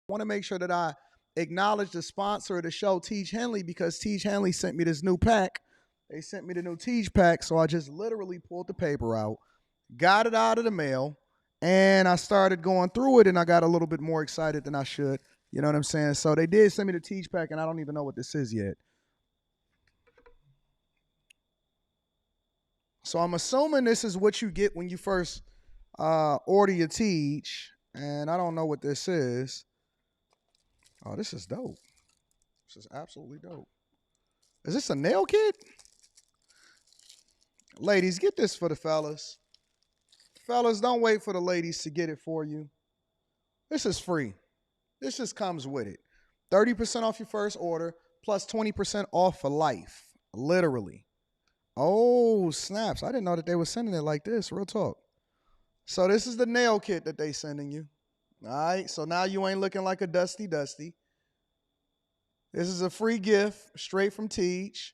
want to make sure that I acknowledge the sponsor of the show, Tiege Hanley, because Tiege Hanley sent me this new pack. They sent me the new Tiege pack, so I just literally pulled the paper out, got it out of the mail, and I started going through it, and I got a little bit more excited than I should. You know what I'm saying? So they did send me the Tiege pack, and I don't even know what this is yet. So I'm assuming this is what you get when you first order your Tiege, and I don't know what this is. Oh, this is dope. This is absolutely dope. Is this a nail kit? Ladies, get this for the fellas. Fellas, don't wait for the ladies to get it for you. This is free. This just comes with it. 30% off your first order, plus 20% off for life. Literally. Oh, snaps. I didn't know that they were sending it like this. Real talk. So this is the nail kit that they sending you. All right. So now you ain't looking like a dusty. This is a free gift straight from Tiege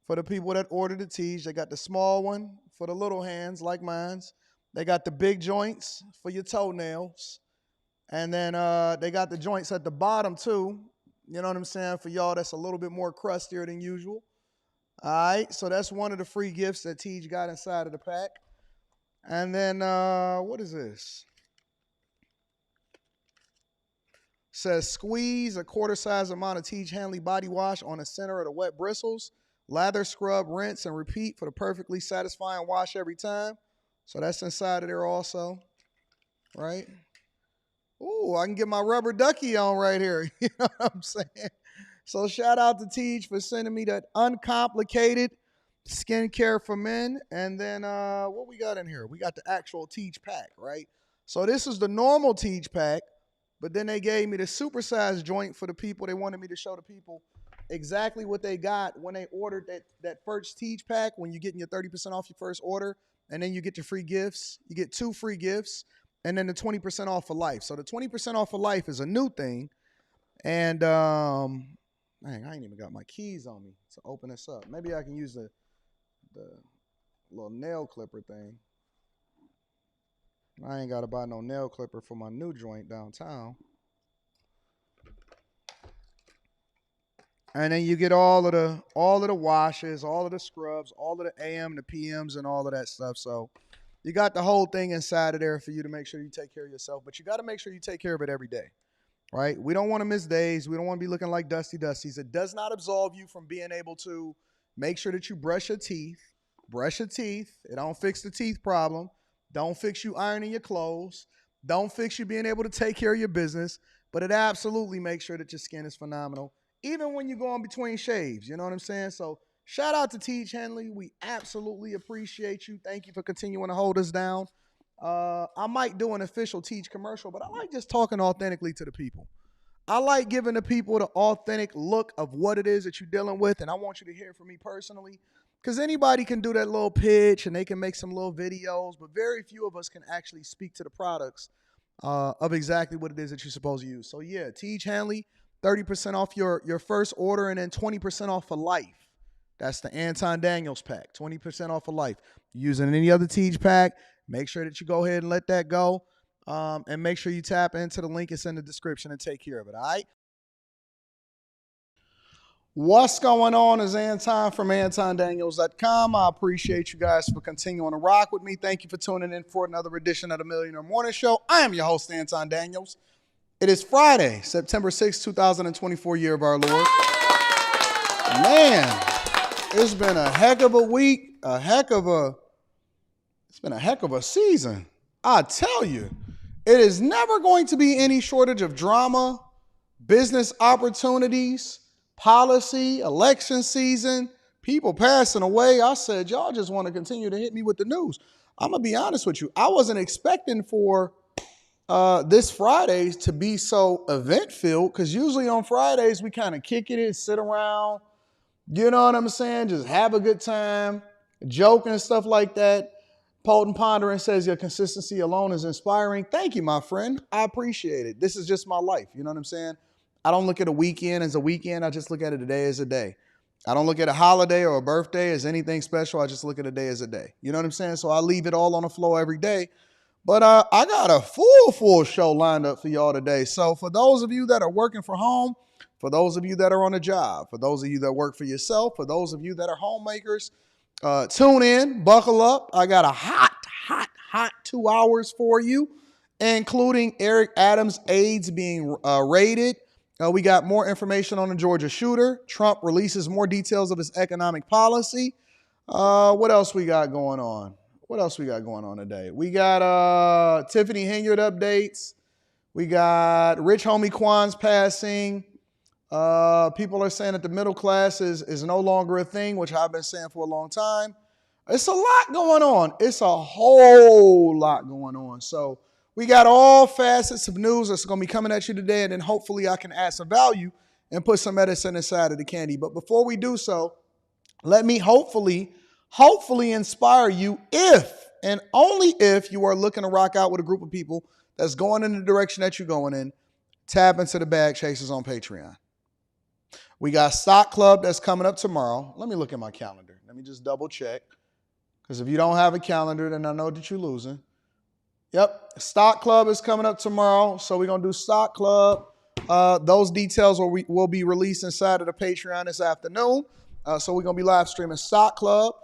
for the people that ordered the Tiege. They got the small one for the little hands like mine's. They got the big joints for your toenails. And then they got the joints at the bottom too. You know what I'm saying? For y'all that's a little bit more crustier than usual. All right. So that's one of the free gifts that Tiege got inside of the pack. And then what is this? Says squeeze a quarter size amount of Tiege Hanley body wash on the center of the wet bristles. Lather, scrub, rinse, and repeat for the perfectly satisfying wash every time. So that's inside of there also, right? Ooh, I can get my rubber ducky on right here. You know what I'm saying? So shout out to Tiege for sending me that uncomplicated skincare for men. And then what we got in here? We got the actual Tiege pack, right? So this is the normal Tiege pack. But then they gave me the supersized joint for the people. They wanted me to show the people exactly what they got when they ordered that first Tiege pack, when you're getting your 30% off your first order, and then you get your free gifts. You get 2 free gifts, and then the 20% off for life. So the 20% off for life is a new thing. And, dang, I ain't even got my keys on me to open this up. Maybe I can use the little nail clipper thing. I ain't got to buy no nail clipper for my new joint downtown. And then you get all of the washes, all of the scrubs, all of the AM, the PMs, and all of that stuff. So you got the whole thing inside of there for you to make sure you take care of yourself. But you got to make sure you take care of it every day, right? We don't want to miss days. We don't want to be looking like dusties. It does not absolve you from being able to make sure that you brush your teeth. Brush your teeth. It don't fix the teeth problem. Don't fix you ironing your clothes. Don't fix you being able to take care of your business. But it absolutely makes sure that your skin is phenomenal, even when you go in between shaves. You know what I'm saying? So shout out to Tiege Hanley. We absolutely appreciate you. Thank you for continuing to hold us down. I might do an official Tiege commercial, but I like just talking authentically to the people. I like giving the people the authentic look of what it is that you're dealing with, and I want you to hear from me personally. Because anybody can do that little pitch and they can make some little videos, but very few of us can actually speak to the products of exactly what it is that you're supposed to use. So yeah, Tiege Hanley, 30% off your first order and then 20% off for life. That's the Anton Daniels pack, 20% off for life. Using any other Tiege pack, make sure that you go ahead and let that go. And make sure you tap into the link that's in the description and take care of it, all right? What's going on is Anton from AntonDaniels.com. I appreciate you guys for continuing to rock with me. Thank you for tuning in for another edition of the Millionaire Morning Show. I am your host, Anton Daniels. It is Friday, September 6, 2024, year of our Lord. Man, it's been a heck of a week, it's been a heck of a season. I tell you, it is never going to be any shortage of drama, business opportunities, policy, election season, people passing away. I said, y'all just want to continue to hit me with the news. I'm going to be honest with you. I wasn't expecting for this Friday to be so event-filled, because usually on Fridays we kind of kick it in, sit around, you know what I'm saying, just have a good time, joke and stuff like that. Potent Pondering says your consistency alone is inspiring. Thank you, my friend. I appreciate it. This is just my life. You know what I'm saying? I don't look at a weekend as a weekend. I just look at it a day as a day. I don't look at a holiday or a birthday as anything special. I just look at a day as a day. You know what I'm saying? So I leave it all on the floor every day. But I got a full show lined up for y'all today. So for those of you that are working from home, for those of you that are on a job, for those of you that work for yourself, for those of you that are homemakers, tune in, buckle up. I got a hot 2 hours for you, including Eric Adams' aides being raided. We got more information on the Georgia shooter. Trump releases more details of his economic policy. What else we got going on? What else we got going on today? We got Tiffany Henyard updates. We got Rich Homie Quan's passing. People are saying that the middle class is no longer a thing, which I've been saying for a long time. It's a lot going on. It's a whole lot going on. So we got all facets of news that's going to be coming at you today, and then hopefully I can add some value and put some medicine inside of the candy. But before we do so, let me hopefully inspire you if and only if you are looking to rock out with a group of people that's going in the direction that you're going in. Tap into the Bag Chasers on Patreon. We got Stock Club that's coming up tomorrow. Let me look at my calendar. Let me just double check. Because if you don't have a calendar, then I know that you're losing. Yep, Stock Club is coming up tomorrow. So we're going to do Stock Club. Those details will be released inside of the Patreon this afternoon. So we're going to be live streaming Stock Club.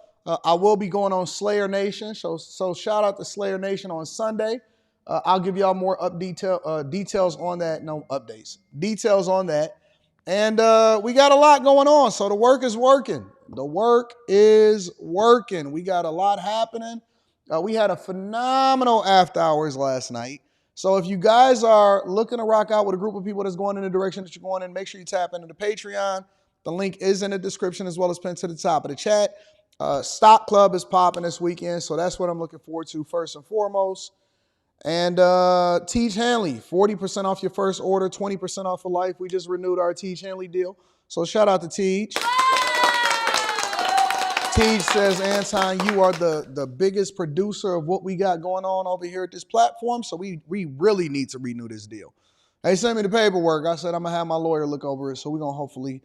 I will be going on Slayer Nation. So shout out to Slayer Nation on Sunday. I'll give y'all more details on that. No updates. Details on that. And we got a lot going on. So the work is working. The work is working. We got a lot happening. We had a phenomenal after hours last night. So if you guys are looking to rock out with a group of people that's going in the direction that you're going in, make sure you tap into the Patreon. The link is in the description as well as pinned to the top of the chat. Stock Club is popping this weekend, so that's what I'm looking forward to first and foremost. And Tiege Hanley, 40% off your first order, 20% off for life. We just renewed our Tiege Hanley deal. So shout out to Tiege. Tiege says, Anton, you are the biggest producer of what we got going on over here at this platform, so we really need to renew this deal. They sent me the paperwork. I said I'm going to have my lawyer look over it, so we're going to hopefully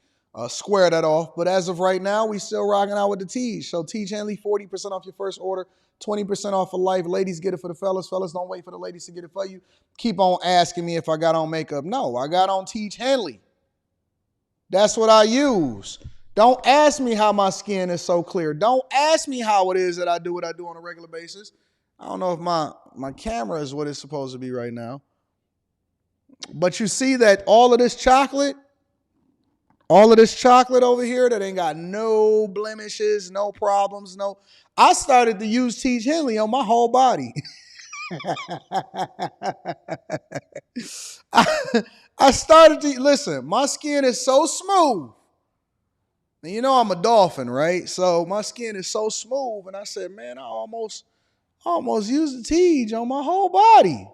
square that off. But as of right now, we still rocking out with the Tiege. So Tiege Hanley, 40% off your first order, 20% off for life. Ladies, get it for the fellas. Fellas, don't wait for the ladies to get it for you. Keep on asking me if I got on makeup. No, I got on Tiege Hanley. That's what I use. Don't ask me how my skin is so clear. Don't ask me how it is that I do what I do on a regular basis. I don't know if my camera is what it's supposed to be right now. But you see that all of this chocolate over here that ain't got no blemishes, no problems, no. I started to use Tiege Hanley on my whole body. I started to, listen, my skin is so smooth. And you know I'm a dolphin, right? So my skin is so smooth. And I said, man, I almost used the Tiege on my whole body.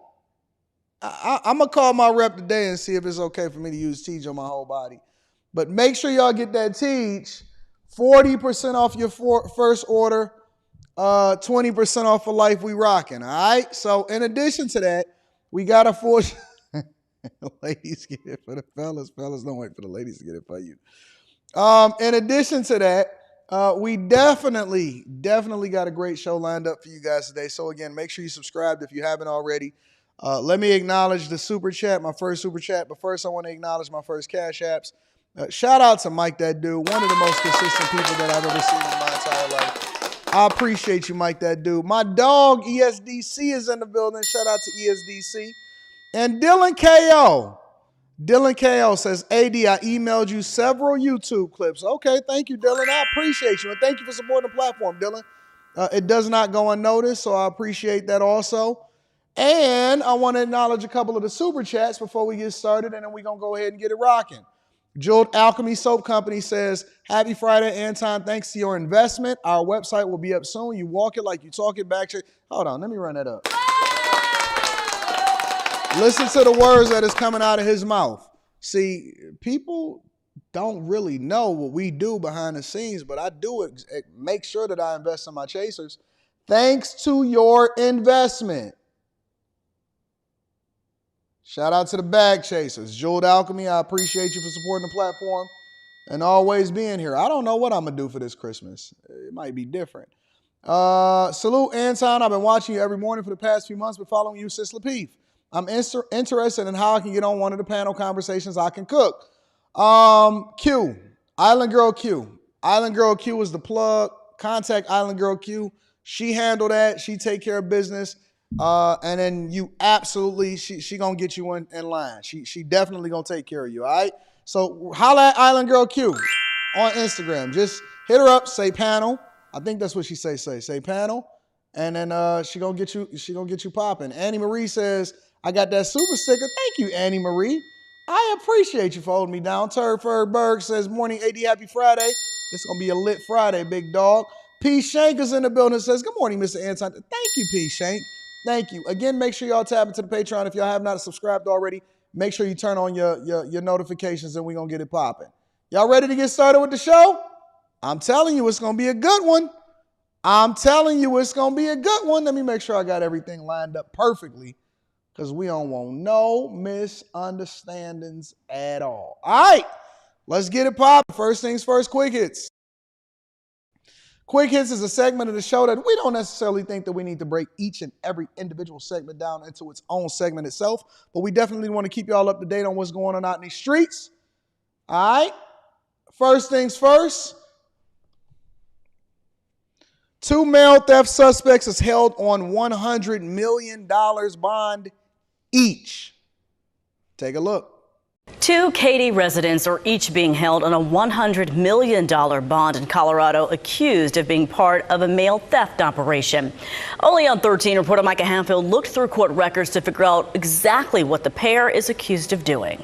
I'm going to call my rep today and see if it's okay for me to use Tiege on my whole body. But make sure y'all get that Tiege. 40% off your first order. 20% off for life. We rocking, all right? So in addition to that, we got a force. Ladies get it for the fellas. Fellas, don't wait for the ladies to get it for you. In addition to that, we definitely got a great show lined up for you guys today. So again, make sure you subscribe if you haven't already. Let me acknowledge the super chat, my first super chat. But first, I want to acknowledge my first Cash Apps. Shout out to Mike That Dude, one of the most consistent people that I've ever seen in my entire life. I appreciate you, Mike That Dude. My dog, ESDC, is in the building. Shout out to ESDC. And Dylan KO. Dylan KO says, AD, I emailed you several YouTube clips. Okay, thank you, Dylan. I appreciate you. And thank you for supporting the platform, Dylan. It does not go unnoticed, so I appreciate that also. And I want to acknowledge a couple of the super chats before we get started, and then we're going to go ahead and get it rocking. Jeweled Alchemy Soap Company says, happy Friday, Anton. Thanks to your investment. Our website will be up soon. You walk it like you talk it back. Hold on, let me run that up. Listen to the words that is coming out of his mouth. See, people don't really know what we do behind the scenes, but I do make sure that I invest in my chasers. Thanks to your investment. Shout out to the Bag Chasers. Jeweled Alchemy, I appreciate you for supporting the platform and always being here. I don't know what I'm going to do for this Christmas. It might be different. Salute, Anton. I've been watching you every morning for the past few months, but following you since Lapeef. I'm interested in how I can get on one of the panel conversations I can cook. Q, Island Girl Q. Island Girl Q is the plug. Contact Island Girl Q. She handle that. She take care of business. And then you absolutely, she gonna get you in line. She definitely gonna take care of you, all right? So holla at Island Girl Q on Instagram. Just hit her up, say panel. I think that's what she say panel. And then she gonna get you popping. Annie Marie says, I got that super sticker. Thank you, Annie Marie. I appreciate you for holding me down. Turford Berg says, morning AD, happy Friday. It's gonna be a lit Friday, big dog. P. Shank is in the building. Says, good morning, Mr. Anton. Thank you, P. Shank. Thank you. Again, make sure y'all tap into the Patreon. If y'all have not subscribed already, make sure you turn on your notifications and we're going to get it popping. Y'all ready to get started with the show? I'm telling you, it's going to be a good one. Let me make sure I got everything lined up perfectly because we don't want no misunderstandings at all. All right, let's get it popping. First things first, quick hits. Quick Hits is a segment of the show that we don't necessarily think that we need to break each and every individual segment down into its own segment itself, but we definitely want to keep y'all up to date on what's going on out in these streets. All right. First things first. 2 male theft suspects is held on $100 million bond each. Take a look. 2 Katy residents are each being held on a $100 million bond in Colorado, accused of being part of a mail theft operation. Only on 13, reporter Micah Hanfield looked through court records to figure out exactly what the pair is accused of doing.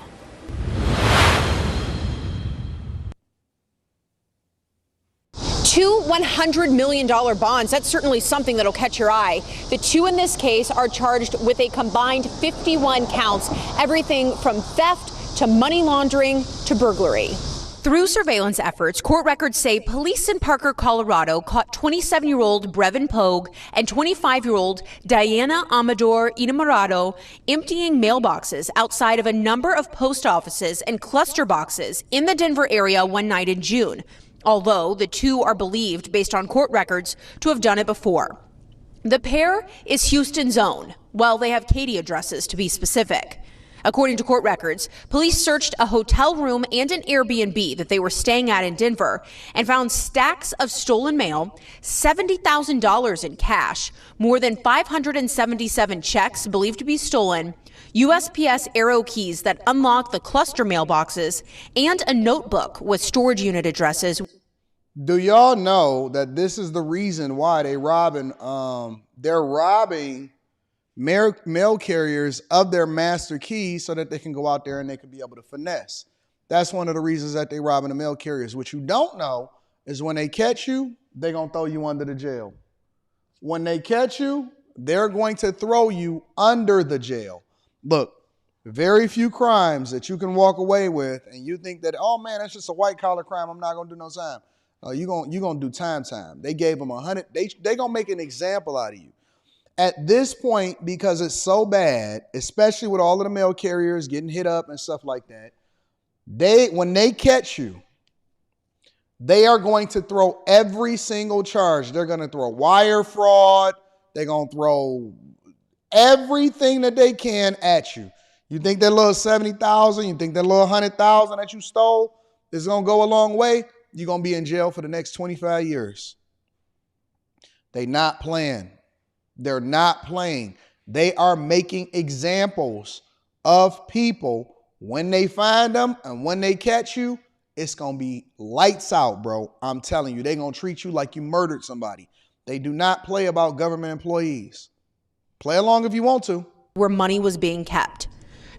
Two $100 million bonds. That's certainly something that'll catch your eye. The two in this case are charged with a combined 51 counts, everything from theft to money laundering to burglary. Through surveillance efforts, court records say police in Parker, Colorado caught 27-year-old Brevin Pogue and 25-year-old Diana Amador Inamorado emptying mailboxes outside of a number of post offices and cluster boxes in the Denver area one night in June, although the two are believed, based on court records, to have done it before. The pair is Houston's own, while they have Katy addresses to be specific. According to court records, police searched a hotel room and an Airbnb that they were staying at in Denver and found stacks of stolen mail, $70,000 in cash, more than 577 checks believed to be stolen, USPS Arrow keys that unlock the cluster mailboxes, and a notebook with storage unit addresses. Do y'all know that this is the reason why they're robbing mail carriers of their master keys so that they can go out there and they can be able to finesse? That's one of the reasons that they're robbing the mail carriers. What you don't know is when they catch you, they're going to throw you under the jail. When they catch you, they're going to throw you under the jail. Look, very few crimes that you can walk away with and you think that, oh man, that's just a white collar crime, I'm not going to do no time. You're going to do time. They gave them 100. They going to make an example out of you. At this point, because it's so bad, especially with all of the mail carriers getting hit up and stuff like that, when they catch you, they are going to throw every single charge. They're going to throw wire fraud. They're going to throw everything that they can at you. You think that little 70,000, you think that little 100,000 that you stole is going to go a long way? You're going to be in jail for the next 25 years. They not playing. They're not playing. They are making examples of people. When they find them and when they catch you, it's going to be lights out, bro. I'm telling you, they're going to treat you like you murdered somebody. They do not play about government employees. Play along if you want to. Where money was being kept.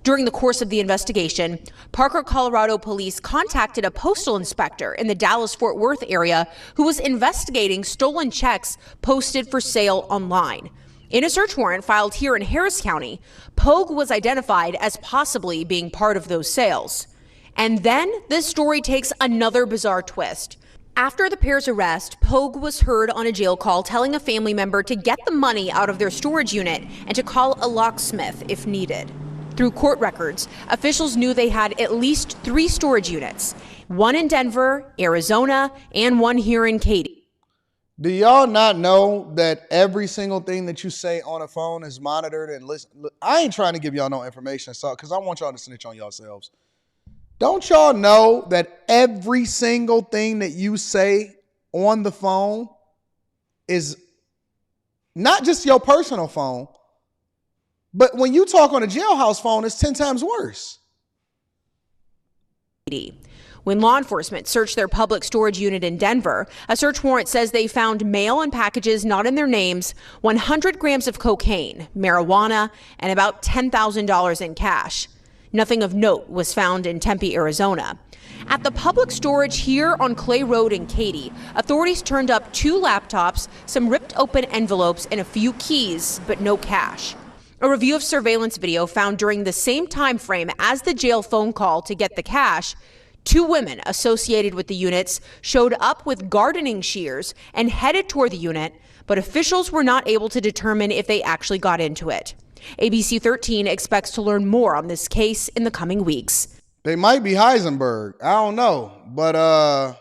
During the course of the investigation, Parker, Colorado police contacted a postal inspector in the Dallas-Fort Worth area who was investigating stolen checks posted for sale online. In a search warrant filed here in Harris County, Pogue was identified as possibly being part of those sales. And then this story takes another bizarre twist. After the pair's arrest, Pogue was heard on a jail call telling a family member to get the money out of their storage unit and to call a locksmith if needed. Through court records, officials knew they had at least 3 storage units, one in Denver, Arizona, and one here in Katy. Do y'all not know that every single thing that you say on a phone is monitored and listened? I ain't trying to give y'all no information, so because I want y'all to snitch on yourselves. Don't y'all know that every single thing that you say on the phone is not just your personal phone, but when you talk on a jailhouse phone, it's 10 times worse. When law enforcement searched their public storage unit in Denver, a search warrant says they found mail and packages not in their names, 100 grams of cocaine, marijuana, and about $10,000 in cash. Nothing of note was found in Tempe, Arizona. At the public storage here on Clay Road in Katy, authorities turned up 2 laptops, some ripped open envelopes, and a few keys, but no cash. A review of surveillance video found during the same time frame as the jail phone call to get the cash, 2 women associated with the units showed up with gardening shears and headed toward the unit, but officials were not able to determine if they actually got into it. ABC 13 expects to learn more on this case in the coming weeks. They might be Heisenberg. I don't know. But,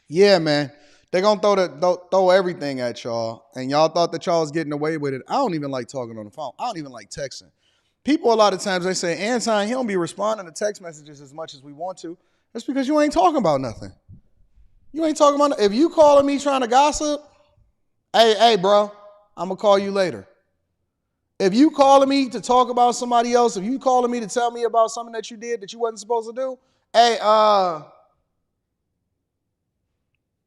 yeah, man. They're going to throw everything at y'all. And y'all thought that y'all was getting away with it. I don't even like talking on the phone. I don't even like texting. People, a lot of times, they say, Anton, he don't be responding to text messages as much as we want to. That's because you ain't talking about nothing. You ain't talking about nothing. If you calling me trying to gossip, hey, bro, I'm going to call you later. If you calling me to talk about somebody else, if you calling me to tell me about something that you did that you wasn't supposed to do, hey, I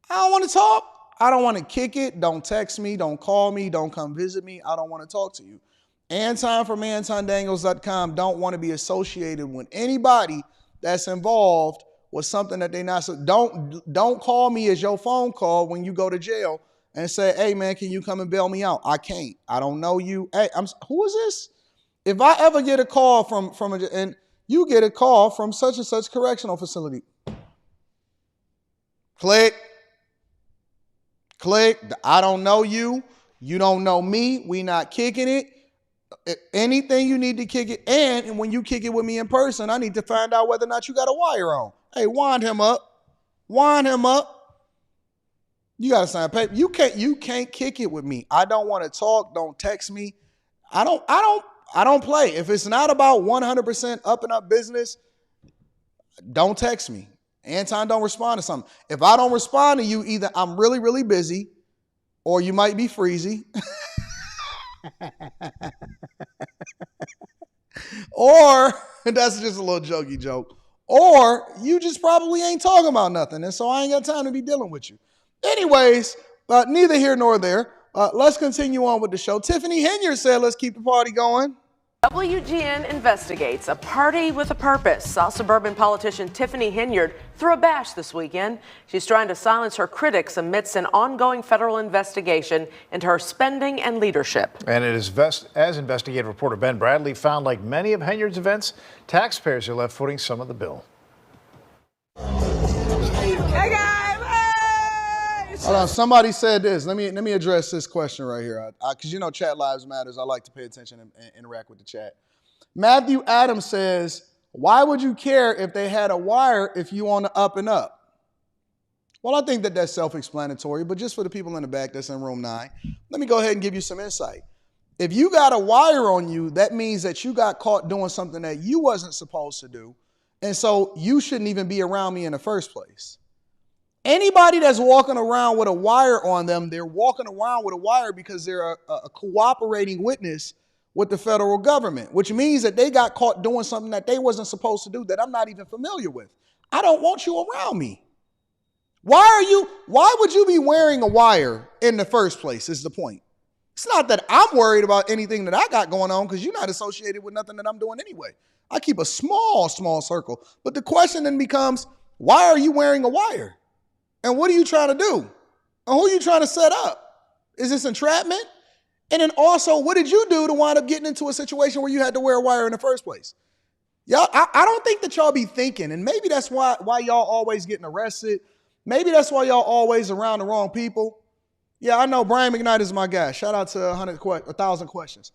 don't want to talk. I don't want to kick it. Don't text me. Don't call me. Don't come visit me. I don't want to talk to you. Anton from AntonDaniels.com don't want to be associated with anybody that's involved with something that they not. So don't call me as your phone call when you go to jail and say, hey, man, can you come and bail me out? I can't. I don't know you. Hey, who is this? If I ever get a call and you get a call from such and such correctional facility, click. I don't know you. You don't know me. We not kicking it. Anything you need to kick it. And when you kick it with me in person, I need to find out whether or not you got a wire on. Hey, wind him up. You got to sign paper. You can't kick it with me. I don't want to talk. Don't text me. I don't play. If it's not about 100% up and up business, don't text me. Anton don't respond to something. If I don't respond to you, either I'm really, really busy or you might be freezy. Or, that's just a little jokey joke, or you just probably ain't talking about nothing, and so I ain't got time to be dealing with you. Anyways, neither here nor there. Let's continue on with the show. Tiffany Henyard said, let's keep the party going. WGN investigates a party with a purpose. South suburban politician Tiffany Henyard threw a bash this weekend. She's trying to silence her critics amidst an ongoing federal investigation into her spending and leadership. And it is as investigative reporter Ben Bradley found, like many of Henyard's events, taxpayers are left footing some of the bill. Hey guys! Hold on, somebody said this. Let me address this question right here. Because you know chat lives matters. I like to pay attention and interact with the chat. Matthew Adams says, why would you care if they had a wire if you on the up and up? Well, I think that that's self-explanatory, but just for the people in the back that's in room 9, let me go ahead and give you some insight. If you got a wire on you, that means that you got caught doing something that you wasn't supposed to do. And so you shouldn't even be around me in the first place. Anybody that's walking around with a wire on them, they're walking around with a wire because they're a cooperating witness with the federal government, which means that they got caught doing something that they wasn't supposed to do that I'm not even familiar with. I don't want you around me. Why would you be wearing a wire in the first place is the point. It's not that I'm worried about anything that I got going on because you're not associated with nothing that I'm doing anyway. I keep a small circle. But the question then becomes, why are you wearing a wire? And what are you trying to do? And who are you trying to set up? Is this entrapment? And then also, what did you do to wind up getting into a situation where you had to wear a wire in the first place? Y'all, I don't think that y'all be thinking, and maybe that's why y'all always getting arrested. Maybe that's why y'all always around the wrong people. Yeah, I know Brian McKnight is my guy. Shout out to 1,000 questions.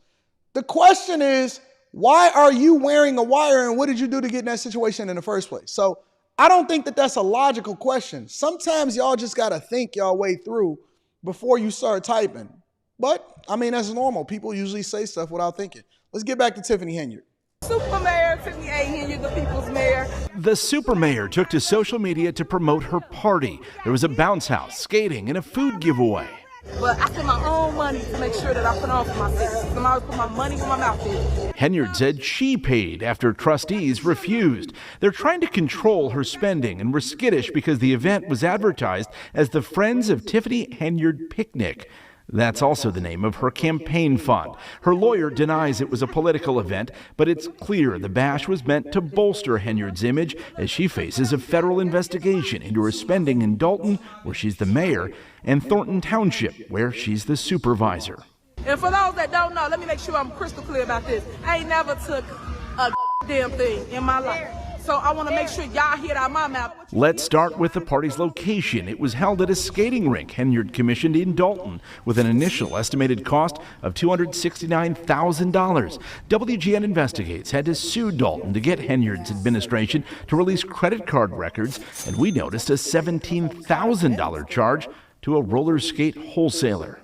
The question is, why are you wearing a wire and what did you do to get in that situation in the first place? So I don't think that that's a logical question. Sometimes y'all just got to think y'all way through before you start typing. But, I mean, that's normal. People usually say stuff without thinking. Let's get back to Tiffany Henyard. Super Mayor Tiffany Henyard, the people's mayor. The super mayor took to social media to promote her party. There was a bounce house, skating, and a food giveaway. But I spend my own money to make sure that I put on for my city. I always put my money where my mouth is. Henyard said she paid after trustees refused. They're trying to control her spending and were skittish because the event was advertised as the Friends of Tiffany Henyard Picnic. That's also the name of her campaign fund. Her lawyer denies it was a political event, but it's clear the bash was meant to bolster Henyard's image as she faces a federal investigation into her spending in Dalton, where she's the mayor, and Thornton Township, where she's the supervisor. And for those that don't know, let me make sure I'm crystal clear about this. I ain't never took a damn thing in my life. So I want to make sure y'all hear it out my mouth. Let's start with the party's location. It was held at a skating rink Henyard commissioned in Dalton with an initial estimated cost of $269,000. WGN Investigates had to sue Dalton to get Henyard's administration to release credit card records, and we noticed a $17,000 charge to a roller skate wholesaler.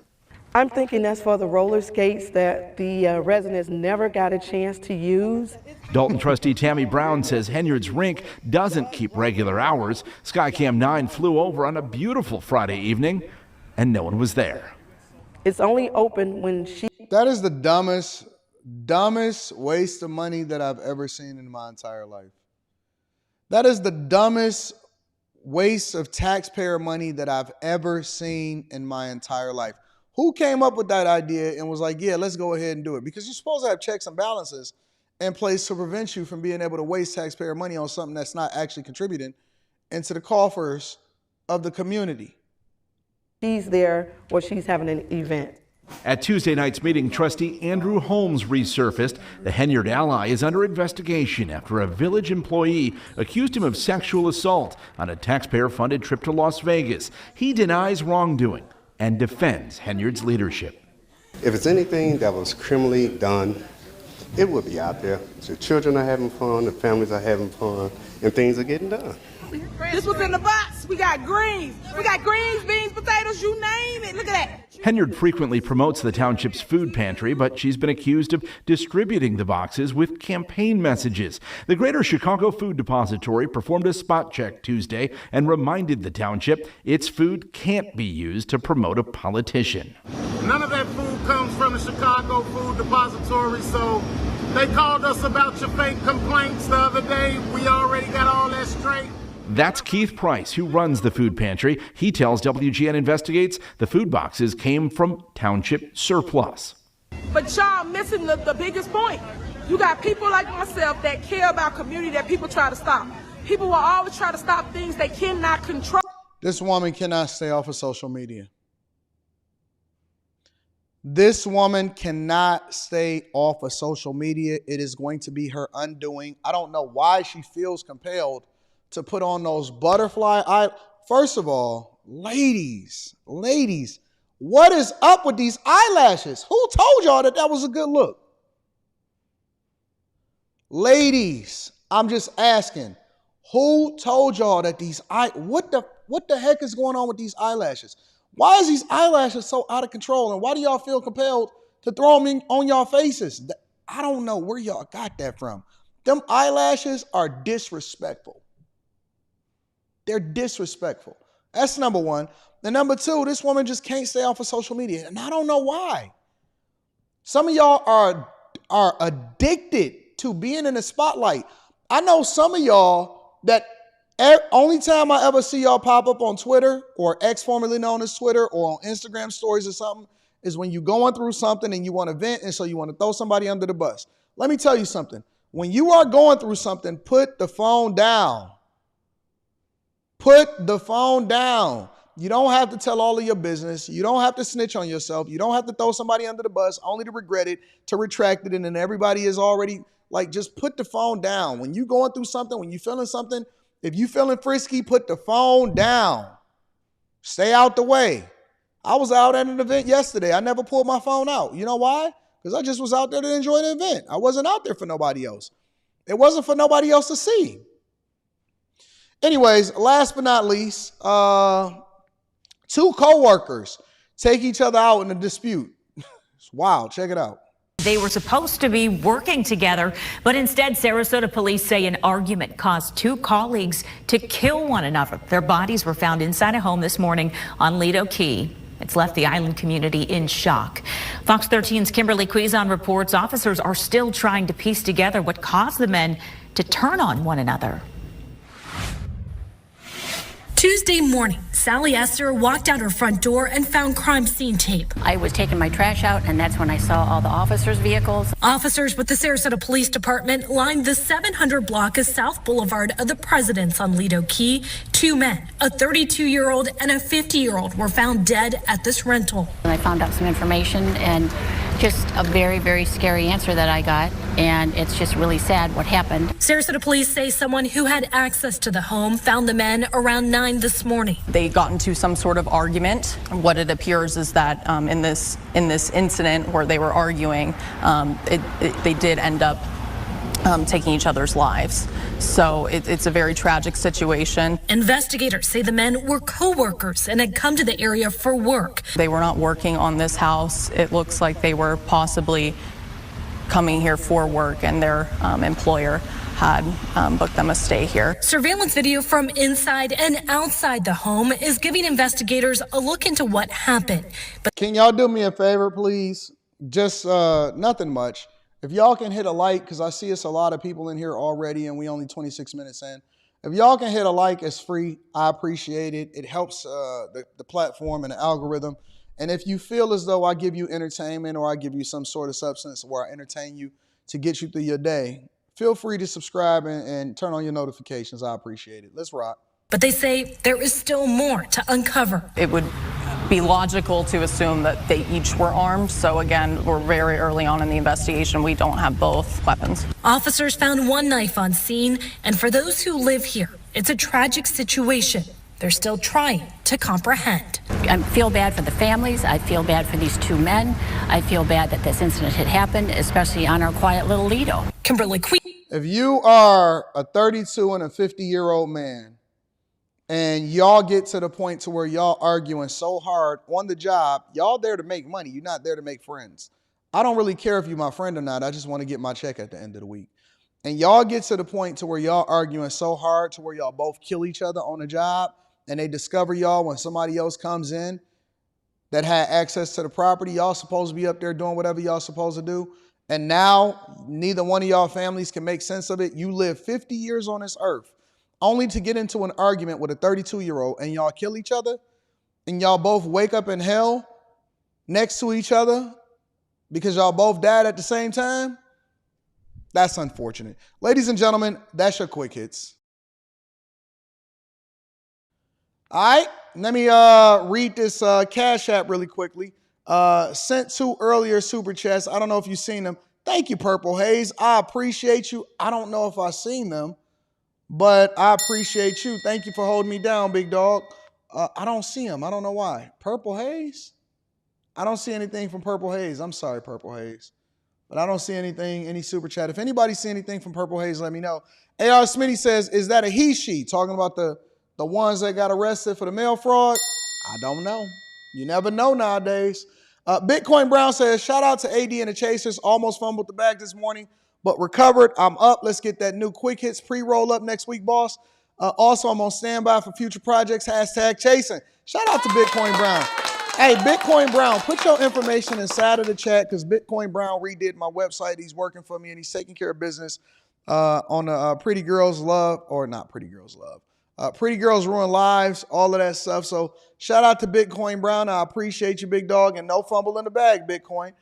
I'm thinking that's for the roller skates that the residents never got a chance to use. Dalton trustee Tammy Brown says Henyard's rink doesn't keep regular hours. Skycam 9 flew over on a beautiful Friday evening, and no one was there. It's only open when she... That is the dumbest waste of money that I've ever seen in my entire life. That is the dumbest waste of taxpayer money that I've ever seen in my entire life. Who came up with that idea and was like, yeah, let's go ahead and do it? Because you're supposed to have checks and balances in place to prevent you from being able to waste taxpayer money on something that's not actually contributing into the coffers of the community. She's there or she's having an event. At Tuesday night's meeting, trustee Andrew Holmes resurfaced. The Henyard ally is under investigation after a village employee accused him of sexual assault on a taxpayer-funded trip to Las Vegas. He denies wrongdoing and defends Henyard's leadership. If it's anything that was criminally done, it would be out there. The children are having fun, the families are having fun, and things are getting done. This was in the box. We got greens. We got greens, beans, potatoes, you name it. Look at that. Henyard frequently promotes the township's food pantry, but she's been accused of distributing the boxes with campaign messages. The Greater Chicago Food Depository performed a spot check Tuesday and reminded the township its food can't be used to promote a politician. None of that food comes from the Chicago Food Depository, so they called us about your fake complaints the other day. We already got all that straight. That's Keith Price, who runs the food pantry. He tells WGN Investigates the food boxes came from township surplus. But y'all missing the biggest point. You got people like myself that care about community that people try to stop. People will always try to stop things they cannot control. This woman cannot stay off of social media. This woman cannot stay off of social media. It is going to be her undoing. I don't know why she feels compelled to put on those butterfly eye. First of all, ladies, what is up with these eyelashes? Who told y'all that that was a good look? Ladies, I'm just asking, who told y'all that these what the heck is going on with these eyelashes? Why is these eyelashes so out of control? And why do y'all feel compelled to throw them on y'all faces? I don't know where y'all got that from. Them eyelashes are disrespectful. They're disrespectful. That's number one. And number two, this woman just can't stay off of social media. And I don't know why. Some of y'all are addicted to being in the spotlight. I know some of y'all that only time I ever see y'all pop up on Twitter or X formerly known as Twitter or on Instagram stories or something is when you're going through something and you want to vent and so you want to throw somebody under the bus. Let me tell you something. When you are going through something, put the phone down. Put the phone down. You don't have to tell all of your business. You don't have to snitch on yourself. You don't have to throw somebody under the bus only to regret it, to retract it, and then everybody is already like, just put the phone down. When you're going through something, when you're feeling something, if you're feeling frisky, put the phone down. Stay out the way. I was out at an event yesterday. I never pulled my phone out. You know why? Because I just was out there to enjoy the event. I wasn't out there for nobody else. It wasn't for nobody else to see. Anyways, last but not least, two co-workers take each other out in a dispute. It's wild. Check it out. They were supposed to be working together, but instead Sarasota police say an argument caused two colleagues to kill one another. Their bodies were found inside a home this morning on Lido Key. It's left the island community in shock. Fox 13's Kimberly Quizon reports officers are still trying to piece together what caused the men to turn on one another. Tuesday morning, Sally Esther walked out her front door and found crime scene tape. I was taking my trash out, and that's when I saw all the officers' vehicles. Officers with the Sarasota Police Department lined the 700 block of South Boulevard of the Presidents on Lido Key. Two men, a 32-year-old and a 50-year-old, were found dead at this rental. And I found out some information and just a very, very scary answer that I got, and it's just really sad what happened. Sarasota police say someone who had access to the home found the men around 9 this morning. They got into some sort of argument. What it appears is that in this incident where they were arguing, they did end up taking each other's lives. So it's a very tragic situation. Investigators say the men were co-workers and had come to the area for work. They were not working on this house. It looks like they were possibly coming here for work, and their employer had booked them a stay here. Surveillance video from inside and outside the home is giving investigators a look into what happened. But can y'all do me a favor, please? Just nothing much. If y'all can hit a like, because I see it's a lot of people in here already and we only 26 minutes in. If y'all can hit a like, it's free. I appreciate it. It helps the platform and the algorithm. And if you feel as though I give you entertainment or I give you some sort of substance where I entertain you to get you through your day, feel free to subscribe and turn on your notifications. I appreciate it. Let's rock. But they say there is still more to uncover. It would be logical to assume that they each were armed. So again, we're very early on in the investigation. We don't have both weapons. Officers found one knife on scene, and for those who live here, it's a tragic situation. They're still trying to comprehend. I feel bad for the families. I feel bad for these two men. I feel bad that this incident had happened, especially on our quiet little Lido. Kimberly Queen. If you are a 32 and a 50-year-old man, and y'all get to the point to where y'all arguing so hard on the job, y'all there to make money. You're not there to make friends. I don't really care if you're my friend or not. I just want to get my check at the end of the week. And y'all get to the point to where y'all arguing so hard to where y'all both kill each other on the job, and they discover y'all when somebody else comes in that had access to the property. Y'all supposed to be up there doing whatever y'all supposed to do. And now neither one of y'all families can make sense of it. You live 50 years on this earth only to get into an argument with a 32-year-old and y'all kill each other, and y'all both wake up in hell next to each other because y'all both died at the same time. That's unfortunate. Ladies and gentlemen, that's your quick hits. All right, let me read this Cash App really quickly. Sent two earlier super chats. I don't know if you've seen them. Thank you, Purple Haze. I appreciate you. I don't know if I've seen them, but I appreciate you. Thank you for holding me down, big dog. I don't see them. I don't know why. Purple Haze? I don't see anything from Purple Haze. I'm sorry, Purple Haze. But I don't see anything, any super chat. If anybody see anything from Purple Haze, let me know. AR Smitty says, is that a he, she? Talking about the ones that got arrested for the mail fraud? I don't know. You never know nowadays. Bitcoin Brown says, shout out to AD and the Chasers. Almost fumbled the bag this morning, but recovered. I'm up. Let's get that new quick hits pre-roll up next week, boss. Also, I'm on standby for future projects. # chasing. Shout out to Bitcoin Brown. Hey, Bitcoin Brown, put your information inside of the chat because Bitcoin Brown redid my website. He's working for me and he's taking care of business on the Pretty Girls Love, or not Pretty Girls Love. Pretty Girls Ruin Lives, all of that stuff. So shout out to Bitcoin Brown. I appreciate you, big dog, and no fumble in the bag, Bitcoin.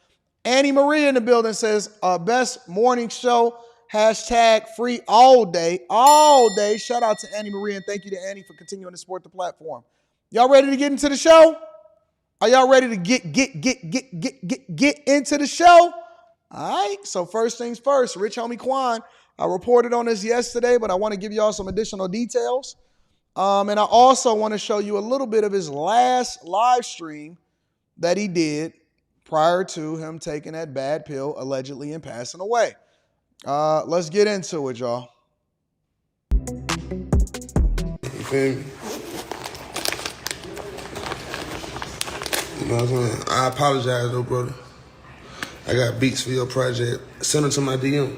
Annie Marie in the building says, best morning show, # free all day, all day. Shout out to Annie Marie, and thank you to Annie for continuing to support the platform. Y'all ready to get into the show? Are y'all ready to get into the show? All right, so first things first, Rich Homie Quan. I reported on this yesterday, but I want to give y'all some additional details. And I also want to show you a little bit of his last live stream that he did prior to him taking that bad pill allegedly and passing away. Let's get into it, y'all. You feel me? You know what I'm saying? I apologize though, brother. I got beats for your project. Send them to my DM.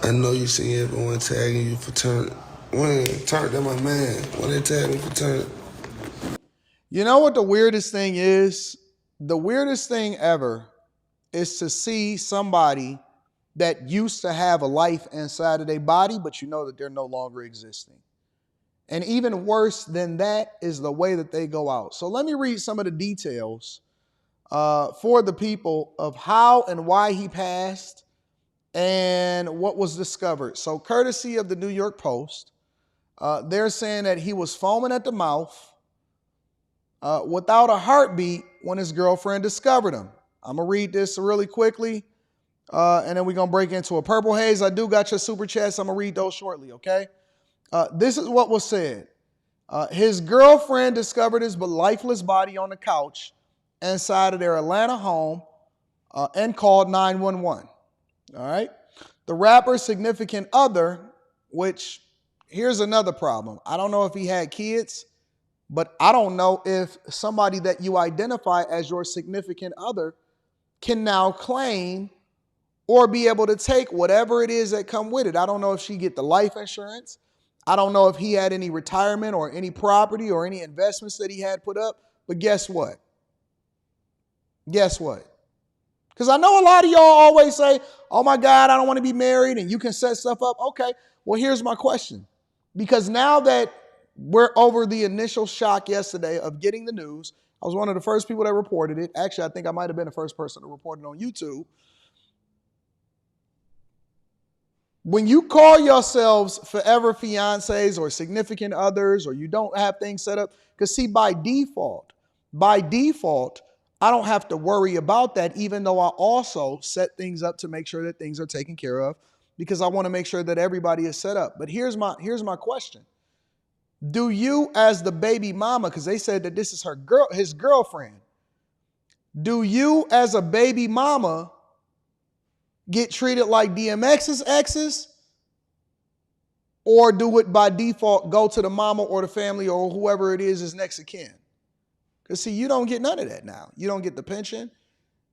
I know you see everyone tagging you for turn. When Turn, that my man. When they tag me for turn. You know what the weirdest thing is? The weirdest thing ever is to see somebody that used to have a life inside of their body, but you know that they're no longer existing. And even worse than that is the way that they go out. So let me read some of the details for the people of how and why he passed and what was discovered. So courtesy of the New York Post, they're saying that he was foaming at the mouth without a heartbeat when his girlfriend discovered him. I'm going to read this really quickly, and then we're going to break into a Purple Haze. I do got your super chats. I'm going to read those shortly, okay? This is what was said. His girlfriend discovered his lifeless body on the couch inside of their Atlanta home and called 911. All right? The rapper's significant other, which here's another problem. I don't know if he had kids, but I don't know if somebody that you identify as your significant other can now claim or be able to take whatever it is that come with it. I don't know if she get the life insurance. I don't know if he had any retirement or any property or any investments that he had put up. But guess what? Guess what? Because I know a lot of y'all always say, oh my God, I don't want to be married and you can set stuff up. Okay, well, here's my question. Because now that we're over the initial shock yesterday of getting the news, I was one of the first people that reported it. Actually, I think I might have been the first person to report it on YouTube. When you call yourselves forever fiancés or significant others, or you don't have things set up, because see, by default, I don't have to worry about that, even though I also set things up to make sure that things are taken care of, because I want to make sure that everybody is set up. But here's my question. Do you, as the baby mama, because they said that this is his girlfriend, do you as a baby mama get treated like DMX's exes, or do it by default go to the mama or the family or whoever it is next of kin? Because see, you don't get none of that now. You don't get the pension.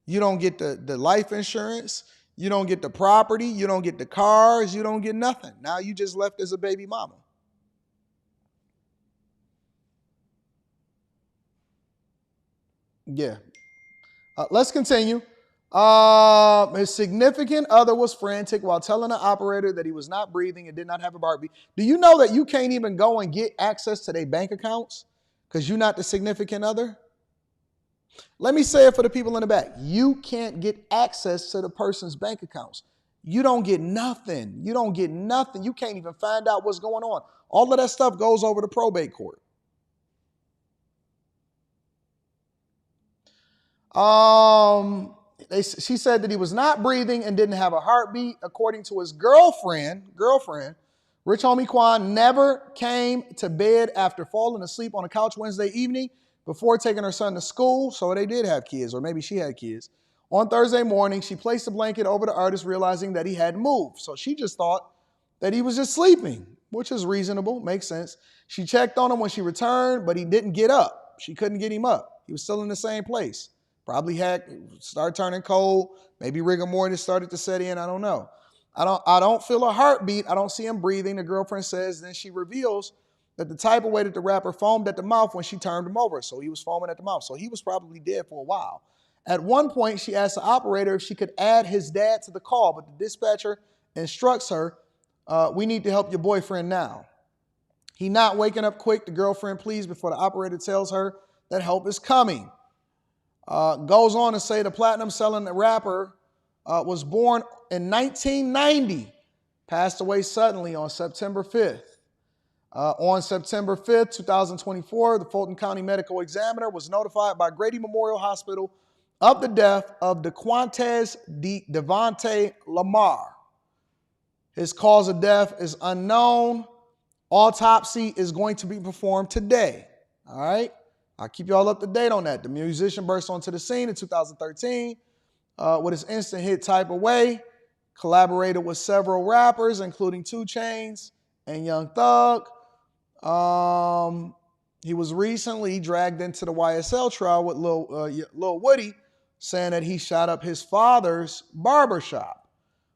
You don't get the life insurance. You don't get the property. You don't get the cars. You don't get nothing. Now you just left as a baby mama. Yeah. Let's continue. His significant other was frantic while telling the operator that he was not breathing and did not have a heartbeat. Do you know that you can't even go and get access to their bank accounts because you're not the significant other? Let me say it for the people in the back. You can't get access to the person's bank accounts. You don't get nothing. You don't get nothing. You can't even find out what's going on. All of that stuff goes over to probate court. She said that he was not breathing and didn't have a heartbeat. According to his girlfriend, Rich Homie Quan never came to bed after falling asleep on the couch Wednesday evening before taking her son to school. So they did have kids, or maybe she had kids. On Thursday morning, she placed a blanket over the artist, realizing that he hadn't moved. So she just thought that he was just sleeping, which is reasonable, makes sense. She checked on him when she returned, but he didn't get up. She couldn't get him up. He was still in the same place. Probably had started turning cold. Maybe rigor mortis started to set in. I don't know. I don't feel a heartbeat. I don't see him breathing, the girlfriend says. Then she reveals that the type of way that the rapper foamed at the mouth when she turned him over. So he was foaming at the mouth. So he was probably dead for a while. At one point, she asked the operator if she could add his dad to the call, but the dispatcher instructs her, we need to help your boyfriend now. He not waking up quick. The girlfriend pleads before the operator tells her that help is coming. Goes on to say the platinum selling rapper was born in 1990, passed away suddenly on September 5th. On September 5th, 2024, the Fulton County Medical Examiner was notified by Grady Memorial Hospital of the death of DeQuantes Devontae Lamar. His cause of death is unknown. Autopsy is going to be performed today. All right? I'll keep you all up to date on that. The musician burst onto the scene in 2013 with his instant hit Type of Way. collaborated with several rappers, including 2 Chainz and Young Thug. He was recently dragged into the YSL trial with Lil Woody, saying that he shot up his father's barbershop.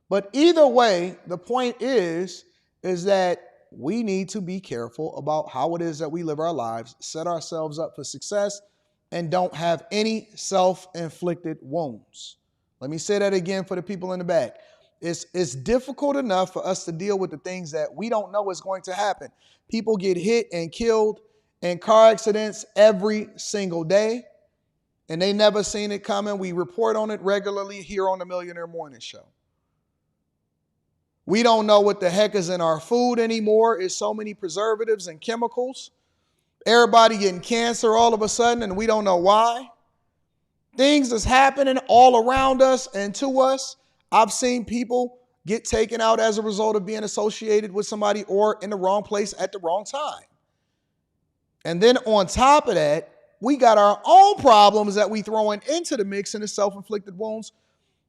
But either way, the point is that we need to be careful about how it is that we live our lives, set ourselves up for success, and don't have any self-inflicted wounds. Let me say that again for the people in the back. It's difficult enough for us to deal with the things that we don't know is going to happen. People get hit and killed in car accidents every single day, and they never seen it coming. We report on it regularly here on the Millionaire Morning Show. We don't know what the heck is in our food anymore. It's so many preservatives and chemicals. Everybody getting cancer all of a sudden, and we don't know why. Things is happening all around us and to us. I've seen people get taken out as a result of being associated with somebody or in the wrong place at the wrong time. And then on top of that, we got our own problems that we throwing into the mix in the self-inflicted wounds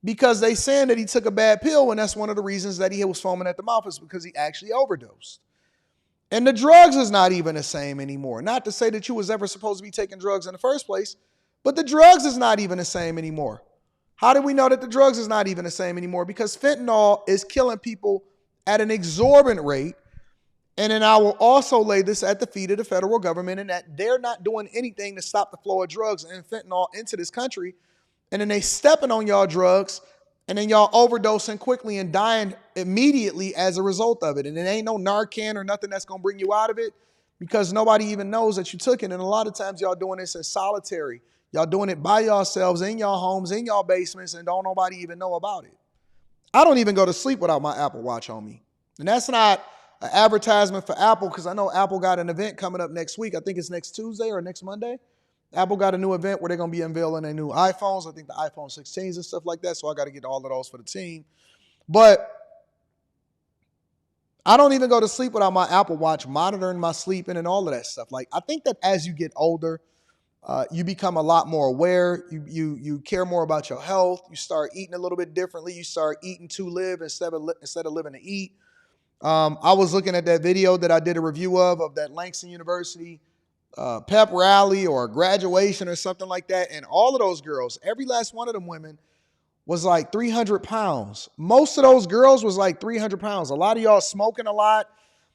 because they saying that he took a bad pill, and that's one of the reasons that he was foaming at the mouth is because he actually overdosed. And the drugs is not even the same anymore. Not to say that you was ever supposed to be taking drugs in the first place, but the drugs is not even the same anymore. How do we know that the drugs is not even the same anymore? Because fentanyl is killing people at an exorbitant rate. And then I will also lay this at the feet of the federal government and that they're not doing anything to stop the flow of drugs and fentanyl into this country. And then they stepping on y'all drugs and then y'all overdosing quickly and dying immediately as a result of it. And it ain't no Narcan or nothing that's going to bring you out of it because nobody even knows that you took it. And a lot of times y'all doing this in solitary. Y'all doing it by yourselves in your homes, in your basements, and don't nobody even know about it. I don't even go to sleep without my Apple Watch on me. And that's not an advertisement for Apple because I know Apple got an event coming up next week. I think it's next Tuesday or next Monday. Apple got a new event where they're going to be unveiling their new iPhones. I think the iPhone 16s and stuff like that. So I got to get all of those for the team. But I don't even go to sleep without my Apple Watch monitoring my sleeping and all of that stuff. Like, I think that as you get older, you become a lot more aware. You care more about your health. You start eating a little bit differently. You start eating to live instead of living to eat. I was looking at that video that I did a review of that Langston University pep rally or graduation or something like that. And all of those girls, every last one of them women was like 300 pounds. Most of those girls was like 300 pounds. A lot of y'all smoking a lot.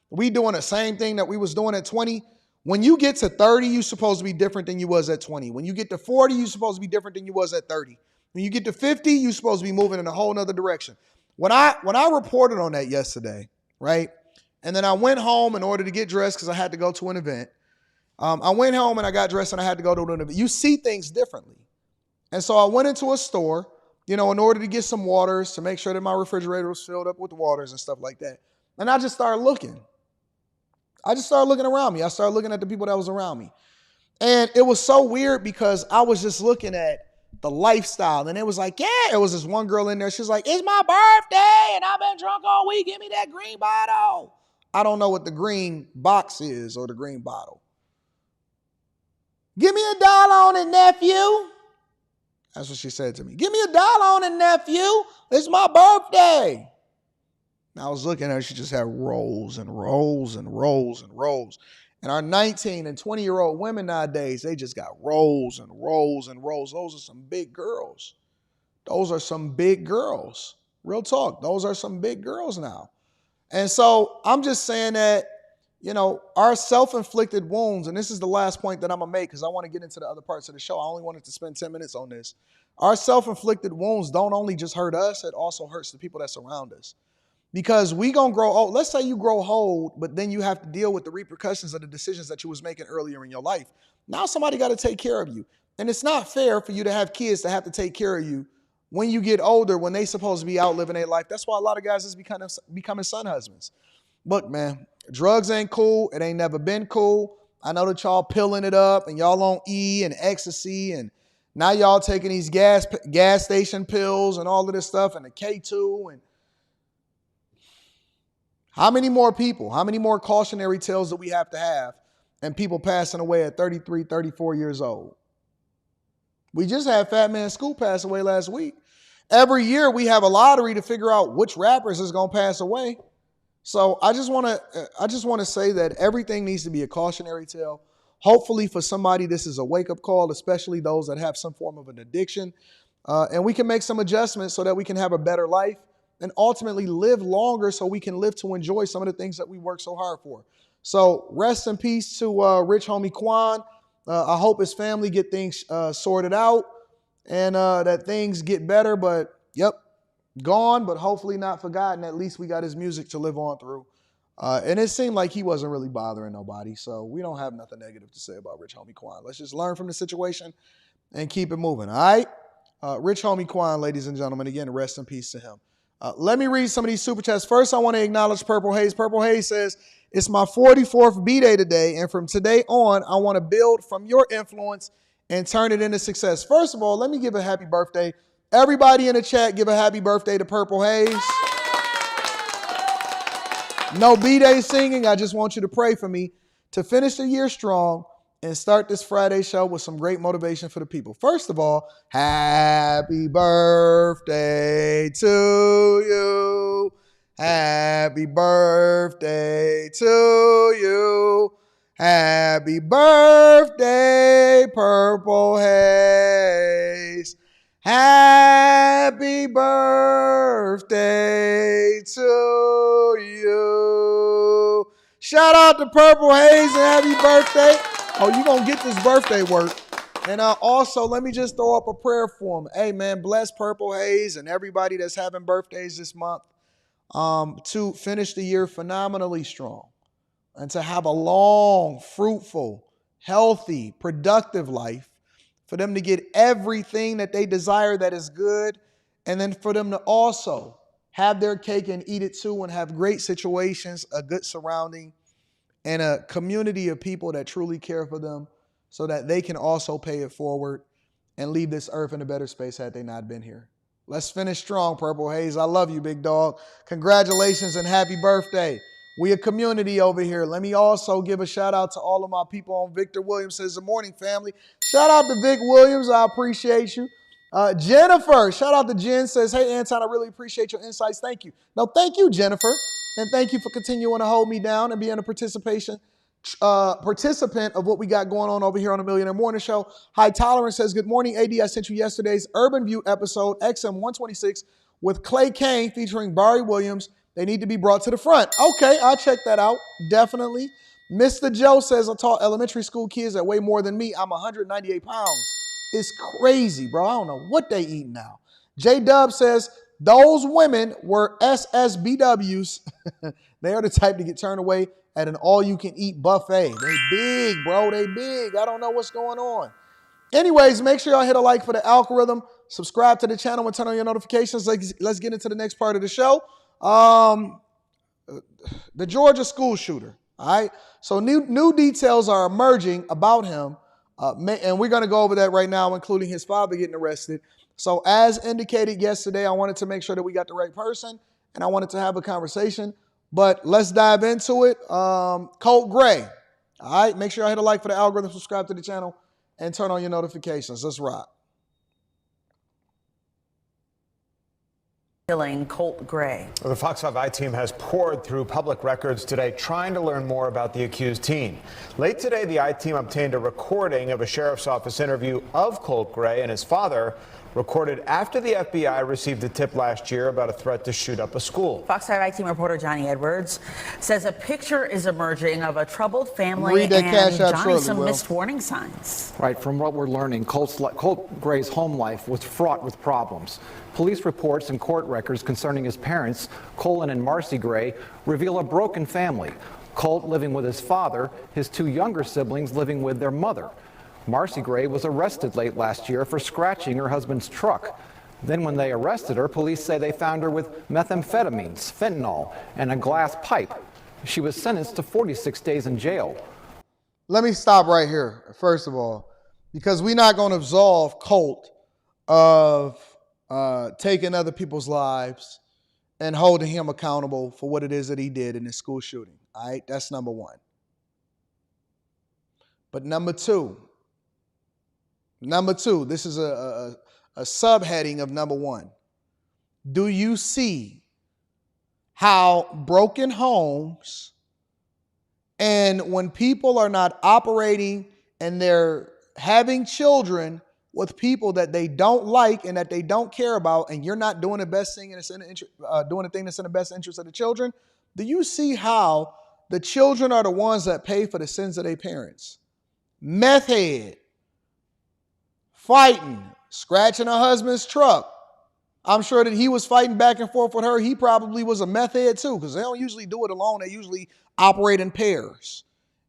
We doing the same thing that we was doing at 20. When you get to 30, you're supposed to be different than you was at 20. When you get to 40, you're supposed to be different than you was at 30. When you get to 50, you're supposed to be moving in a whole nother direction. When I reported on that yesterday, right? And then I went home in order to get dressed because I had to go to an event. I went home and I got dressed and I had to go to an event. You see things differently. And so I went into a store, in order to get some waters to make sure that my refrigerator was filled up with the waters and stuff like that. And I just started looking. I just started looking around me. I started looking at the people that was around me. And it was so weird because I was just looking at the lifestyle. And it was like, it was this one girl in there. She's like, it's my birthday and I've been drunk all week. Give me that green bottle. I don't know what the green box is or the green bottle. Give me $1 on it, nephew. That's what she said to me. Give me $1 on it, nephew. It's my birthday. And I was looking at her. She just had rolls and rolls and rolls and rolls. And our 19 and 20-year-old women nowadays, they just got rolls and rolls and rolls. Those are some big girls. Those are some big girls. Real talk. Those are some big girls now. And so I'm just saying that, our self-inflicted wounds, and this is the last point that I'm going to make because I want to get into the other parts of the show. I only wanted to spend 10 minutes on this. Our self-inflicted wounds don't only just hurt us, it also hurts the people that surround us. Because we going to grow old. Let's say you grow old, but then you have to deal with the repercussions of the decisions that you was making earlier in your life. Now somebody got to take care of you. And it's not fair for you to have kids to have to take care of you when you get older, when they supposed to be out living their life. That's why a lot of guys is becoming son husbands. Look, man, drugs ain't cool. It ain't never been cool. I know that y'all pilling it up and y'all on E and ecstasy and now y'all taking these gas station pills and all of this stuff and the K2 and how many more people, how many more cautionary tales do we have to have and people passing away at 33, 34 years old? We just had Fat Man Scoop pass away last week. every year we have a lottery to figure out which rappers is going to pass away. So I just want to say that everything needs to be a cautionary tale. Hopefully for somebody, this is a wake-up call, especially those that have some form of an addiction. And we can make some adjustments so that we can have a better life and ultimately live longer so we can live to enjoy some of the things that we work so hard for. So rest in peace to Rich Homie Quan. I hope his family get things sorted out and that things get better. But, yep, gone, but hopefully not forgotten. At least we got his music to live on through. And it seemed like he wasn't really bothering nobody. So we don't have nothing negative to say about Rich Homie Quan. Let's just learn from the situation and keep it moving, all right? Rich Homie Quan, ladies and gentlemen, again, rest in peace to him. Let me read some of these super chats. First, I want to acknowledge Purple Haze. Purple Haze says, it's my 44th B-Day today, and from today on, I want to build from your influence and turn it into success. First of all, let me give a happy birthday. Everybody in the chat, give a happy birthday to Purple Haze. No B-Day singing. I just want you to pray for me to finish the year strong and start this Friday show with some great motivation for the people. First of all, happy birthday to you. Happy birthday to you. Happy birthday, Purple Haze. Happy birthday to you. Shout out to Purple Haze and happy birthday. Oh, you going to get this birthday work. And also, let me just throw up a prayer for him. Hey, man, bless Purple Haze and everybody that's having birthdays this month to finish the year phenomenally strong and to have a long, fruitful, healthy, productive life, for them to get everything that they desire that is good, and then for them to also have their cake and eat it too and have great situations, a good surrounding, and a community of people that truly care for them so that they can also pay it forward and leave this earth in a better space had they not been here. Let's finish strong, Purple Haze. I love you, big dog. Congratulations and happy birthday. We a community over here. Let me also give a shout out to all of my people on Victor Williams says, good morning, family. Shout out to Vic Williams. I appreciate you. Jennifer, shout out to Jen, says, hey, Anton, I really appreciate your insights. Thank you. No, thank you, Jennifer. And thank you for continuing to hold me down and being a participant of what we got going on over here on the Millionaire Morning Show. High Tolerance says, good morning, AD. I sent you yesterday's Urban View episode, XM 126, with Clay Kane featuring Barry Williams. They need to be brought to the front. Okay, I'll check that out. Definitely. Mr. Joe says, I taught elementary school kids that weigh more than me. I'm 198 pounds. It's crazy, bro. I don't know what they eat now. J-Dub says, those women were SSBWs. They are the type to get turned away at an all-you-can-eat buffet. They big, bro. They big. I don't know what's going on. Anyways, make sure y'all hit a like for the algorithm. Subscribe to the channel and turn on your notifications. Let's get into the next part of the show. The Georgia school shooter. All right. So new details are emerging about him. And we're going to go over that right now, including his father getting arrested. So as indicated yesterday, I wanted to make sure that we got the right person and I wanted to have a conversation. But let's dive into it. Colt Gray. All right. Make sure y'all hit a like for the algorithm, subscribe to the channel, and turn on your notifications. Let's rock. Killing Colt Gray. The Fox 5 I team has poured through public records today trying to learn more about the accused teen. Late today, the I team obtained a recording of a sheriff's office interview of Colt Gray and his father, recorded after the FBI received a tip last year about a threat to shoot up a school. Fox 5 I team reporter Johnny Edwards says a picture is emerging of a troubled family and Johnny some missed warning signs. Right, from what we're learning, Colt Gray's home life was fraught with problems. Police reports and court records concerning his parents, Colin and Marcy Gray, reveal a broken family. Colt living with his father, his two younger siblings living with their mother. Marcy Gray was arrested late last year for scratching her husband's truck. Then when they arrested her, police say they found her with methamphetamines, fentanyl, and a glass pipe. She was sentenced to 46 days in jail. Let me stop right here, first of all, because we're not going to absolve Colt of taking other people's lives and holding him accountable for what it is that he did in his school shooting. All right, that's number one. But number two, this is a subheading of number one. do you see how broken homes and when people are not operating and they're having children with people that they don't like and that they don't care about, and you're not doing the best thing and it's doing the thing that's in the best interest of the children, do you see how the children are the ones that pay for the sins of their parents? Meth head, fighting, scratching her husband's truck. I'm sure that he was fighting back and forth with her. He probably was a meth head too, because they don't usually do it alone. They usually operate in pairs.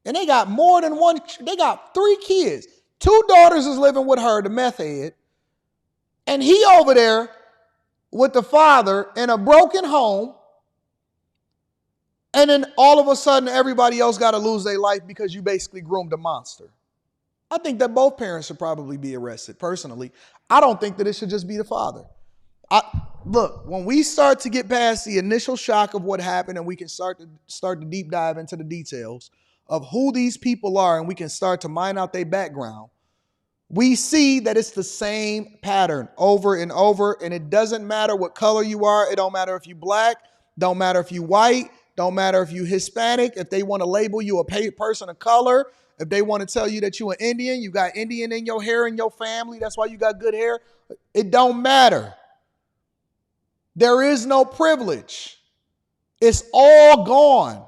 And they got more than one. They got 3 kids. 2 daughters is living with her, the meth head. And he over there with the father in a broken home. And then all of a sudden, everybody else got to lose their life because you basically groomed a monster. I think that both parents should probably be arrested, personally. I don't think that it should just be the father. Look, when we start to get past the initial shock of what happened and we can start to deep dive into the details of who these people are and we can start to mine out their background, we see that it's the same pattern over and over, and it doesn't matter what color you are. It don't matter if you black, don't matter if you white, don't matter if you Hispanic, if they want to label you a person of color, if they want to tell you that you an Indian, you got Indian in your hair in your family, that's why you got good hair. It don't matter. There is no privilege. It's all gone.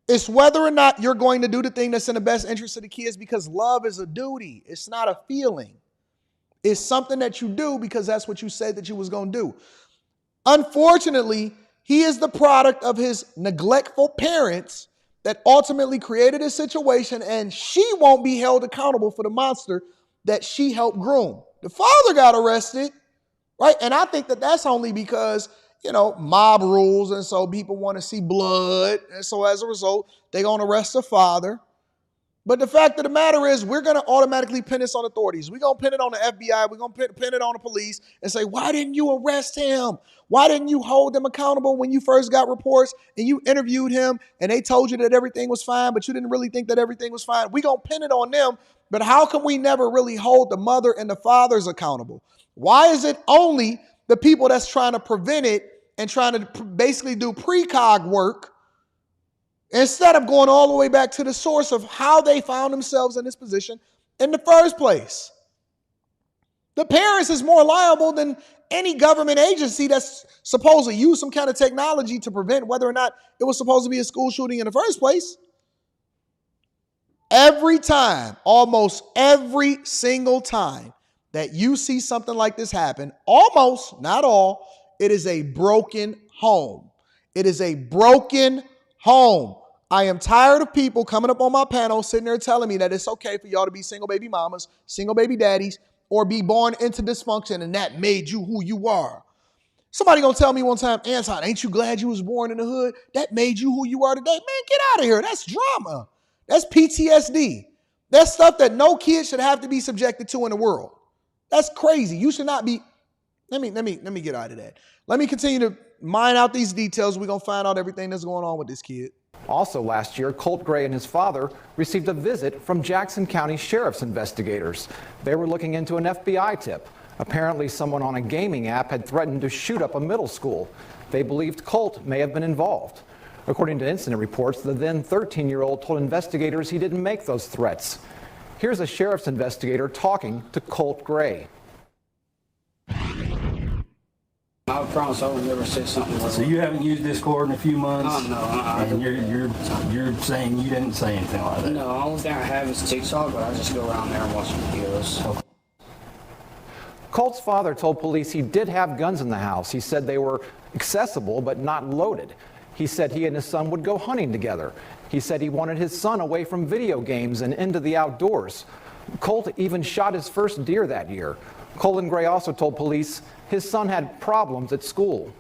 It's whether or not you're going to do the thing that's in the best interest of the kids, because love is a duty. It's not a feeling. It's something that you do because that's what you said that you was going to do. Unfortunately, he is the product of his neglectful parents that ultimately created a situation, and she won't be held accountable for the monster that she helped groom. The father got arrested, right? And I think that that's only because, mob rules, and so people want to see blood, and so as a result, they're going to arrest the father. But the fact of the matter is, we're going to automatically pin this on authorities. We're going to pin it on the FBI. We're going to pin it on the police and say, why didn't you arrest him? Why didn't you hold him accountable when you first got reports and you interviewed him and they told you that everything was fine, but you didn't really think that everything was fine? We're going to pin it on them, but how can we never really hold the mother and the fathers accountable? Why is it only the people that's trying to prevent it and trying to basically do precog work instead of going all the way back to the source of how they found themselves in this position in the first place? The parents is more liable than any government agency that's supposed to use some kind of technology to prevent whether or not it was supposed to be a school shooting in the first place. Every time, almost every single time that you see something like this happen, almost, not all, it is a broken home. It is a broken home. I am tired of people coming up on my panel sitting there telling me that it's okay for y'all to be single baby mamas, single baby daddies, or be born into dysfunction, and that made you who you are. Somebody gonna tell me one time, Anton, ain't you glad you was born in the hood? That made you who you are today. Man, get out of here. That's drama. That's PTSD. That's stuff that no kid should have to be subjected to in the world. That's crazy. You should not be. Let me get out of that. Let me continue to mine out these details. We're gonna find out everything that's going on with this kid. Also last year, Colt Gray and his father received a visit from Jackson County Sheriff's investigators. They were looking into an FBI tip. Apparently someone on a gaming app had threatened to shoot up a middle school. They believed Colt may have been involved. According to incident reports, the then 13-year-old told investigators he didn't make those threats. Here's a sheriff's investigator talking to Colt Gray. I promise I would never say something like that. So you haven't used Discord in a few months? No. And you're saying you didn't say anything like that? No, the only thing I have is TikTok, but I just go around there and watch videos. Okay. Colt's father told police he did have guns in the house. He said they were accessible but not loaded. He said he and his son would go hunting together. He said he wanted his son away from video games and into the outdoors. Colt even shot his first deer that year. Colt Gray also told police his son had problems at school.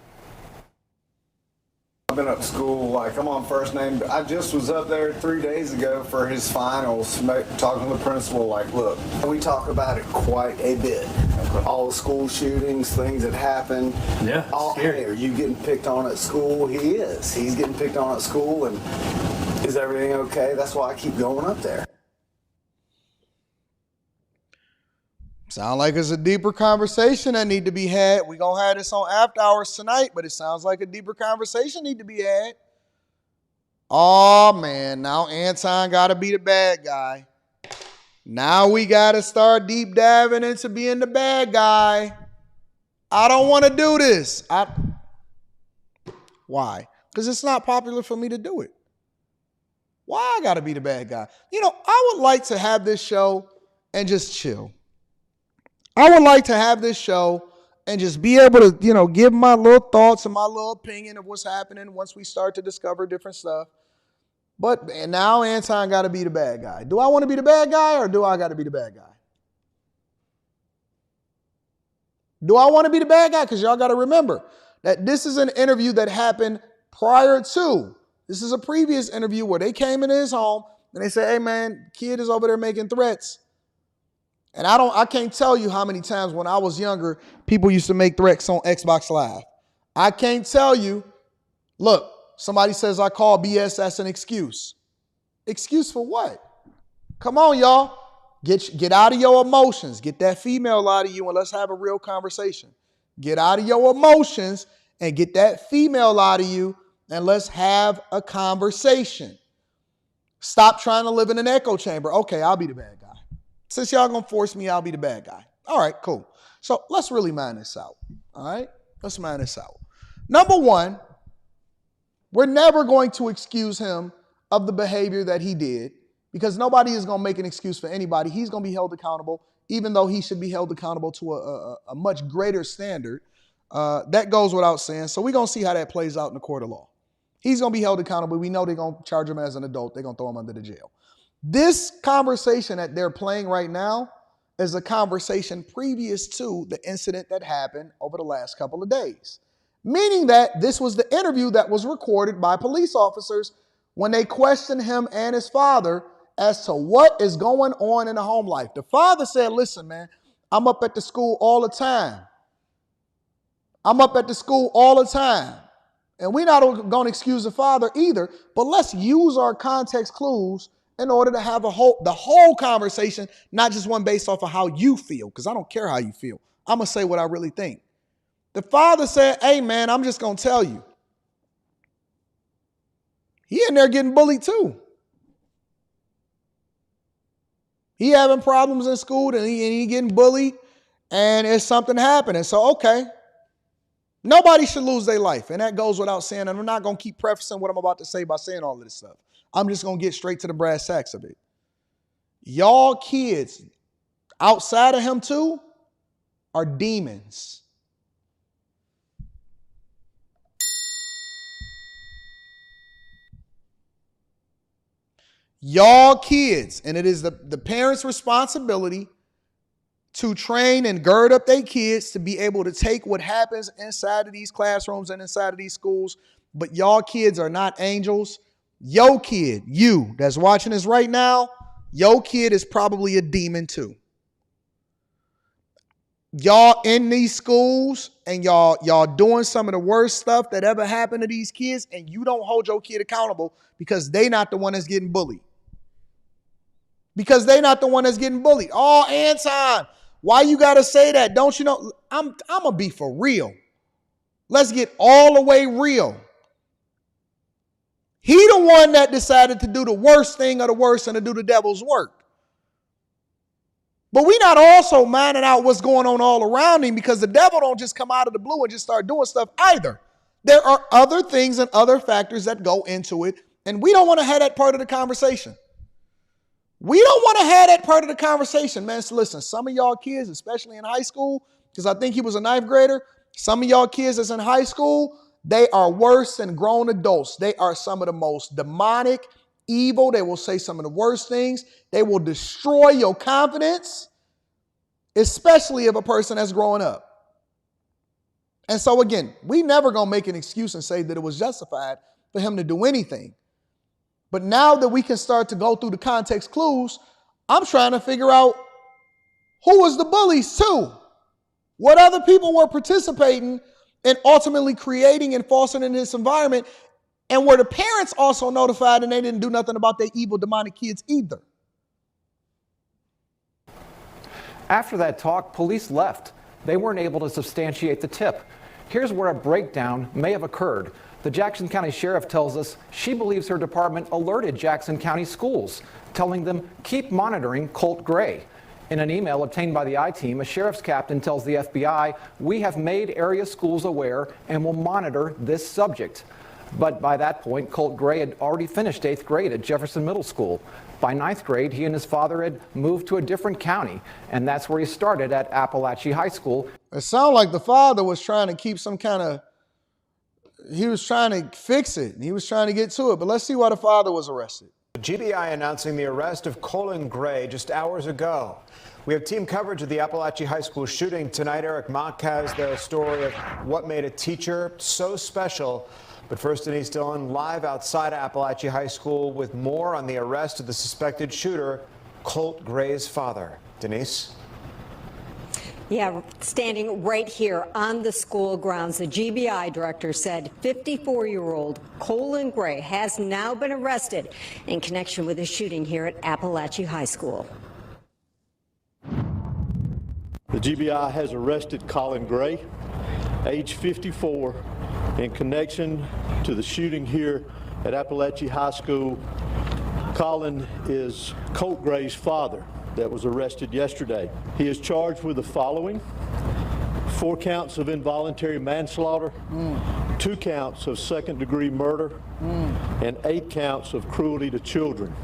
I've been up to school, like I'm on first name. I just was up there 3 days ago for his finals, talking to the principal, like, look, we talk about it quite a bit. All the school shootings, things that happen. Yeah, hey, are you getting picked on at school? He is. He's getting picked on at school, and is everything okay? That's why I keep going up there. Sound like it's a deeper conversation that need to be had. We're going to have this on After Hours tonight, but it sounds like a deeper conversation need to be had. Oh, man, now Anton got to be the bad guy. Now we got to start deep diving into being the bad guy. I don't want to do this. Why? Because it's not popular for me to do it. Why I got to be the bad guy? You know, I would like to have this show and just chill. I would like to have this show and just be able to, you know, give my little thoughts and my little opinion of what's happening once we start to discover different stuff. But now Anton got to be the bad guy. Do I want to be the bad guy or do I got to be the bad guy? Do I want to be the bad guy? Because y'all got to remember that this is an interview that happened prior to. This is a previous interview where they came into his home and they said, hey, man, kid is over there making threats. And I can't tell you how many times when I was younger, people used to make threats on Xbox Live. I can't tell you, look, somebody says I call BS, that's an excuse. Excuse for what? Come on, y'all. Get out of your emotions. Get that female out of you and let's have a real conversation. Get out of your emotions and get that female out of you and let's have a conversation. Stop trying to live in an echo chamber. Okay, I'll be the bad guy. Since y'all gonna force me, I'll be the bad guy. All right, cool. So let's really mine this out. All right, let's mine this out. Number one, we're never going to excuse him of the behavior that he did because nobody is going to make an excuse for anybody. He's going to be held accountable, even though he should be held accountable to a much greater standard. That goes without saying. So we're going to see how that plays out in the court of law. He's going to be held accountable. We know they're going to charge him as an adult. They're going to throw him under the jail. This conversation that they're playing right now is a conversation previous to the incident that happened over the last couple of days. Meaning that this was the interview that was recorded by police officers when they questioned him and his father as to what is going on in the home life. The father said, listen, man, I'm up at the school all the time. I'm up at the school all the time. And we're not going to excuse the father either, but let's use our context clues in order to have the whole conversation, not just one based off of how you feel, because I don't care how you feel. I'm going to say what I really think. The father said, hey, man, I'm just going to tell you. He in there getting bullied too. He having problems in school and he getting bullied and it's something happening. So, okay. Nobody should lose their life. And that goes without saying. And I'm not going to keep prefacing what I'm about to say by saying all of this stuff. I'm just going to get straight to the brass tacks of it. Y'all kids outside of him too are demons. Y'all kids, and it is the parents' responsibility to train and gird up their kids to be able to take what happens inside of these classrooms and inside of these schools. But y'all kids are not angels. Yo kid, you that's watching this right now, yo kid is probably a demon too. Y'all in these schools and y'all doing some of the worst stuff that ever happened to these kids, and you don't hold your kid accountable because they not the one that's getting bullied. Because they not the one that's getting bullied. Oh, Anton, why you got to say that? Don't you know? I'm going to be for real. Let's get all the way real. He the one that decided to do the worst thing of the worst and to do the devil's work. But we not also minding out what's going on all around him, because the devil don't just come out of the blue and just start doing stuff either. There are other things and other factors that go into it, and we don't want to have that part of the conversation. We don't want to have that part of the conversation, man. So listen, some of y'all kids, especially in high school, because I think he was a 9th grader, some of y'all kids that's in high school, they are worse than grown adults. They are some of the most demonic, evil. They will say some of the worst things. They will destroy your confidence, especially of a person that's growing up. And so again, we never going to make an excuse and say that it was justified for him to do anything. But now that we can start to go through the context clues, I'm trying to figure out who was the bullies too. What other people were participating in ultimately creating and fostering this environment, and were the parents also notified and they didn't do nothing about their evil demonic kids either? After that talk, police left. They weren't able to substantiate the tip. Here's where a breakdown may have occurred. The Jackson County Sheriff tells us she believes her department alerted Jackson County schools, telling them keep monitoring Colt Gray. In an email obtained by the I-Team, a sheriff's captain tells the FBI, we have made area schools aware and will monitor this subject. But by that point, Colt Gray had already finished 8th grade at Jefferson Middle School. By 9th grade, he and his father had moved to a different county, and that's where he started at Appalachia High School. It sounded like the father was trying to keep some kind of, he was trying to fix it. He was trying to get to it, but let's see why the father was arrested. The GBI announcing the arrest of Colt Gray just hours ago. We have team coverage of the Appalachia High School shooting tonight. Eric Mock has the story of what made a teacher so special. But first, Denise Dillon live outside Appalachia High School with more on the arrest of the suspected shooter, Colt Gray's father. Denise? Yeah, standing right here on the school grounds, the GBI director said 54-year-old Colt Gray has now been arrested in connection with a shooting here at Appalachia High School. The GBI has arrested Colt Gray, age 54, in connection to the shooting here at Appalachia High School. Colin is Colt Gray's father that was arrested yesterday. He is charged with the following: 4 counts of involuntary manslaughter, 2 counts of second-degree murder, and 8 counts of cruelty to children.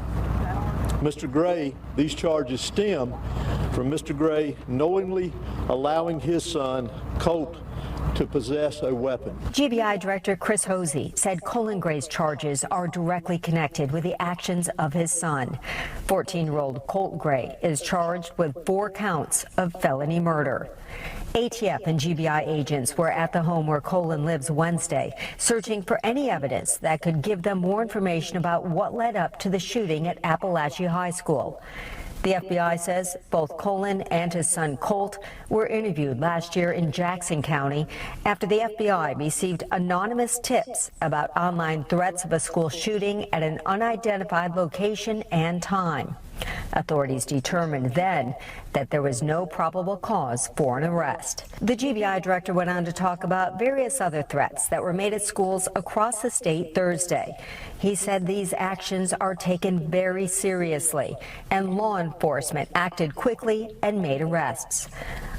Mr. Gray, these charges stem from Mr. Gray knowingly allowing his son, Colt, to possess a weapon. GBI Director Chris Hosey said Colt Gray's charges are directly connected with the actions of his son. 14-year-old Colt Gray is charged with 4 counts of felony murder. ATF and GBI agents were at the home where Colt lives Wednesday, searching for any evidence that could give them more information about what led up to the shooting at Appalachia High School. The FBI says both Colt and his son Colt were interviewed last year in Jackson County after the FBI received anonymous tips about online threats of a school shooting at an unidentified location and time. Authorities determined then that there was no probable cause for an arrest. The GBI director went on to talk about various other threats that were made at schools across the state Thursday. He said these actions are taken very seriously, and law enforcement acted quickly and made arrests.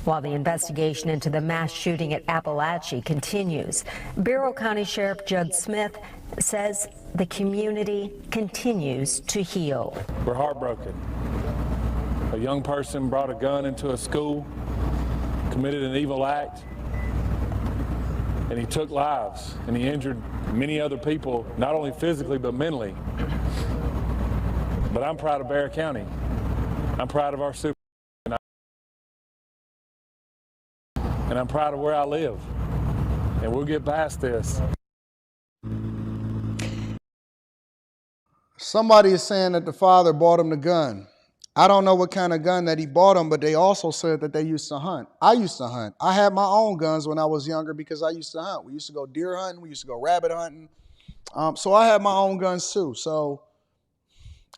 While the investigation into the mass shooting at Appalachia continues, Barrow County Sheriff Judd Smith says the community continues to heal. We're heartbroken. A young person brought a gun into a school, committed an evil act, and he took lives, and he injured many other people, not only physically but mentally. But I'm proud of Barrow County. I'm proud of our super, and I'm proud of where I live. And we'll get past this. Somebody is saying that the father bought him the gun. I don't know what kind of gun that he bought him, but they also said that they used to hunt. I used to hunt. I had my own guns when I was younger because I used to hunt. We used to go deer hunting. We used to go rabbit hunting. So I had my own guns too. So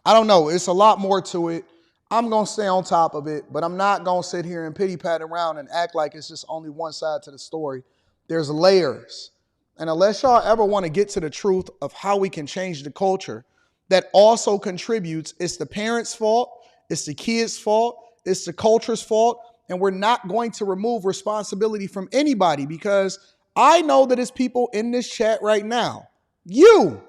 I don't know. It's a lot more to it. I'm going to stay on top of it, but I'm not going to sit here and pity-pat around and act like it's just only one side to the story. There's layers. And unless y'all ever want to get to the truth of how we can change the culture, that also contributes. It's the parents' fault. It's the kids' fault. It's the culture's fault. And we're not going to remove responsibility from anybody, because I know that it's people in this chat right now. You,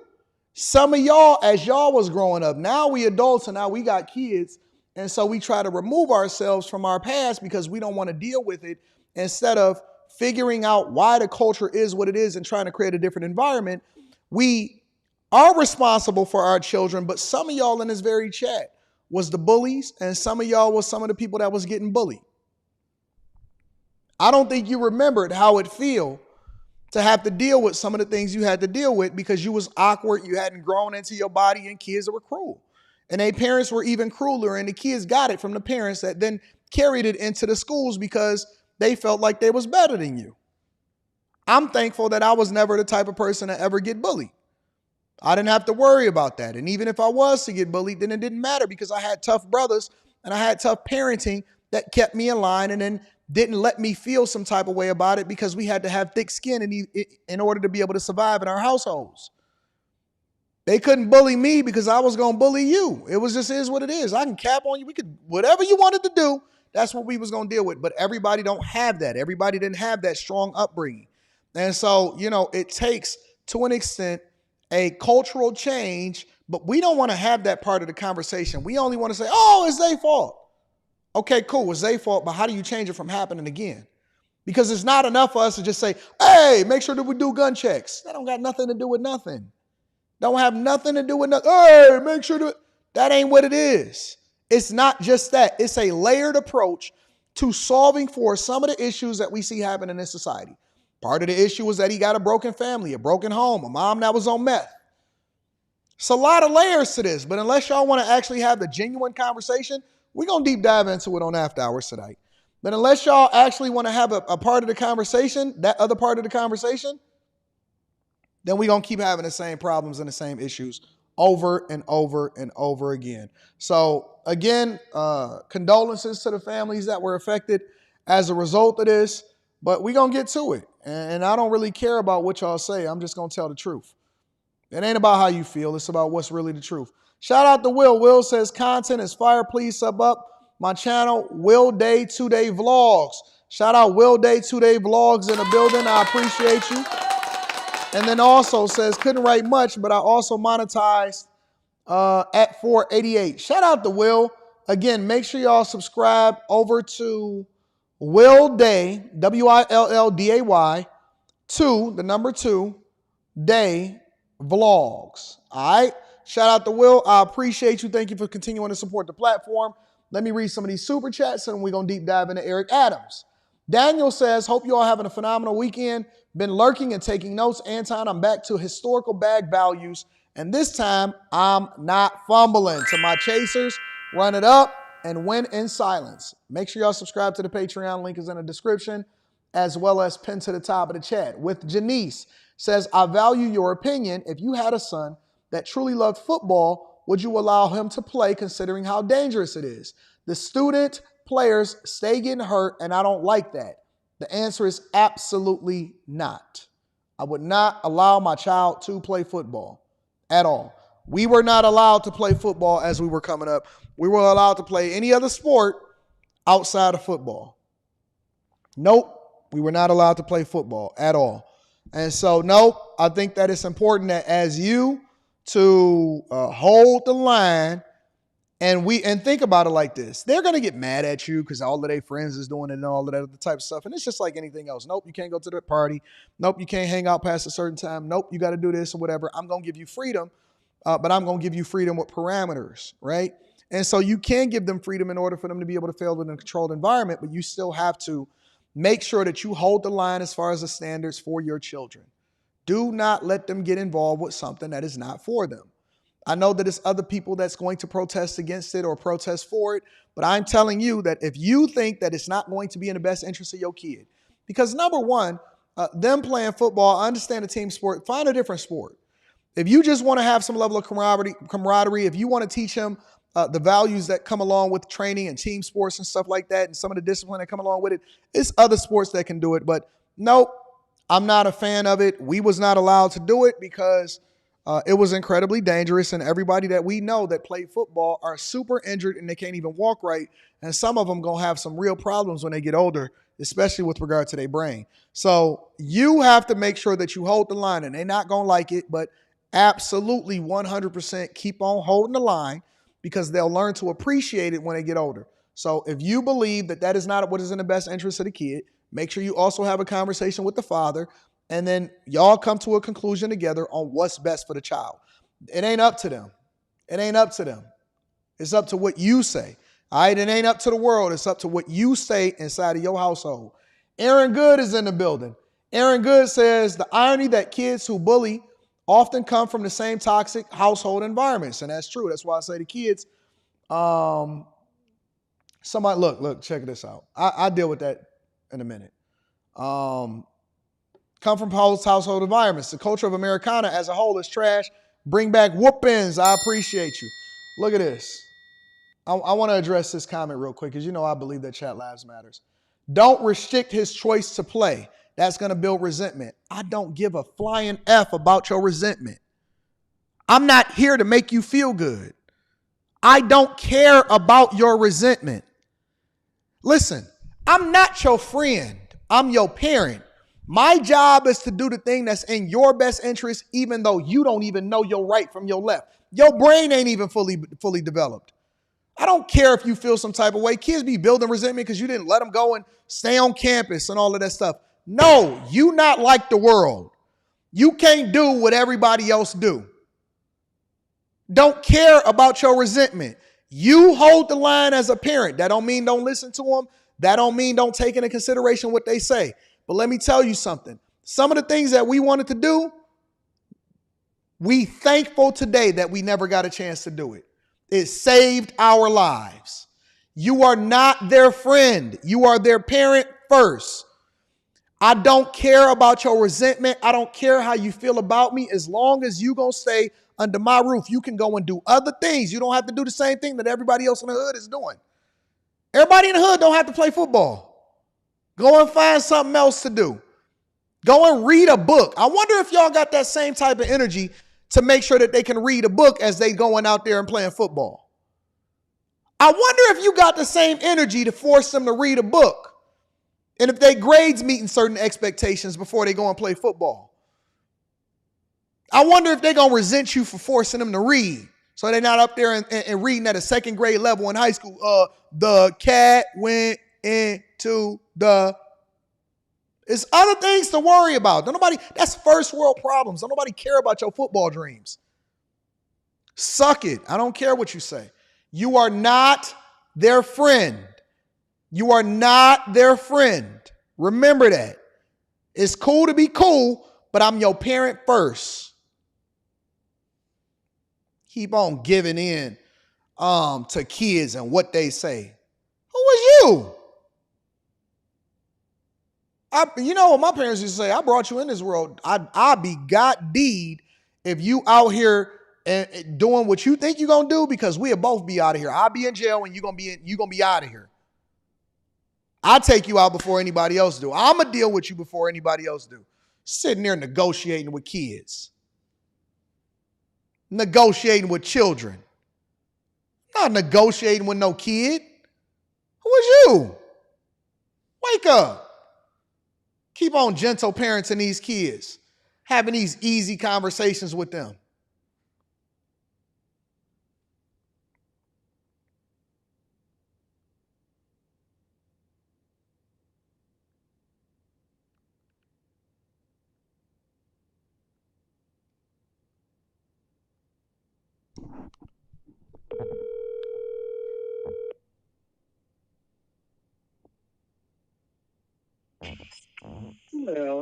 some of y'all, as y'all was growing up, now we adults and now we got kids. And so we try to remove ourselves from our past because we don't want to deal with it, instead of figuring out why the culture is what it is and trying to create a different environment. We are responsible for our children, but some of y'all in this very chat was the bullies, and some of y'all was some of the people that was getting bullied. I don't think you remembered how it feel to have to deal with some of the things you had to deal with because you was awkward, you hadn't grown into your body, and kids that were cruel. And their parents were even crueler, and the kids got it from the parents that then carried it into the schools because they felt like they was better than you. I'm thankful that I was never the type of person to ever get bullied. I didn't have to worry about that. And even if I was to get bullied, then it didn't matter because I had tough brothers and I had tough parenting that kept me in line and then didn't let me feel some type of way about it because we had to have thick skin in order to be able to survive in our households. They couldn't bully me because I was going to bully you. It was just is what it is. I can cap on you. We could, whatever you wanted to do, that's what we was going to deal with. But everybody don't have that. Everybody didn't have that strong upbringing. And so, it takes, to an extent, a cultural change, but we don't want to have that part of the conversation. We only want to say, oh, it's their fault. Okay, cool, it's their fault, but how do you change it from happening again? Because it's not enough for us to just say, hey, make sure that we do gun checks. That don't got nothing to do with nothing. Don't have nothing to do with nothing. Hey, make sure that ain't what it is. It's not just that. It's a layered approach to solving for some of the issues that we see happen in this society. Part of the issue was that he got a broken family, a broken home, a mom that was on meth. It's a lot of layers to this, but unless y'all want to actually have the genuine conversation, we're going to deep dive into it on After Hours tonight. But unless y'all actually want to have a part of the conversation, that other part of the conversation, then we're going to keep having the same problems and the same issues over and over and over again. So again, condolences to the families that were affected as a result of this, but we're going to get to it. And I don't really care about what y'all say. I'm just going to tell the truth. It ain't about how you feel. It's about what's really the truth. Shout out to Will. Will says, content is fire. Please sub up my channel, Will Day 2-Day Vlogs. Shout out Will Day 2-Day Vlogs in the building. I appreciate you. And then also says, couldn't write much, but I also monetized at S4.E182. Shout out to Will. Again, make sure y'all subscribe over to Will Day, WILLDAY, 2 Day Vlogs. All right. Shout out to Will. I appreciate you. Thank you for continuing to support the platform. Let me read some of these super chats and we're going to deep dive into Eric Adams. Daniel says, hope you all having a phenomenal weekend. Been lurking and taking notes. Anton, I'm back to historical bag values. And this time I'm not fumbling. To my chasers, run it up and win in silence. Make sure y'all subscribe to the Patreon. Link is in the description as well as pinned to the top of the chat. With Janice says, I value your opinion. If you had a son that truly loved football, would you allow him to play considering how dangerous it is? The student players stay getting hurt, and I don't like that. The answer is absolutely not. I would not allow my child to play football at all. We were not allowed to play football as we were coming up. We were allowed to play any other sport outside of football. Nope, we were not allowed to play football at all. And so, nope, I think that it's important that as you to hold the line and think about it like this. They're going to get mad at you because all of their friends is doing it and all of that other type of stuff. And it's just like anything else. Nope, you can't go to the party. Nope, you can't hang out past a certain time. Nope, you got to do this or whatever. I'm going to give you freedom, but I'm going to give you freedom with parameters, right? And so you can give them freedom in order for them to be able to fail within a controlled environment, but you still have to make sure that you hold the line as far as the standards for your children. Do not let them get involved with something that is not for them. I know that it's other people that's going to protest against it or protest for it, but I'm telling you that if you think that it's not going to be in the best interest of your kid, because number one, them playing football, I understand the team sport, find a different sport. If you just want to have some level of camaraderie, if you want to teach him the values that come along with training and team sports and stuff like that, and some of the discipline that come along with it, it's other sports that can do it. But nope, I'm not a fan of it. We was not allowed to do it because it was incredibly dangerous, and everybody that we know that play football are super injured and they can't even walk right. And some of them going to have some real problems when they get older, especially with regard to their brain. So you have to make sure that you hold the line, and they're not going to like it, but absolutely 100% keep on holding the line because they'll learn to appreciate it when they get older. So if you believe that that is not what is in the best interest of the kid, make sure you also have a conversation with the father, and then y'all come to a conclusion together on what's best for the child. It ain't up to them. It ain't up to them. It's up to what you say. All right, it ain't up to the world. It's up to what you say inside of your household. Aaron Good is in the building. Aaron Good says, the irony that kids who bully often come from the same toxic household environments. And that's true. That's why I say to kids, somebody, look, check this out. I deal with that in a minute. Come from household environments. The culture of Americana as a whole is trash. Bring back whoopings. I appreciate you. Look at this. I want to address this comment real quick because you know I believe that chat lives matters. Don't restrict his choice to play. That's going to build resentment. I don't give a flying F about your resentment. I'm not here to make you feel good. I don't care about your resentment. Listen, I'm not your friend. I'm your parent. My job is to do the thing that's in your best interest, even though you don't even know your right from your left. Your brain ain't even fully developed. I don't care if you feel some type of way. Kids be building resentment because you didn't let them go and stay on campus and all of that stuff. No, you not like the world. You can't do what everybody else do. Don't care about your resentment. You hold the line as a parent. That don't mean don't listen to them. That don't mean don't take into consideration what they say. But let me tell you something. Some of the things that we wanted to do, we thankful today that we never got a chance to do it. It saved our lives. You are not their friend. You are their parent first. I don't care about your resentment. I don't care how you feel about me. As long as you gonna stay under my roof, you can go and do other things. You don't have to do the same thing that everybody else in the hood is doing. Everybody in the hood don't have to play football. Go and find something else to do. Go and read a book. I wonder if y'all got that same type of energy to make sure that they can read a book as they going out there and playing football. I wonder if you got the same energy to force them to read a book. And if their grades meeting certain expectations before they go and play football. I wonder if they're going to resent you for forcing them to read. So they're not up there and reading at a second grade level in high school. The cat went into the... It's other things to worry about. That's first world problems. Don't nobody care about your football dreams. Suck it. I don't care what you say. You are not their friend. You are not their friend. Remember that. It's cool to be cool, but I'm your parent first. Keep on giving in to kids and what they say. Who was you? You know what my parents used to say? I brought you in this world. I be God deed if you out here and doing what you think you're gonna do, because we'll both be out of here. I'll be in jail and you're gonna be out of here. I'll take you out before anybody else do. I'm gonna deal with you before anybody else do. Sitting there negotiating with kids. Negotiating with children. Not negotiating with no kid. Who is you? Wake up. Keep on gentle parenting these kids. Having these easy conversations with them.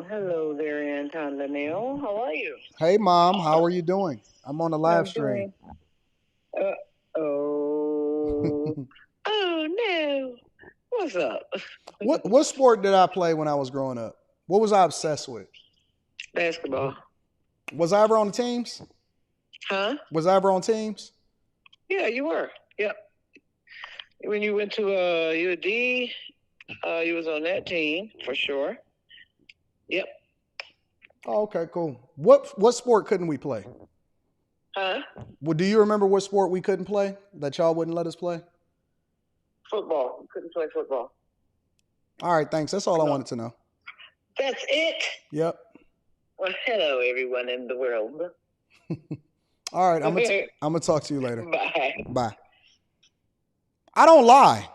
Hello there, Anton Daniels. How are you? Hey, Mom. How are you doing? I'm on the live stream. Oh no. What's up? What sport did I play when I was growing up? What was I obsessed with? Basketball. Was I ever on the teams? Huh? Was I ever on teams? Yeah, you were. Yep. When you went to UD, you was on that team for sure. Yep. Oh, okay, cool. What sport couldn't we play? Huh? Well, do you remember what sport we couldn't play that y'all wouldn't let us play? Football. We couldn't play football. All right, thanks. That's all I wanted to know. That's it? Yep. Well, hello, everyone in the world. All right, I'm gonna talk to you later. Bye. Bye. I don't lie.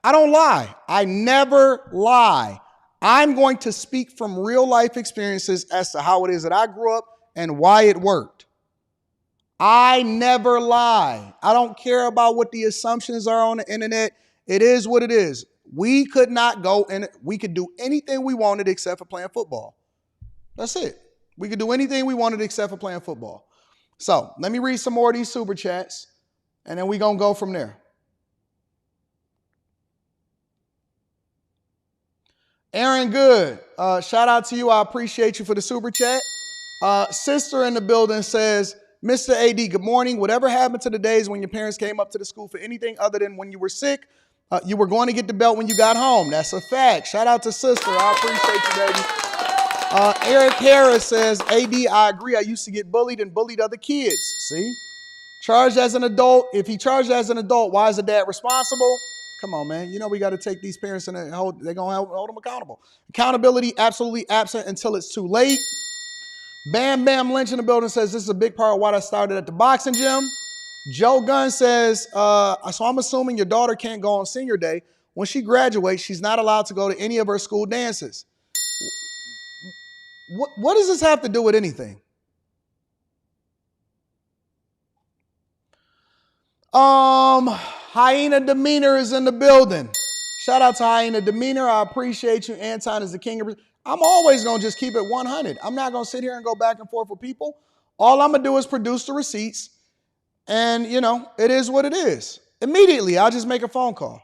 I don't lie. I never lie. I'm going to speak from real life experiences as to how it is that I grew up and why it worked. I never lie. I don't care about what the assumptions are on the internet. It is what it is. We could not go and we could do anything we wanted except for playing football. That's it. We could do anything we wanted except for playing football. So let me read some more of these super chats and then we're going to go from there. Aaron Good, shout out to you. I appreciate you for the super chat. Sister in the building says, Mr. AD, good morning. Whatever happened to the days when your parents came up to the school for anything other than when you were sick, you were going to get the belt when you got home. That's a fact. Shout out to sister. I appreciate you, baby. Eric Harris says, AD, I agree. I used to get bullied and bullied other kids. See? Charged as an adult. If he charged as an adult, why is the dad responsible? Come on, man. You know we got to take these parents and they're going to hold them accountable. Accountability absolutely absent until it's too late. Bam Bam Lynch in the building says this is a big part of why I started at the boxing gym. Joe Gunn says, so I'm assuming your daughter can't go on senior day. When she graduates, she's not allowed to go to any of her school dances. What does this have to do with anything? Hyena Demeanor is in the building. Shout out to Hyena Demeanor. I appreciate you. Anton is the king of... I'm always going to just keep it 100. I'm not going to sit here and go back and forth with people. All I'm going to do is produce the receipts. And, you know, it is what it is. Immediately, I'll just make a phone call.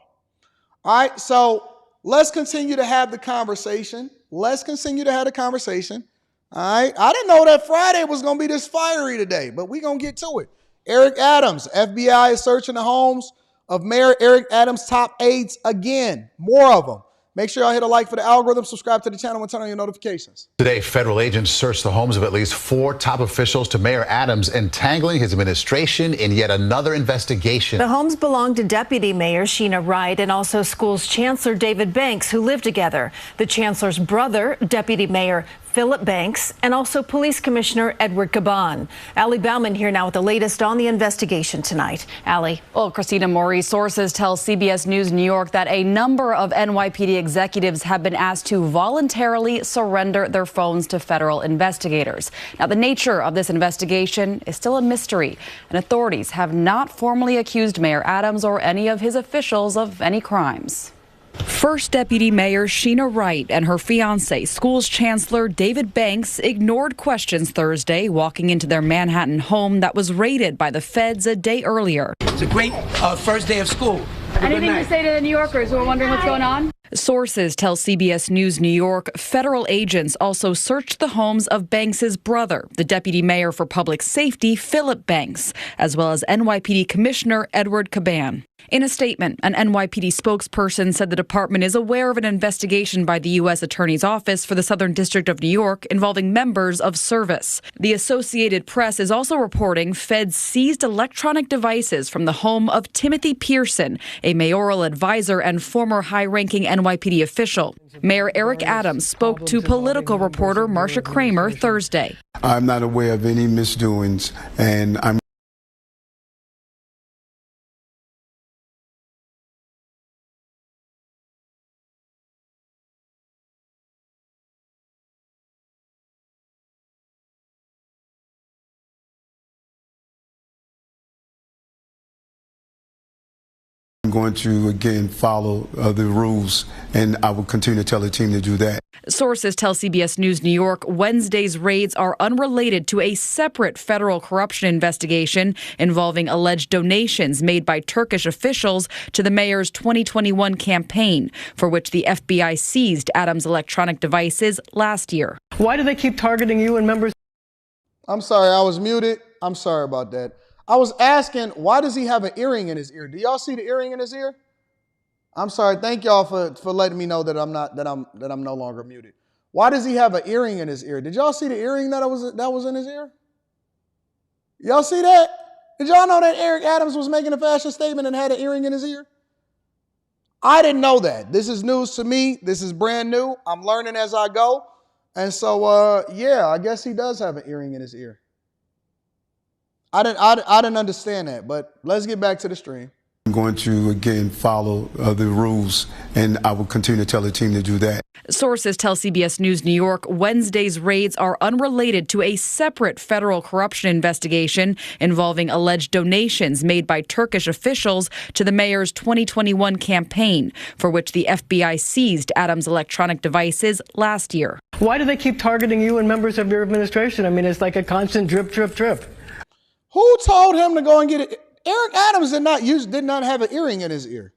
All right, so let's continue to have the conversation. Let's continue to have the conversation. All right, I didn't know that Friday was going to be this fiery today, but we're going to get to it. Eric Adams, FBI is searching the homes of Mayor Eric Adams' top aides again. More of them. Make sure y'all hit a like for the algorithm, subscribe to the channel, and turn on your notifications. Today, federal agents searched the homes of at least 4 top officials to Mayor Adams, entangling his administration in yet another investigation. The homes belong to Deputy Mayor Sheena Wright and also schools Chancellor David Banks, who live together. The chancellor's brother, Deputy Mayor Philip Banks, and also Police Commissioner Edward Caban. Allie Bauman here now with the latest on the investigation tonight. Allie. Well, Christina Maury, sources tell CBS News New York that a number of NYPD executives have been asked to voluntarily surrender their phones to federal investigators. Now, the nature of this investigation is still a mystery, and authorities have not formally accused Mayor Adams or any of his officials of any crimes. First Deputy Mayor Sheena Wright and her fiancé, Schools Chancellor David Banks, ignored questions Thursday, walking into their Manhattan home that was raided by the feds a day earlier. It's a great first day of school. Anything to say to the New Yorkers who are wondering what's going on? Sources tell CBS News New York federal agents also searched the homes of Banks's brother, the Deputy Mayor for Public Safety, Philip Banks, as well as NYPD Commissioner Edward Caban. In a statement, an NYPD spokesperson said the department is aware of an investigation by the U.S. Attorney's Office for the Southern District of New York involving members of service. The Associated Press is also reporting feds seized electronic devices from the home of Timothy Pearson, a mayoral advisor and former high-ranking NYPD official. Mayor Eric Adams spoke to political reporter Marsha Kramer Thursday. I'm not aware of any misdoings, and I'm going to, again, follow the rules, and I will continue to tell the team to do that. Sources tell CBS News New York Wednesday's raids are unrelated to a separate federal corruption investigation involving alleged donations made by Turkish officials to the mayor's 2021 campaign, for which the FBI seized Adams' electronic devices last year. Why do they keep targeting you and members? I'm sorry, I was muted. I'm sorry about that. I was asking, why does he have an earring in his ear? Do y'all see the earring in his ear? I'm sorry. Thank y'all for letting me know that I'm no longer muted. Why does he have an earring in his ear? Did y'all see the earring that was in his ear? Y'all see that? Did y'all know that Eric Adams was making a fashion statement and had an earring in his ear? I didn't know that. This is news to me. This is brand new. I'm learning as I go. And so, yeah, I guess he does have an earring in his ear. I didn't understand that, but let's get back to the stream. I'm going to, again, follow the rules, and I will continue to tell the team to do that. Sources tell CBS News New York Wednesday's raids are unrelated to a separate federal corruption investigation involving alleged donations made by Turkish officials to the mayor's 2021 campaign, for which the FBI seized Adams' electronic devices last year. Why do they keep targeting you and members of your administration? I mean, it's like a constant drip, drip, drip. Who told him to go and get it? Eric Adams did not have an earring in his ear.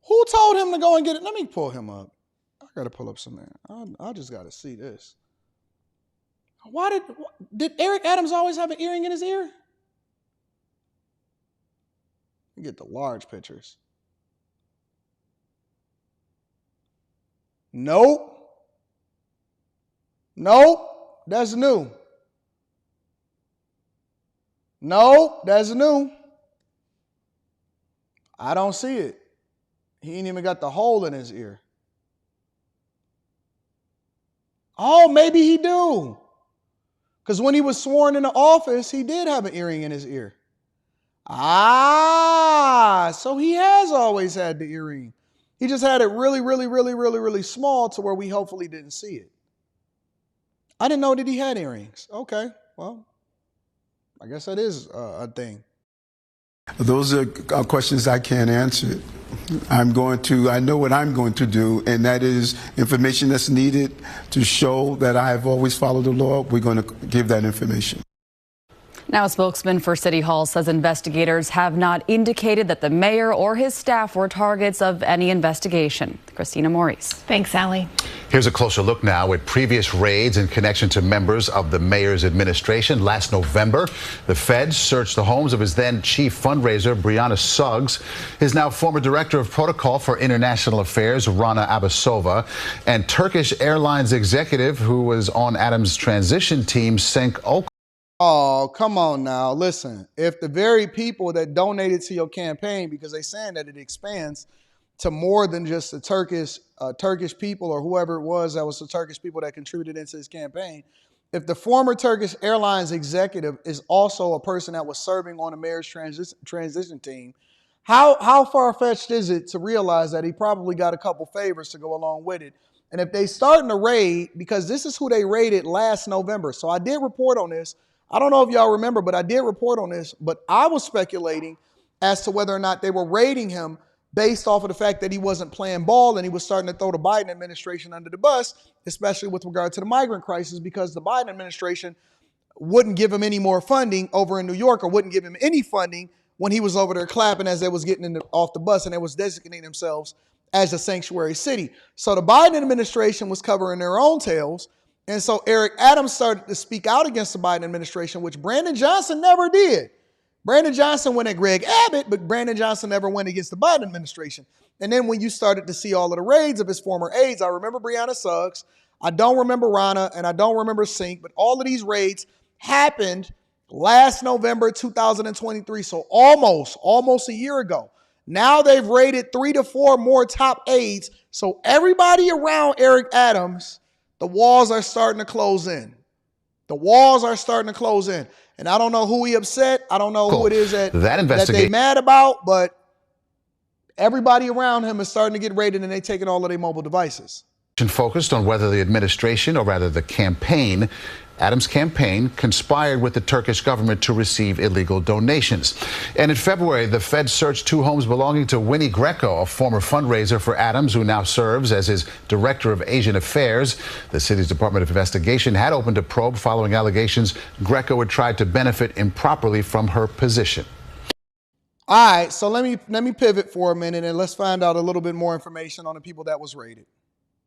Who told him to go and get it? Let me pull him up. I got to pull up some. I just got to see this. Why did Eric Adams always have an earring in his ear? Get the large pictures. Nope. Nope. That's new. Nope. That's new. I don't see it. He ain't even got the hole in his ear. Oh, maybe he do. Because when he was sworn into office, he did have an earring in his ear. Ah, so he has always had the earring. He just had it really small to where we hopefully didn't see it. I didn't know that he had earrings. Okay, well, I guess that is a thing. Those are questions I can't answer. I know what I'm going to do, and that is information that's needed to show that I have always followed the law. We're going to give that information. Now, a spokesman for City Hall says investigators have not indicated that the mayor or his staff were targets of any investigation. Christina Maurice. Thanks, Allie. Here's a closer look now at previous raids in connection to members of the mayor's administration. Last November, the feds searched the homes of his then chief fundraiser, Brianna Suggs, his now former director of protocol for international affairs, Rana Abasova, and Turkish Airlines executive who was on Adams' transition team, Cenk Okan. Oh, come on now. Listen, if the very people that donated to your campaign, because they're saying that it expands to more than just the Turkish people or whoever it was that was the Turkish people that contributed into his campaign, if the former Turkish Airlines executive is also a person that was serving on the mayor's transition team, how far-fetched is it to realize that he probably got a couple favors to go along with it? And if they starting to raid, because this is who they raided last November. So I did report on this. I don't know if y'all remember, but I did report on this. But I was speculating as to whether or not they were raiding him based off of the fact that he wasn't playing ball and he was starting to throw the Biden administration under the bus, especially with regard to the migrant crisis, because the Biden administration wouldn't give him any more funding over in New York, or wouldn't give him any funding when he was over there clapping as they was getting off the bus and they was designating themselves as a sanctuary city. So the Biden administration was covering their own tails. And so Eric Adams started to speak out against the Biden administration, which Brandon Johnson never did. Brandon Johnson went at Greg Abbott, but Brandon Johnson never went against the Biden administration. And then when you started to see all of the raids of his former aides, I remember Brianna Suggs, I don't remember Rana, and I don't remember Cenk, but all of these raids happened last November 2023, so almost a year ago. Now they've raided 3 to 4 more top aides, so everybody around Eric Adams, the walls are starting to close in. The walls are starting to close in. And I don't know who he upset. I don't know who it is that they mad about, but everybody around him is starting to get raided and they taking all of their mobile devices. Focused on whether the administration, or rather the campaign, Adams' campaign, conspired with the Turkish government to receive illegal donations. And in February, the Fed searched 2 homes belonging to Winnie Greco, a former fundraiser for Adams, who now serves as his director of Asian affairs. The city's Department of Investigation had opened a probe following allegations Greco had tried to benefit improperly from her position. All right, so let me pivot for a minute and let's find out a little bit more information on the people that was raided.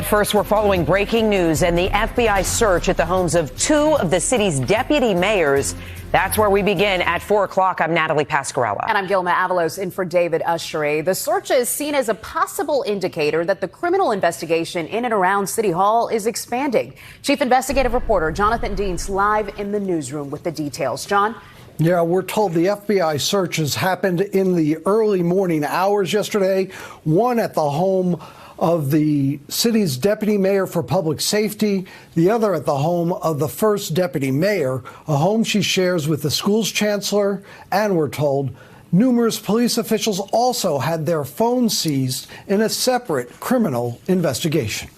First, we're following breaking news and the FBI search at the homes of 2 of the city's deputy mayors. That's where we begin at 4 o'clock. I'm Natalie Pasquarella. And I'm Gilma Avalos in for David Ushery. The search is seen as a possible indicator that the criminal investigation in and around City Hall is expanding. Chief investigative reporter Jonathan Deans live in the newsroom with the details. John? Yeah, we're told the FBI searches happened in the early morning hours yesterday. One at the home of the city's deputy mayor for public safety, the other at the home of the first deputy mayor, a home she shares with the school's chancellor, and we're told numerous police officials also had their phones seized in a separate criminal investigation.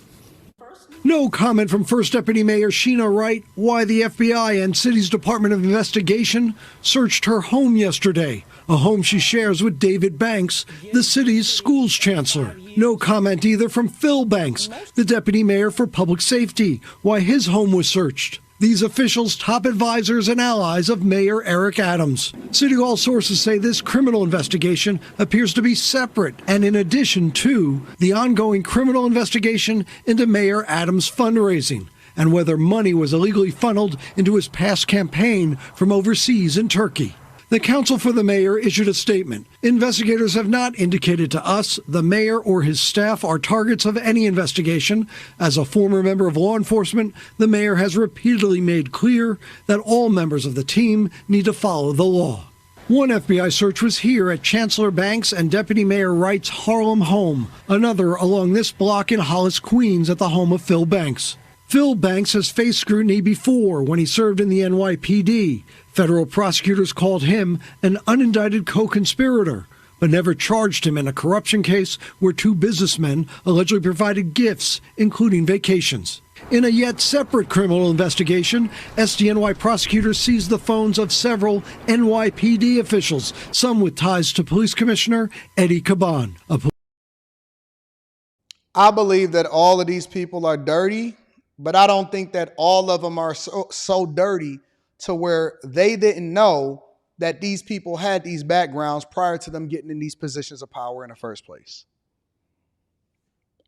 No comment from First Deputy Mayor Sheena Wright why the FBI and city's Department of Investigation searched her home yesterday, a home she shares with David Banks, the city's schools chancellor. No comment either from Phil Banks, the deputy mayor for public safety, why his home was searched. These officials, top advisors and allies of Mayor Eric Adams. City Hall sources say this criminal investigation appears to be separate and in addition to the ongoing criminal investigation into Mayor Adams' fundraising. and whether money was illegally funneled into his past campaign from overseas in Turkey. The counsel for the mayor issued a statement. Investigators have not indicated to us the mayor or his staff are targets of any investigation. As a former member of law enforcement, the mayor has repeatedly made clear that all members of the team need to follow the law. One FBI search was here at Chancellor Banks and Deputy Mayor Wright's Harlem home, another along this block in Hollis, Queens, at the home of Phil Banks. Phil Banks has faced scrutiny before when he served in the NYPD. Federal prosecutors called him an unindicted co-conspirator, but never charged him in a corruption case where two businessmen allegedly provided gifts, including vacations. In a yet separate criminal investigation, SDNY prosecutors seized the phones of several NYPD officials, some with ties to Police Commissioner Eddie Caban. I believe that all of these people are dirty, but I don't think that all of them are so dirty to where they didn't know that these people had these backgrounds prior to them getting in these positions of power in the first place.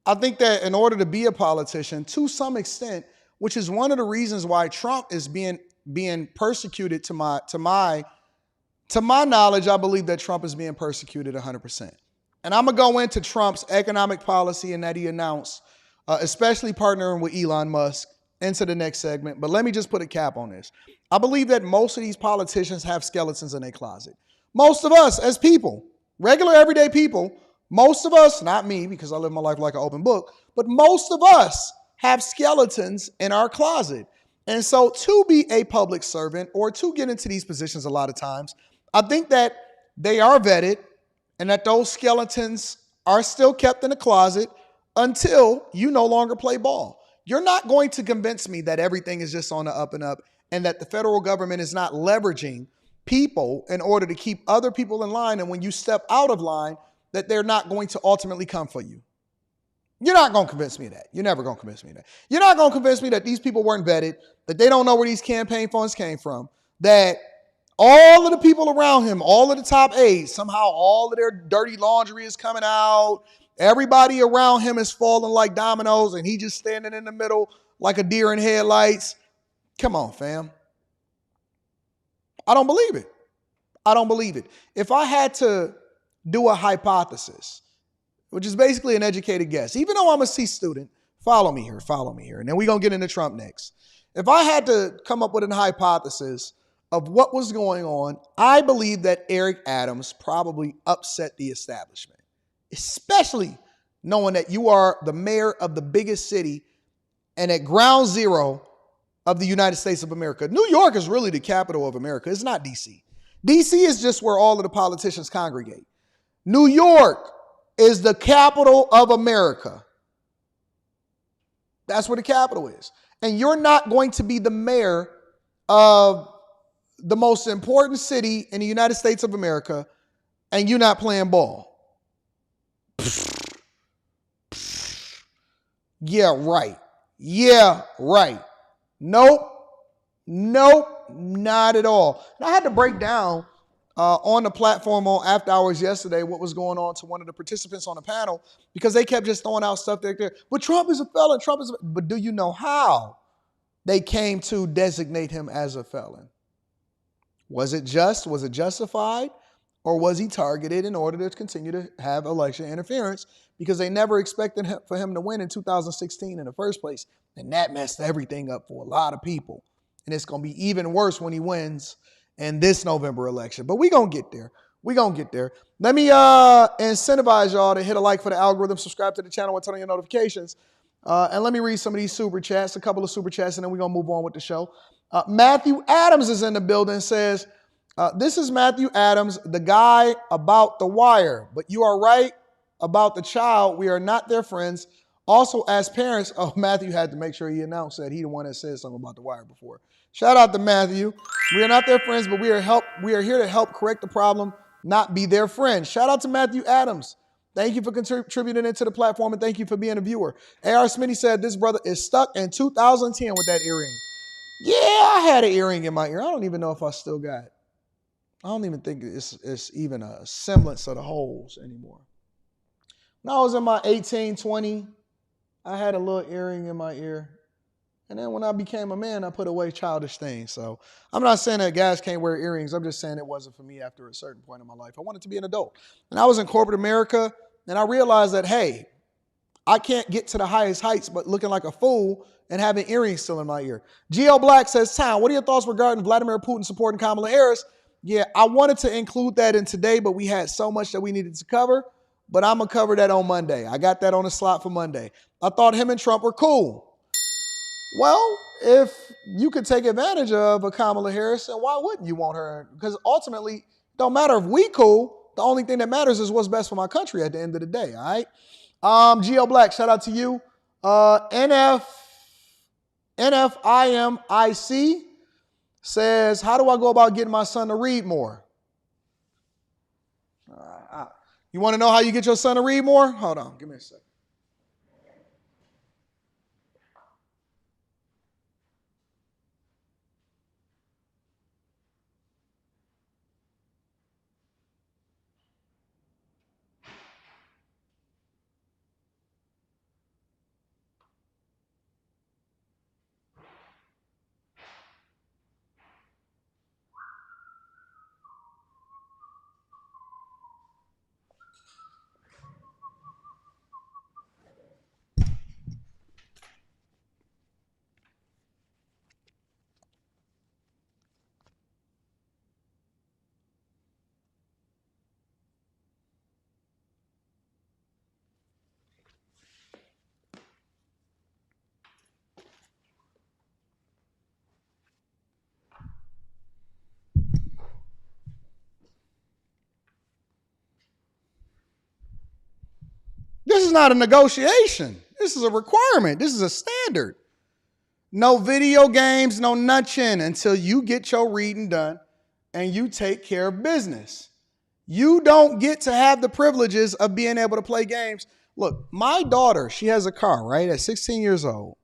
I think that in order to be a politician, to some extent, which is one of the reasons why Trump is being persecuted to my knowledge, I believe that Trump is being persecuted 100%. And I'm going to go into Trump's economic policy and that he announced, especially partnering with Elon Musk, into the next segment. But let me just put a cap on this. I believe that most of these politicians have skeletons in their closet. Most of us as people, regular everyday people, most of us, not me because I live my life like an open book, but most of us have skeletons in our closet. And so to be a public servant or to get into these positions a lot of times, I think that they are vetted and that those skeletons are still kept in the closet until you no longer play ball. You're not going to convince me that everything is just on the up and up and that the federal government is not leveraging people in order to keep other people in line. And when you step out of line, that they're not going to ultimately come for you. You're not going to convince me of that. You're never going to convince me of that. You're not going to convince me that these people weren't vetted, that they don't know where these campaign funds came from, that all of the people around him, all of the top aides, somehow all of their dirty laundry is coming out. Everybody around him is falling like dominoes and he just standing in the middle like a deer in headlights. Come on, fam. I don't believe it. I don't believe it. If I had to do a hypothesis, which is basically an educated guess, even though I'm a C student, follow me here, and then we're going to get into Trump next. If I had to come up with a hypothesis of what was going on, I believe that Eric Adams probably upset the establishment, especially knowing that you are the mayor of the biggest city and at ground zero of the United States of America. New York is really the capital of America. It's not D.C. D.C. is just where all of the politicians congregate. New York is the capital of America. That's where the capital is. And you're not going to be the mayor of the most important city in the United States of America and you're not playing ball. Yeah, right. Yeah, right. Nope, not at all. And I had to break down on the platform on After Hours yesterday what was going on to one of the participants on the panel because they kept just throwing out stuff there. But Trump is a felon. But do you know how they came to designate him as a felon? Was it just? Was it justified? Or was he targeted in order to continue to have election interference because they never expected for him to win in 2016 in the first place? And that messed everything up for a lot of people. And it's going to be even worse when he wins in this November election. But we're going to get there. We're going to get there. Let me incentivize y'all to hit a like for the algorithm, subscribe to the channel, and turn on your notifications. And let me read some of these super chats, a couple of super chats, and then we're going to move on with the show. Matthew Adams is in the building and says, this is Matthew Adams, the guy about The Wire. But you are right about the child. We are not their friends. Also, as parents, Matthew had to make sure he announced that he the one that said something about The Wire before. Shout out to Matthew. We are not their friends, but we are here to help correct the problem, not be their friend. Shout out to Matthew Adams. Thank you for contributing into the platform, and thank you for being a viewer. A.R. Smitty said this brother is stuck in 2010 with that earring. Yeah, I had an earring in my ear. I don't even know if I still got it. I don't even think it's even a semblance of the holes anymore. When I was in my 18, 20, I had a little earring in my ear. And then when I became a man, I put away childish things. So I'm not saying that guys can't wear earrings. I'm just saying it wasn't for me after a certain point in my life. I wanted to be an adult. And I was in corporate America, and I realized that, hey, I can't get to the highest heights but looking like a fool and having earrings still in my ear. G.L. Black says, Town, what are your thoughts regarding Vladimir Putin supporting Kamala Harris? Yeah, I wanted to include that in today, but we had so much that we needed to cover. But I'm going to cover that on Monday. I got that on the slot for Monday. I thought him and Trump were cool. Well, if you could take advantage of a Kamala Harris, then why wouldn't you want her? Because ultimately, it don't matter if we cool. The only thing that matters is what's best for my country at the end of the day, all right? G.L. Black, shout out to you. NFIMIC says, how do I go about getting my son to read more? You want to know how you get your son to read more? Hold on, give me a second. This is not a negotiation. This is a requirement. This is a standard. No video games, no nothing until you get your reading done and you take care of business. You don't get to have the privileges of being able to play games. Look, my daughter, she has a car, right? At 16 years old,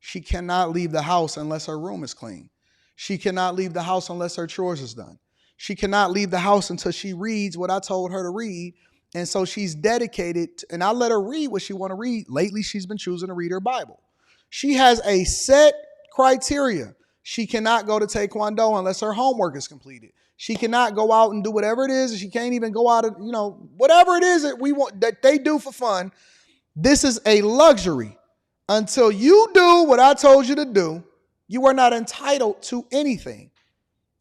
she cannot leave the house unless her room is clean. She cannot leave the house unless her chores is done. She cannot leave the house until she reads what I told her to read. And so she's dedicated, and I let her read what she want to read. Lately, she's been choosing to read her Bible. She has a set criteria. She cannot go to Taekwondo unless her homework is completed. She cannot go out and do whatever it is. She can't even go out and, whatever it is that we want, that they do for fun. This is a luxury. Until you do what I told you to do, you are not entitled to anything.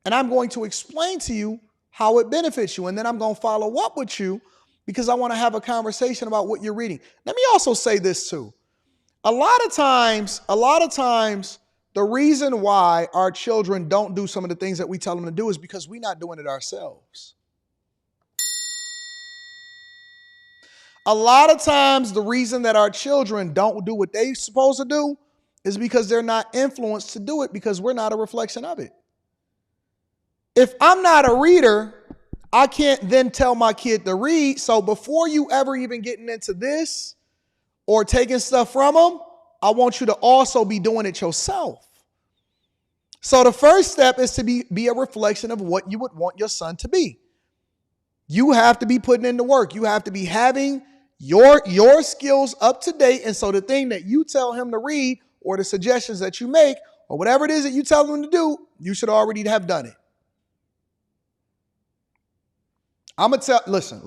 And I'm going to explain to you how it benefits you. And then I'm going to follow up with you because I want to have a conversation about what you're reading. Let me also say this too. A lot of times, the reason why our children don't do some of the things that we tell them to do is because we're not doing it ourselves. A lot of times, the reason that our children don't do what they're supposed to do is because they're not influenced to do it because we're not a reflection of it. If I'm not a reader, I can't then tell my kid to read. So before you ever even getting into this or taking stuff from them, I want you to also be doing it yourself. So the first step is to be a reflection of what you would want your son to be. You have to be putting in the work. You have to be having your skills up to date. And so the thing that you tell him to read or the suggestions that you make or whatever it is that you tell him to do, you should already have done it. I'm going to tell, listen.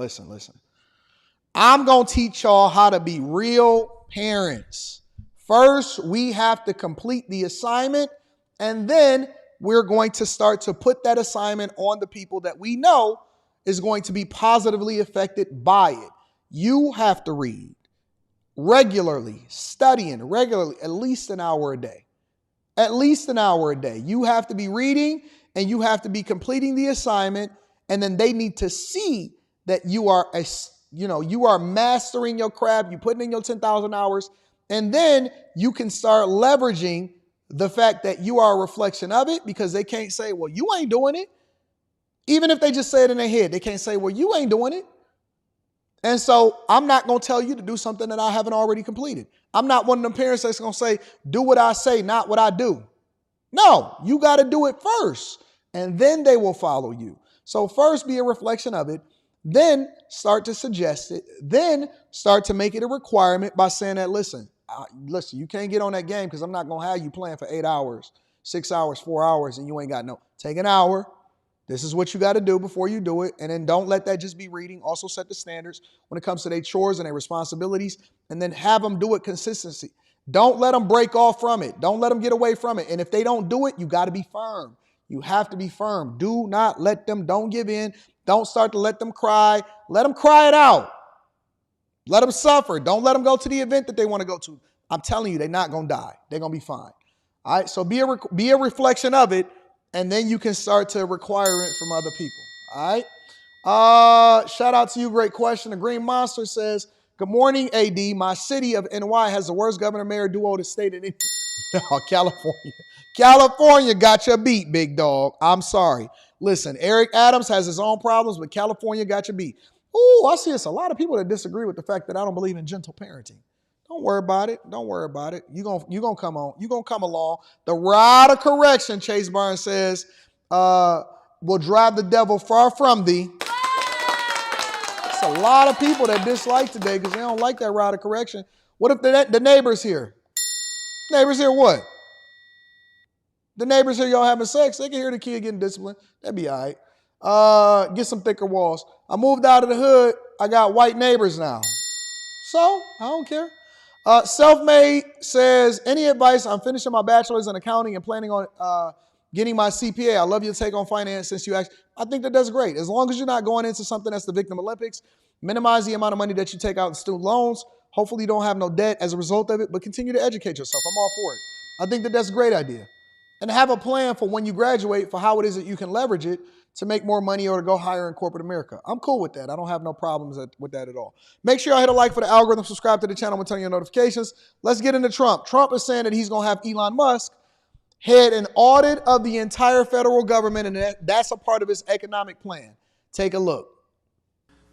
I'm going to teach y'all how to be real parents. First, we have to complete the assignment, and then we're going to start to put that assignment on the people that we know is going to be positively affected by it. You have to read regularly, studying regularly, at least an hour a day. At least an hour a day. You have to be reading, and you have to be completing the assignment. And then they need to see that you are mastering your craft. You're putting in your 10,000 hours. And then you can start leveraging the fact that you are a reflection of it because they can't say, well, you ain't doing it. Even if they just say it in their head, they can't say, well, you ain't doing it. And so I'm not going to tell you to do something that I haven't already completed. I'm not one of them parents that's going to say, do what I say, not what I do. No, you got to do it first. And then they will follow you. So first be a reflection of it, then start to suggest it, then start to make it a requirement by saying that, listen, listen, you can't get on that game because I'm not going to have you playing for 8 hours, 6 hours, 4 hours, and you ain't got no. Take an hour. This is what you got to do before you do it. And then don't let that just be reading. Also set the standards when it comes to their chores and their responsibilities. And then have them do it consistency. Don't let them break off from it. Don't let them get away from it. And if they don't do it, you got to be firm. You have to be firm. Do not let them, don't give in. Don't start to let them cry. Let them cry it out. Let them suffer. Don't let them go to the event that they want to go to. I'm telling you, they're not going to die. They're going to be fine. All right, so be a reflection of it, and then you can start to require it from other people. All right? Shout out to you. Great question. The Green Monster says, good morning, AD. My city of NY has the worst governor-mayor duo to state in India. No, California. California got your beat, big dog. I'm sorry. Listen, Eric Adams has his own problems, but California got your beat. Ooh, I see it's a lot of people that disagree with the fact that I don't believe in gentle parenting. Don't worry about it. Don't worry about it. You're gonna come on. You're gonna come along. The rod of correction, Chase Barnes says, will drive the devil far from thee. It's a lot of people that dislike today because they don't like that rod of correction. What if the neighbor's here? Neighbors here what? The neighbors here, y'all having sex. They can hear the kid getting disciplined. That'd be all right. Get some thicker walls. I moved out of the hood. I got white neighbors now. So, I don't care. Selfmade says, any advice? I'm finishing my bachelor's in accounting and planning on getting my CPA. I love your take on finance since you asked. I think that's great. As long as you're not going into something that's the victim Olympics, minimize the amount of money that you take out in student loans. Hopefully you don't have no debt as a result of it, but continue to educate yourself. I'm all for it. I think that's a great idea. And have a plan for when you graduate for how it is that you can leverage it to make more money or to go higher in corporate America. I'm cool with that. I don't have no problems with that at all. Make sure y'all hit a like for the algorithm, subscribe to the channel, and turn on your notifications. Let's get into Trump. Trump is saying that he's going to have Elon Musk head an audit of the entire federal government, and that's a part of his economic plan. Take a look.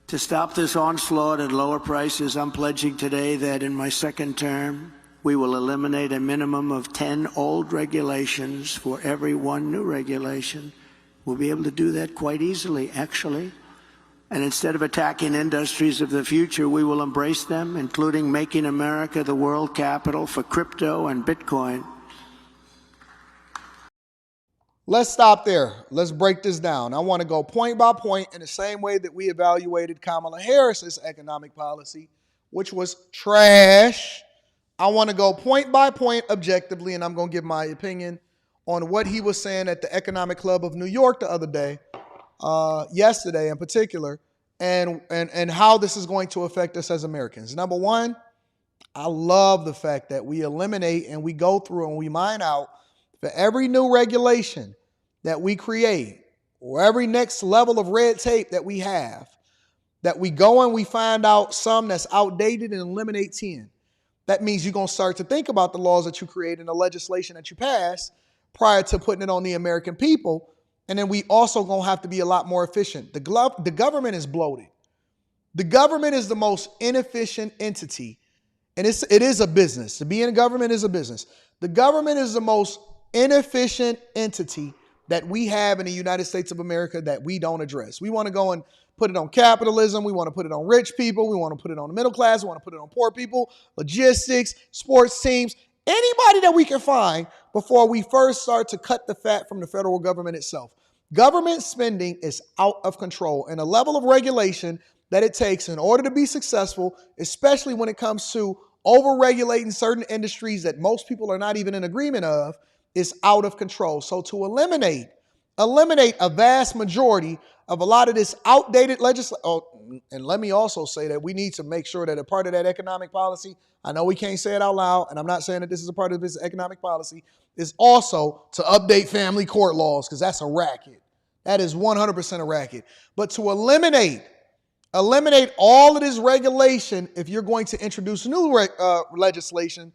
To stop this onslaught and lower prices, I'm pledging today that in my second term, we will eliminate a minimum of 10 old regulations for every one new regulation. We'll be able to do that quite easily, actually. And instead of attacking industries of the future, we will embrace them, including making America the world capital for crypto and Bitcoin. Let's stop there. Let's break this down. I want to go point by point in the same way that we evaluated Kamala Harris's economic policy, which was trash. I want to go point by point objectively, and I'm going to give my opinion on what he was saying at the Economic Club of New York the other day, yesterday in particular, and how this is going to affect us as Americans. Number one, I love the fact that we eliminate and we go through and we mine out for every new regulation that we create or every next level of red tape that we have, that we go and we find out some that's outdated and eliminate 10. That means you're going to start to think about the laws that you create and the legislation that you pass prior to putting it on the American people. And then we also going to have to be a lot more efficient. The government is bloated. The government is the most inefficient entity. And it is a business. To be in government is a business. The government is the most inefficient entity that we have in the United States of America that we don't address. We want to go and put it on capitalism. We want to put it on rich people. We want to put it on the middle class. We want to put it on poor people, logistics, sports teams, anybody that we can find before we first start to cut the fat from the federal government itself. Government spending is out of control, and a level of regulation that it takes in order to be successful, especially when it comes to over-regulating certain industries that most people are not even in agreement of, is out of control. So to eliminate a vast majority of a lot of this outdated legislation. Oh, and let me also say that we need to make sure that a part of that economic policy, I know we can't say it out loud, and I'm not saying that this is a part of this economic policy, is also to update family court laws, because that's a racket. That is 100% a racket. But to eliminate all of this regulation, if you're going to introduce new legislation,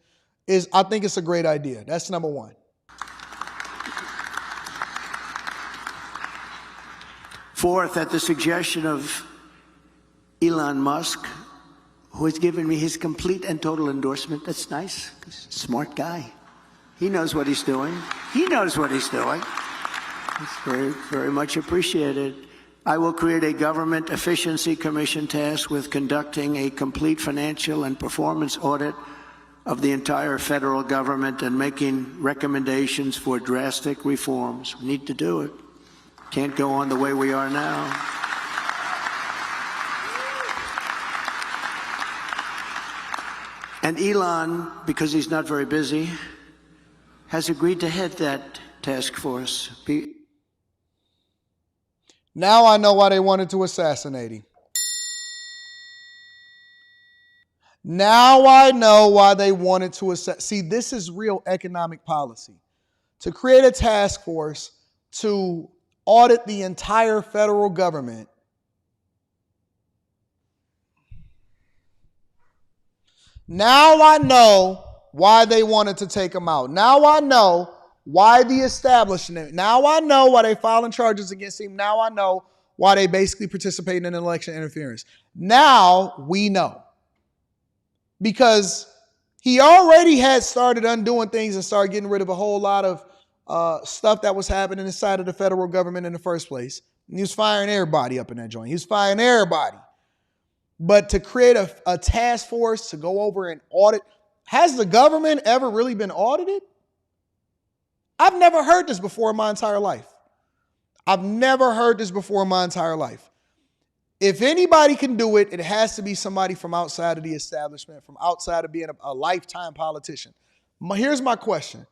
I think it's a great idea. That's number one. Fourth, at the suggestion of Elon Musk, who has given me his complete and total endorsement. That's nice. Smart guy. He knows what he's doing. He knows what he's doing. It's very, very much appreciated. I will create a government efficiency commission tasked with conducting a complete financial and performance audit of the entire federal government and making recommendations for drastic reforms. We need to do it. Can't go on the way we are now. And Elon, because he's not very busy, has agreed to head that task force. Now I know why they wanted to assassinate him. Now I know why they wanted to assassinate. See, this is real economic policy. To create a task force to audit the entire federal government. Now I know why they wanted to take him out. Now I know why the establishment. Now I know why they filing charges against him. Now I know why they basically participating in election interference. Now we know. Because he already had started undoing things and started getting rid of a whole lot of stuff that was happening inside of the federal government in the first place. And he was firing everybody up in that joint. He was firing everybody. But to create a task force to go over and audit, has the government ever really been audited? I've never heard this before in my entire life. I've never heard this before in my entire life. If anybody can do it, it has to be somebody from outside of the establishment, from outside of being a lifetime politician. Here's my question.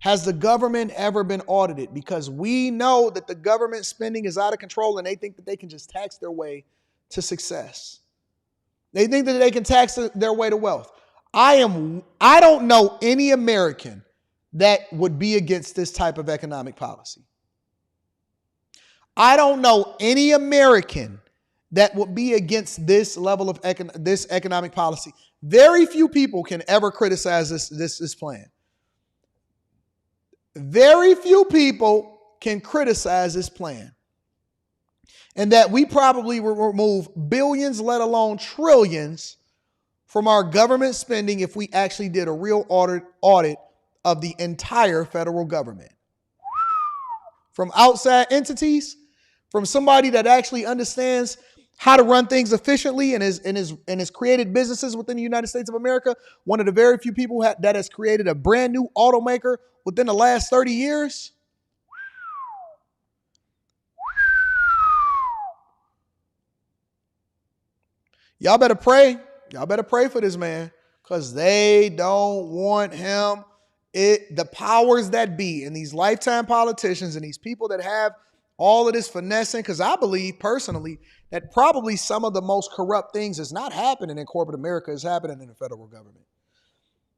Has the government ever been audited? Because we know that the government spending is out of control and they think that they can just tax their way to success. They think that they can tax their way to wealth. I don't know any American that would be against this type of economic policy. I don't know any American that would be against this level of this economic policy. Very few people can ever criticize this plan. Very few people can criticize this plan. And that we probably will remove billions, let alone trillions, from our government spending if we actually did a real audit of the entire federal government. From outside entities, from somebody that actually understands how to run things efficiently and has created businesses within the United States of America. One of the very few people that has created a brand new automaker within the last 30 years. Y'all better pray. Y'all better pray for this man because they don't want him. The powers that be and these lifetime politicians and these people that have all of this finessing, because I believe personally that probably some of the most corrupt things is not happening in corporate America. It's happening in the federal government.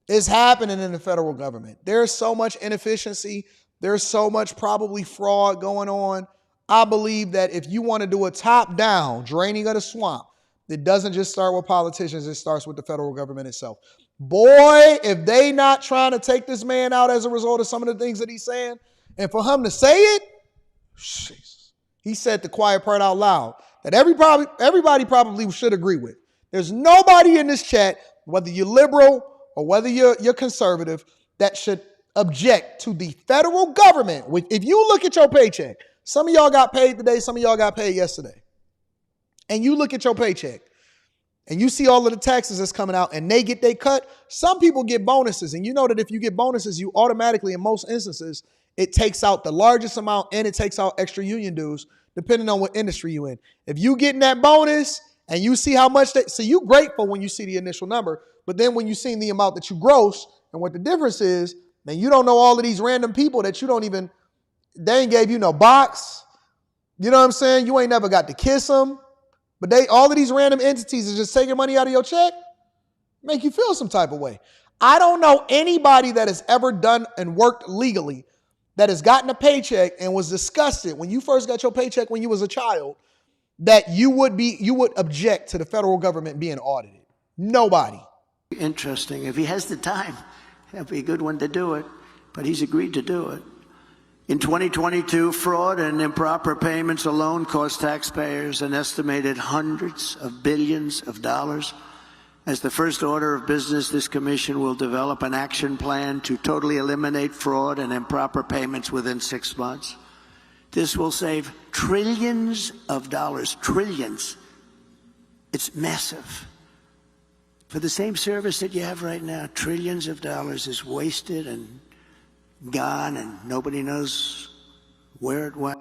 It's happening in the federal government. There's so much inefficiency. There's so much probably fraud going on. I believe that if you want to do a top-down draining of the swamp, it doesn't just start with politicians. It starts with the federal government itself. Boy, if they not trying to take this man out as a result of some of the things that he's saying, and for him to say it, Jesus, he said the quiet part out loud that everybody probably should agree with. There's nobody in this chat, whether you're liberal or whether you're conservative, that should object to the federal government. If you look at your paycheck, some of y'all got paid today, some of y'all got paid yesterday. And you look at your paycheck and you see all of the taxes that's coming out and they get their cut. Some people get bonuses. And you know that if you get bonuses, you automatically, in most instances, it takes out the largest amount and it takes out extra union dues, depending on what industry you're in. If you getting that bonus and you see how much so you grateful when you see the initial number, but then when you see the amount that you gross and what the difference is, man, you don't know all of these random people that you don't even, they ain't gave you no box. You know what I'm saying? You ain't never got to kiss them. But all of these random entities is just taking money out of your check, make you feel some type of way. I don't know anybody that has ever done and worked legally that has gotten a paycheck and was disgusted when you first got your paycheck when you was a child that you would object to the federal government being audited. Nobody. Interesting. If he has the time, that'd be a good one to do it. But he's agreed to do it. In 2022, fraud and improper payments alone cost taxpayers an estimated hundreds of billions of dollars. As the first order of business, this commission will develop an action plan to totally eliminate fraud and improper payments within 6 months. This will save trillions of dollars, trillions. It's massive. For the same service that you have right now, trillions of dollars is wasted and gone, and nobody knows where it went.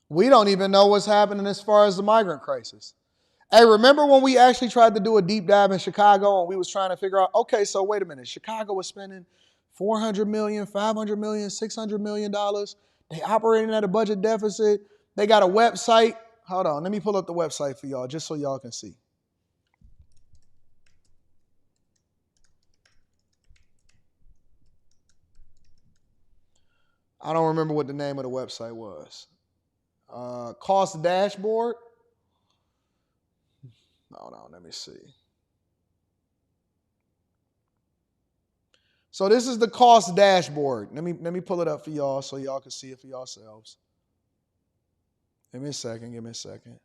We don't even know what's happening as far as the migrant crisis. Hey, remember when we actually tried to do a deep dive in Chicago and we was trying to figure out, okay, so wait a minute, Chicago was spending $400 million, $500 million, $600 million. They operating at a budget deficit. They got a website. Hold on, let me pull up the website for y'all just so y'all can see. I don't remember what the name of the website was. Cost dashboard. Hold on, let me see. So this is the cost dashboard. Let me pull it up for y'all so y'all can see it for yourselves. Give me a second.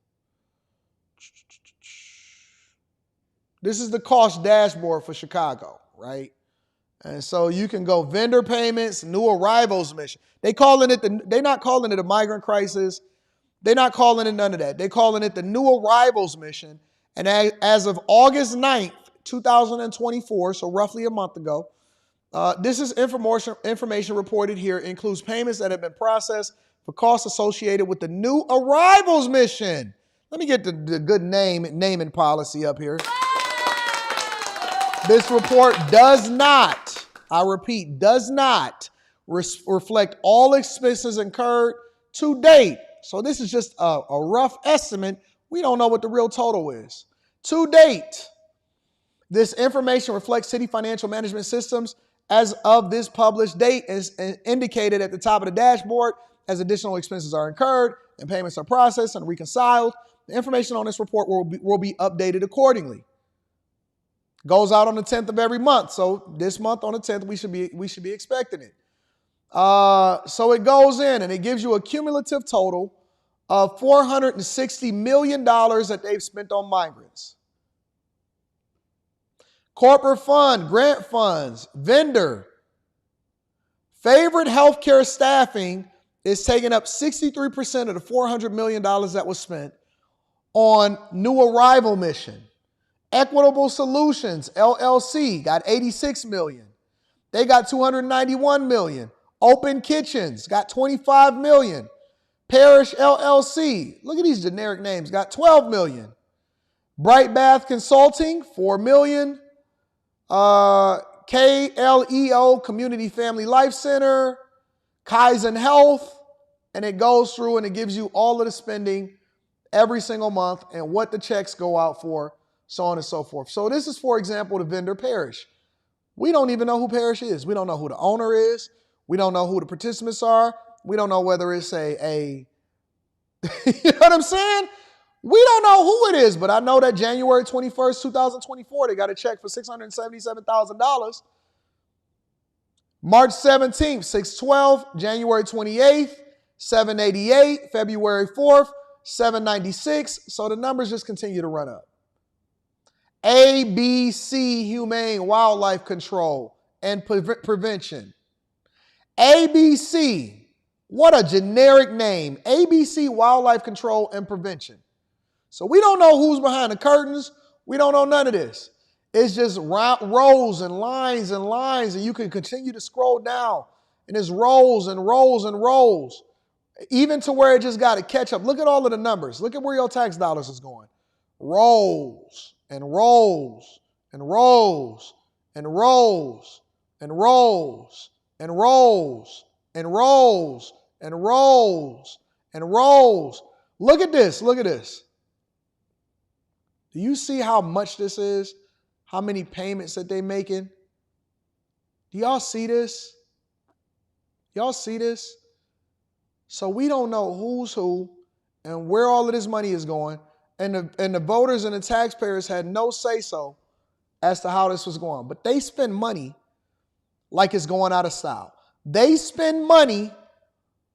This is the cost dashboard for Chicago, right? And so you can go vendor payments, new arrivals mission. They're not calling it a migrant crisis. They're not calling it none of that. They're calling it the new arrivals mission. And as of August 9th, 2024, so roughly a month ago, this is information reported here. It includes payments that have been processed for costs associated with the new arrivals mission. Let me get the good naming policy up here. This report does not, I repeat, does not reflect all expenses incurred to date. So this is just a rough estimate. We don't know what the real total is. To date, this information reflects city financial management systems as of this published date is indicated at the top of the dashboard as additional expenses are incurred and payments are processed and reconciled. The information on this report will be updated accordingly. Goes out on the 10th of every month. So this month on the 10th, we should be expecting it. So it goes in and it gives you a cumulative total of $460 million that they've spent on migrants. Corporate fund, grant funds, vendor. Favorite healthcare staffing is taking up 63% of the $400 million that was spent on new arrival mission. Equitable Solutions, LLC, got $86 million. They got $291 million. Open Kitchens got $25 million. Parish LLC, look at these generic names, got $12 million. Bright Bath Consulting, $4 million. KLEO, Community Family Life Center, Kaizen Health, and it goes through and it gives you all of the spending every single month and what the checks go out for, so on and so forth. So this is, for example, the vendor Parish. We don't even know who Parish is. We don't know who the owner is. We don't know who the participants are. We don't know whether it's a you know what I'm saying? We don't know who it is, but I know that January 21st, 2024, they got a check for $677,000. March 17th, $612, January 28th, $788, February 4th, $796. So the numbers just continue to run up. ABC Humane Wildlife Control and Prevention. ABC, what a generic name. ABC Wildlife Control and Prevention. So we don't know who's behind the curtains. We don't know none of this. It's just rows and lines, and you can continue to scroll down, and it's rows and rows and rows, even to where it just got to catch up. Look at all of the numbers. Look at where your tax dollars is going. Rows and rows and rows and rows and rows and rows and rows and rows and rows. Look at this. Look at this. Do you see how much this is? How many payments that they're making? Do y'all see this? Y'all see this? So we don't know who's who and where all of this money is going. And the voters and the taxpayers had no say-so as to how this was going. But they spend money like it's going out of style. They spend money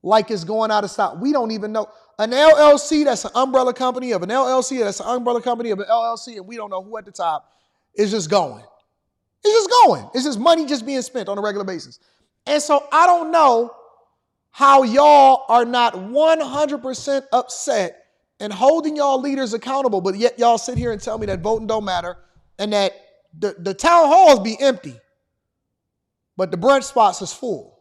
like it's going out of style. We don't even know. An LLC that's an umbrella company of an LLC that's an umbrella company of an LLC, and we don't know who at the top is just going. It's just going. It's just money just being spent on a regular basis. And so I don't know how y'all are not 100% upset and holding y'all leaders accountable, but yet y'all sit here and tell me that voting don't matter and that the town halls be empty, but the brunch spots is full.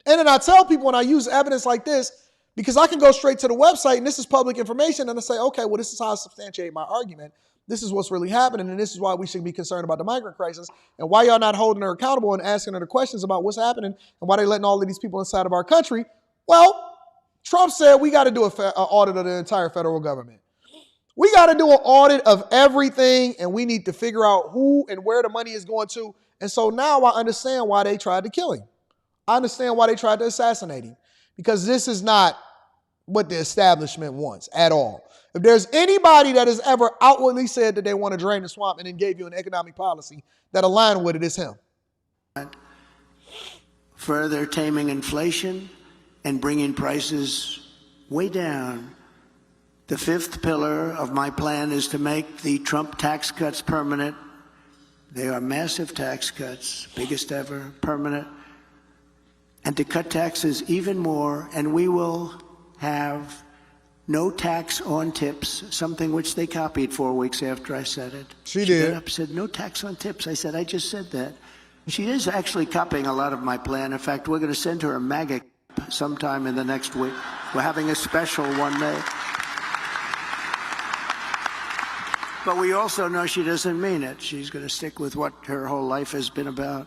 And then I tell people when I use evidence like this, because I can go straight to the website and this is public information and I say, okay, well, this is how I substantiate my argument. This is what's really happening, and this is why we should be concerned about the migrant crisis and why y'all not holding her accountable and asking her the questions about what's happening and why they letting all of these people inside of our country. Well, Trump said we got to do an audit of the entire federal government. We got to do an audit of everything, and we need to figure out who and where the money is going to. And so now I understand why they tried to kill him. I understand why they tried to assassinate him, because this is not what the establishment wants at all. If there's anybody that has ever outwardly said that they want to drain the swamp and then gave you an economic policy that aligned with it, it's him. Further taming inflation and bringing prices way down. The fifth pillar of my plan is to make the Trump tax cuts permanent. They are massive tax cuts, biggest ever, permanent. And to cut taxes even more, and we will have no tax on tips, something which they copied 4 weeks after I said it. She did. Got up, said, no tax on tips. I said, I just said that. She is actually copying a lot of my plan. In fact, we're going to send her a MAGA sometime in the next week. We're having a special one day. But we also know she doesn't mean it. She's going to stick with what her whole life has been about.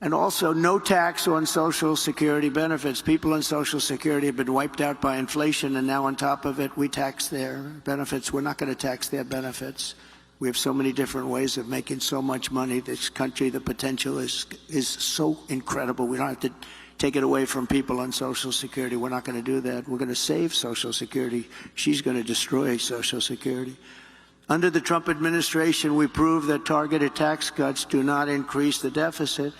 And also, no tax on Social Security benefits. People on Social Security have been wiped out by inflation, and now on top of it, we tax their benefits. We're not going to tax their benefits. We have so many different ways of making so much money. This country, the potential is so incredible. We don't have to take it away from people on Social Security. We're not going to do that. We're going to save Social Security. She's going to destroy Social Security. Under the Trump administration, we proved that targeted tax cuts do not increase the deficit.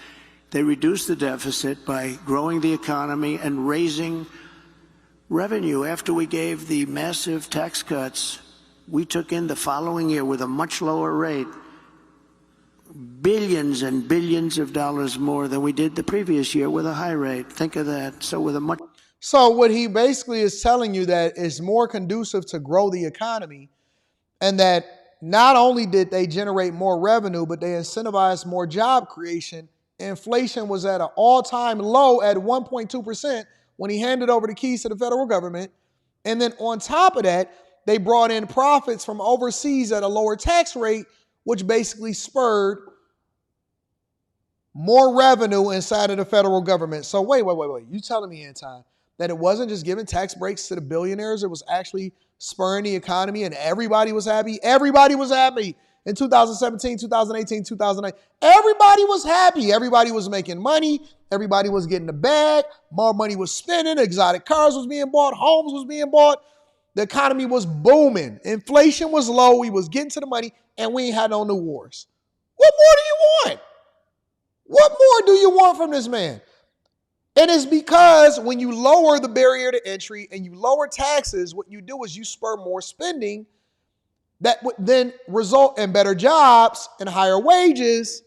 They reduce the deficit by growing the economy and raising revenue. After we gave the massive tax cuts, we took in the following year with a much lower rate, billions and billions of dollars more than we did the previous year with a high rate. Think of that. So what he basically is telling you that is more conducive to grow the economy, and that not only did they generate more revenue, but they incentivized more job creation. Inflation was at an all-time low at 1.2% when he handed over the keys to the federal government. And then on top of that, they brought in profits from overseas at a lower tax rate, which basically spurred more revenue inside of the federal government. So wait. You telling me, Anton, that it wasn't just giving tax breaks to the billionaires, it was actually spurring the economy and everybody was happy? Everybody was happy. In 2017, 2018, 2009, everybody was happy. Everybody was making money. Everybody was getting the bag. More money was spending. Exotic cars was being bought. Homes was being bought. The economy was booming. Inflation was low. We was getting to the money, and we ain't had no new wars. What more do you want? What more do you want from this man? And it's because when you lower the barrier to entry and you lower taxes, what you do is you spur more spending that would then result in better jobs and higher wages,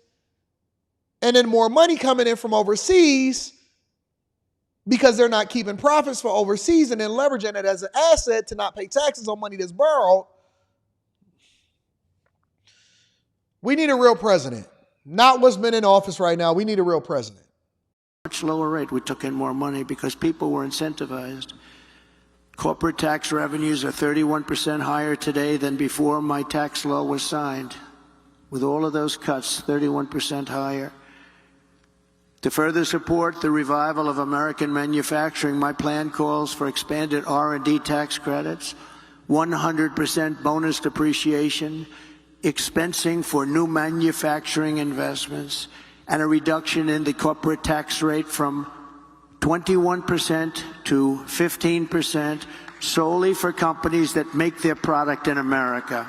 and then more money coming in from overseas because they're not keeping profits for overseas and then leveraging it as an asset to not pay taxes on money that's borrowed. We need a real president, not what's been in office right now. We need a real president. Much lower rate. We took in more money because people were incentivized. Corporate tax revenues are 31% higher today than before my tax law was signed. With all of those cuts, 31% higher. To further support the revival of American manufacturing, my plan calls for expanded R&D tax credits, 100% bonus depreciation, expensing for new manufacturing investments, and a reduction in the corporate tax rate from 21% to 15% solely for companies that make their product in America.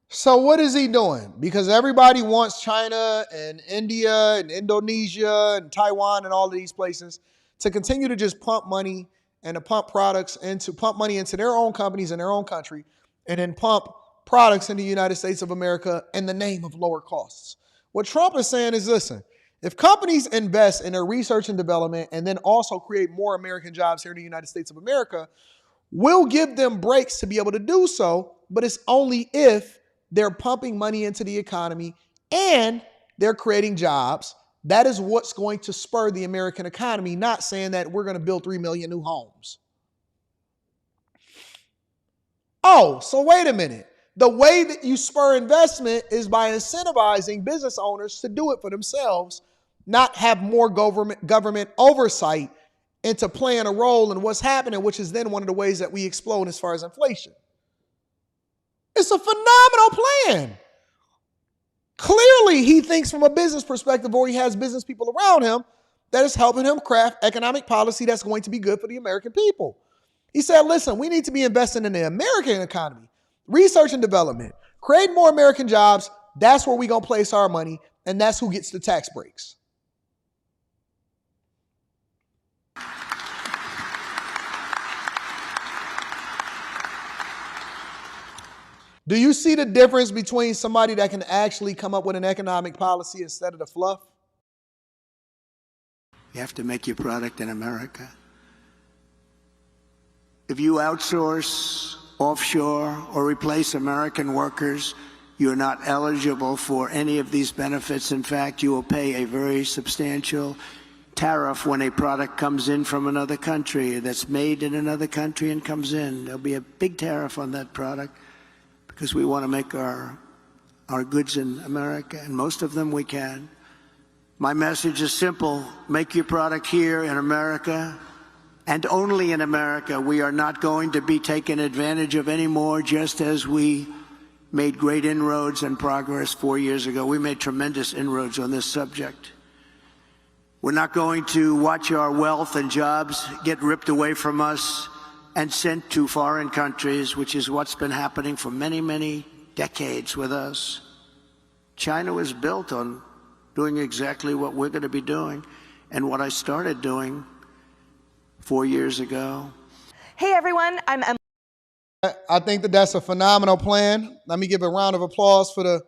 So what is he doing? Because everybody wants China and India and Indonesia and Taiwan and all of these places to continue to just pump money and to pump money into their own companies in their own country, and then pump products in the United States of America in the name of lower costs. What Trump is saying is, listen, if companies invest in their research and development and then also create more American jobs here in the United States of America, we'll give them breaks to be able to do so, but it's only if they're pumping money into the economy, and they're creating jobs. That is what's going to spur the American economy, not saying that we're going to build 3 million new homes. Oh, so wait a minute. The way that you spur investment is by incentivizing business owners to do it for themselves, not have more government oversight into playing a role in what's happening, which is then one of the ways that we explode as far as inflation. It's a phenomenal plan. Clearly, he thinks from a business perspective, or he has business people around him that is helping him craft economic policy that's going to be good for the American people. He said, listen, we need to be investing in the American economy, research and development, create more American jobs. That's where we're going to place our money, and that's who gets the tax breaks. Do you see the difference between somebody that can actually come up with an economic policy instead of the fluff? You have to make your product in America. If you outsource, offshore, or replace American workers, you're not eligible for any of these benefits. In fact, you will pay a very substantial tariff when a product comes in from another country that's made in another country and comes in. There'll be a big tariff on that product because we want to make our goods in America, and most of them we can. My message is simple. Make your product here in America, and only in America. We are not going to be taken advantage of anymore, just as we made great inroads and progress 4 years ago. We made tremendous inroads on this subject. We're not going to watch our wealth and jobs get ripped away from us and sent to foreign countries, which is what's been happening for many, many decades with us. China was built on doing exactly what we're going to be doing and what I started doing 4 years ago. Hey everyone, I'm Emily. I think that that's a phenomenal plan. Let me give a round of applause for the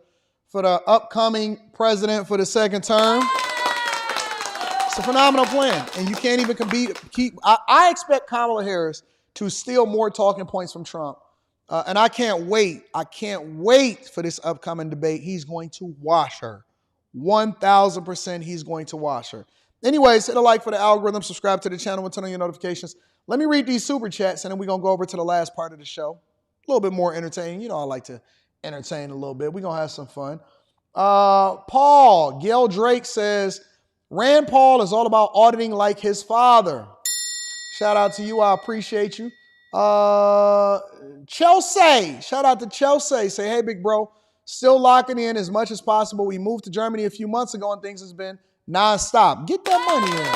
upcoming president for the second term. It's a phenomenal plan, and you can't even I expect Kamala Harris to steal more talking points from Trump. And I can't wait. I can't wait for this upcoming debate. He's going to wash her. 1,000% he's going to wash her. Anyways, hit a like for the algorithm, subscribe to the channel, and turn on your notifications. Let me read these super chats, and then we're going to go over to the last part of the show. A little bit more entertaining. You know I like to entertain a little bit. We're going to have some fun. Gail Drake says, Rand Paul is all about auditing like his father. Shout out to you. I appreciate you. Chelsea. Shout out to Chelsea. Say, hey, big bro. Still locking in as much as possible. We moved to Germany a few months ago and things has been nonstop. Get that money in.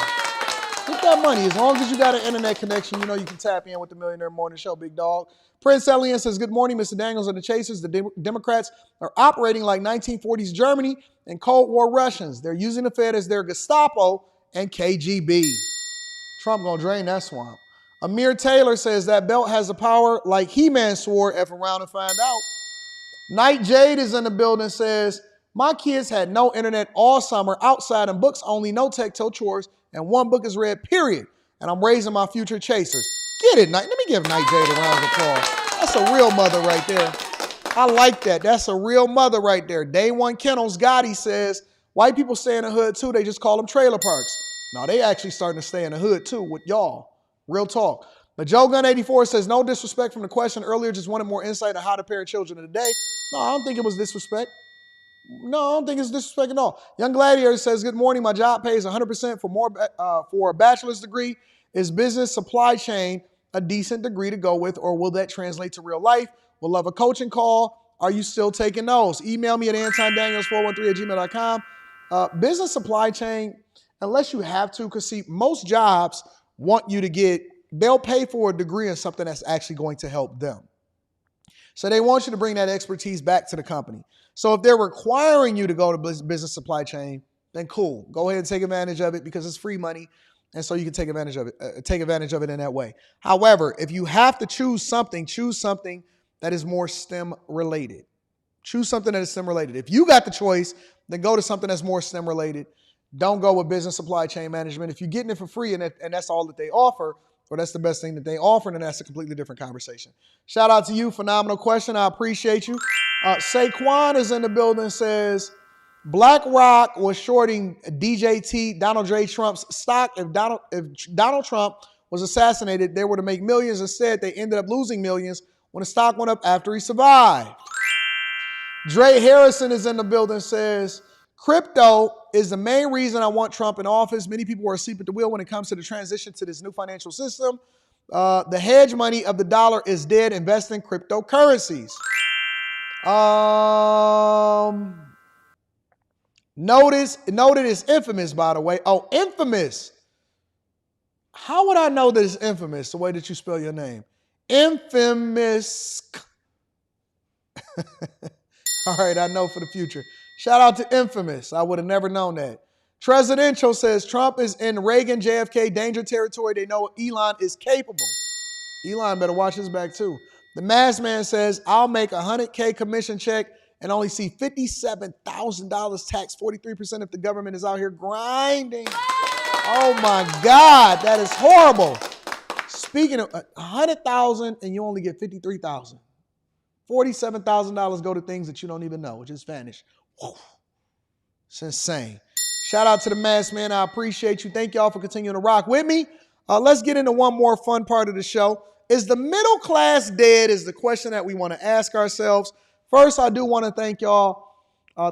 Get that money. As long as you got an internet connection, you know you can tap in with the Millionaire Morning Show, big dog. Prince Elian says, good morning, Mr. Daniels and the Chasers. The Democrats are operating like 1940s Germany and Cold War Russians. They're using the Fed as their Gestapo and KGB. Trump gonna drain that swamp. Amir Taylor says that belt has the power like He-Man swore. F around and find out. Night Jade is in the building, says, my kids had no internet all summer, outside and books only, no tech till chores, and one book is read, period. And I'm raising my future chasers. Get it, Night. Let me give Night Jade a round of applause. That's a real mother right there. I like that. That's a real mother right there. Day One Kennels Gotti says, white people stay in the hood too, they just call them trailer parks. No, they actually starting to stay in the hood too with y'all. Real talk. But Joe Gun 84 says, no disrespect from the question earlier, just wanted more insight on how to parent children today. No, I don't think it was disrespect. No, I don't think it's disrespect at all. Young Gladiator says, good morning. My job pays 100% for a bachelor's degree. Is business supply chain a decent degree to go with, or will that translate to real life? We'll love a coaching call. Are you still taking those? Email me at antondaniels413@gmail.com. Business supply chain, unless you have to, because see, most jobs want you to they'll pay for a degree in something that's actually going to help them. So they want you to bring that expertise back to the company. So if they're requiring you to go to business supply chain, then cool. Go ahead and take advantage of it because it's free money. And so you can take advantage of it in that way. However, if you have to choose something that is more STEM related. Choose something that is STEM related. If you got the choice, then go to something that's more STEM related. Don't go with business supply chain management. If you're getting it for free and that's all that they offer, or that's the best thing that they offer, and that's a completely different conversation. Shout out to you. Phenomenal question. I appreciate you. Saquon is in the building, says, BlackRock was shorting DJT, Donald J. Trump's stock. If Donald Trump was assassinated, they were to make millions. Instead, they ended up losing millions when the stock went up after he survived. Dre Harrison is in the building, says, crypto is the main reason I want Trump in office. Many people are asleep at the wheel when it comes to the transition to this new financial system. The hedge money of the dollar is dead. Invest in cryptocurrencies. Noted is infamous, by the way. Oh, infamous. How would I know that it's infamous, the way that you spell your name? Infamous. All right, I know for the future. Shout out to Infamous. I would have never known that. Presidential says Trump is in Reagan, JFK, danger territory. They know Elon is capable. Elon better watch his back too. The Masked Man says, I'll make a $100K commission check and only see $57,000 taxed, 43% if the government is out here grinding. Oh my God, that is horrible. Speaking of $100,000 and you only get $53,000. $47,000 go to things that you don't even know, just vanish. Whoa. It's insane. Shout out to the Masked Man. I appreciate you. Thank y'all for continuing to rock with me. Let's get into one more fun part of the show. Is the middle class dead is the question that we want to ask ourselves. First, I do want to thank y'all.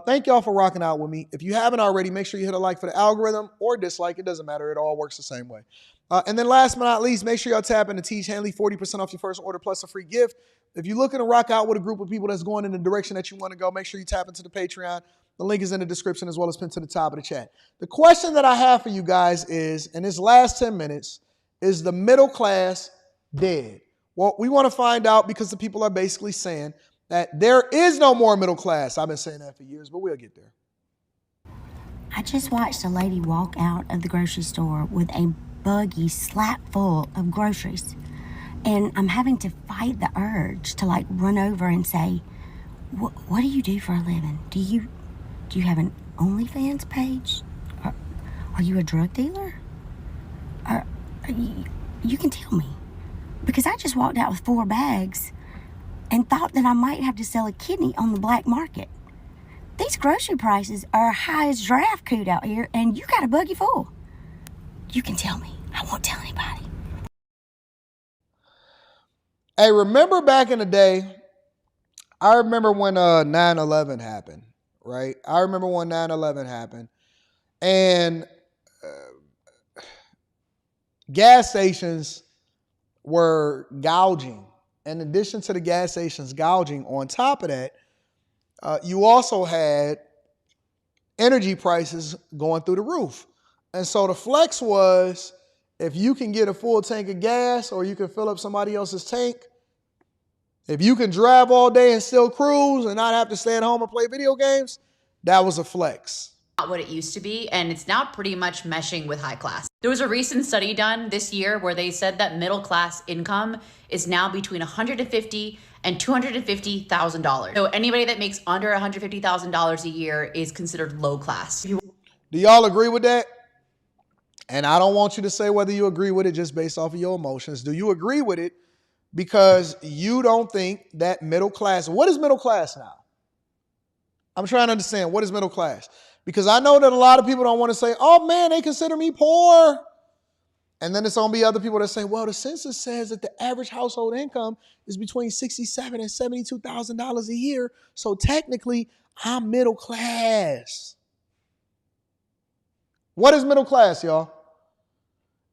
Thank y'all for rocking out with me. If you haven't already, make sure you hit a like for the algorithm or dislike. It doesn't matter. It all works the same way. And then last but not least, make sure y'all tap into Tiege Hanley, 40% off your first order plus a free gift. If you're looking to rock out with a group of people that's going in the direction that you want to go, make sure you tap into the Patreon. The link is in the description as well as pinned to the top of the chat. The question that I have for you guys is, in this last 10 minutes, is the middle class dead? Well, we want to find out because the people are basically saying that there is no more middle class. I've been saying that for years, but we'll get there. I just watched a lady walk out of the grocery store with a buggy slap full of groceries. And I'm having to fight the urge to like run over and say, what do you do for a living? Do you have an OnlyFans page? Are you a drug dealer? You can tell me. Because I just walked out with 4 bags and thought that I might have to sell a kidney on the black market. These grocery prices are high as giraffe coot out here, and you got a buggy full. You can tell me. I won't tell anybody. Hey, remember back in the day, I remember when 9/11 happened, right? I remember when 9/11 happened. And gas stations were gouging. In addition to the gas stations gouging, on top of that, you also had energy prices going through the roof. And so the flex was, if you can get a full tank of gas or you can fill up somebody else's tank, if you can drive all day and still cruise and not have to stay at home and play video games, that was a flex. Not what it used to be, and it's now pretty much meshing with high class. There was a recent study done this year where they said that middle class income is now between $150,000 and $250,000. So anybody that makes under $150,000 a year is considered low class. Do y'all agree with that? And I don't want you to say whether you agree with it just based off of your emotions. Do you agree with it because you don't think that middle class, what is middle class now? I'm trying to understand, what is middle class? Because I know that a lot of people don't want to say, oh man, they consider me poor. And then there's going to be other people that say, well, the census says that the average household income is between $67,000 and $72,000 a year. So technically, I'm middle class. What is middle class, y'all?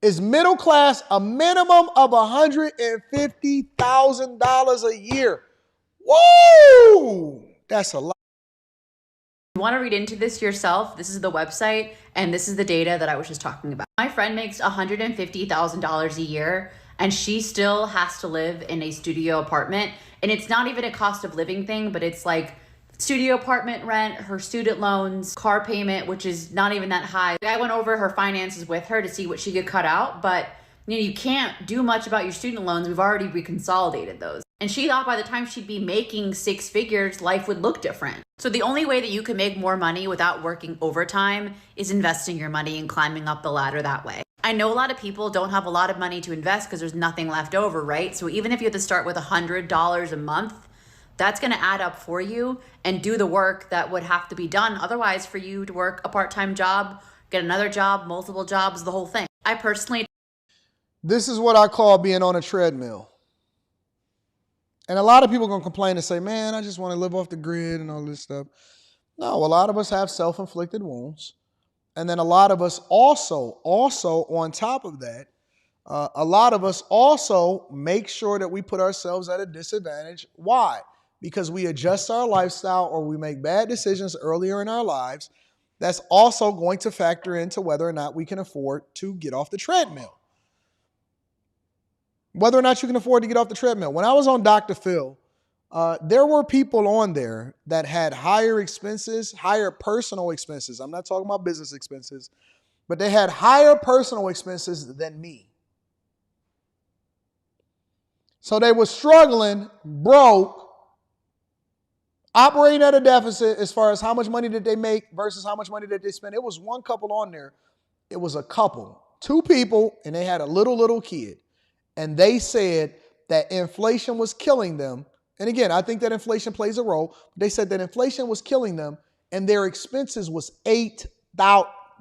Is middle class a minimum of $150,000 a year? Woo! That's a lot. You want to read into this yourself, this is the website, and this is the data that I was just talking about. My friend makes $150,000 a year, and she still has to live in a studio apartment. And it's not even a cost of living thing, but it's like studio apartment rent, her student loans, car payment, which is not even that high. I went over her finances with her to see what she could cut out, but you can't do much about your student loans. We've already reconsolidated those. And she thought by the time she'd be making 6 figures, life would look different. So the only way that you can make more money without working overtime is investing your money and climbing up the ladder that way. I know a lot of people don't have a lot of money to invest because there's nothing left over, right? So even if you have to start with $100 a month, that's going to add up for you and do the work that would have to be done otherwise for you to work a part-time job, get another job, multiple jobs, the whole thing. I personally... This is what I call being on a treadmill. And a lot of people are going to complain and say, man, I just want to live off the grid and all this stuff. No, a lot of us have self-inflicted wounds. And then a lot of us also on top of that, a lot of us also make sure that we put ourselves at a disadvantage. Why? Because we adjust our lifestyle or we make bad decisions earlier in our lives. That's also going to factor into whether or not we can afford to get off the treadmill. Whether or not you can afford to get off the treadmill. When I was on Dr. Phil, there were people on there that had higher expenses, higher personal expenses. I'm not talking about business expenses, but they had higher personal expenses than me. So they were struggling, broke, operating at a deficit as far as how much money did they make versus how much money did they spend. It was one couple on there. It was a couple, two people, and they had a little kid. And they said that inflation was killing them. And again, I think that inflation plays a role. They said that inflation was killing them and their expenses was $8,000.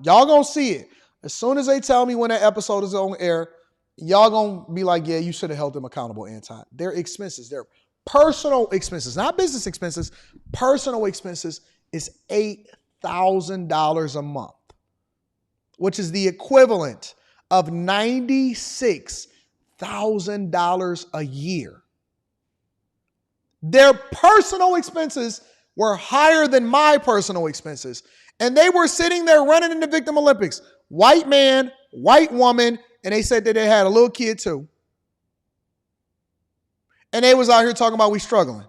Y'all gonna see it. As soon as they tell me when that episode is on air, y'all gonna be like, yeah, you should have held them accountable, Anton. Their expenses, their personal expenses, not business expenses, personal expenses is $8,000 a month, which is the equivalent of $96,000 a year. Their personal expenses were higher than my personal expenses. And they were sitting there running in the Victim Olympics. White man, white woman, and they said that they had a little kid too. And they was out here talking about we struggling.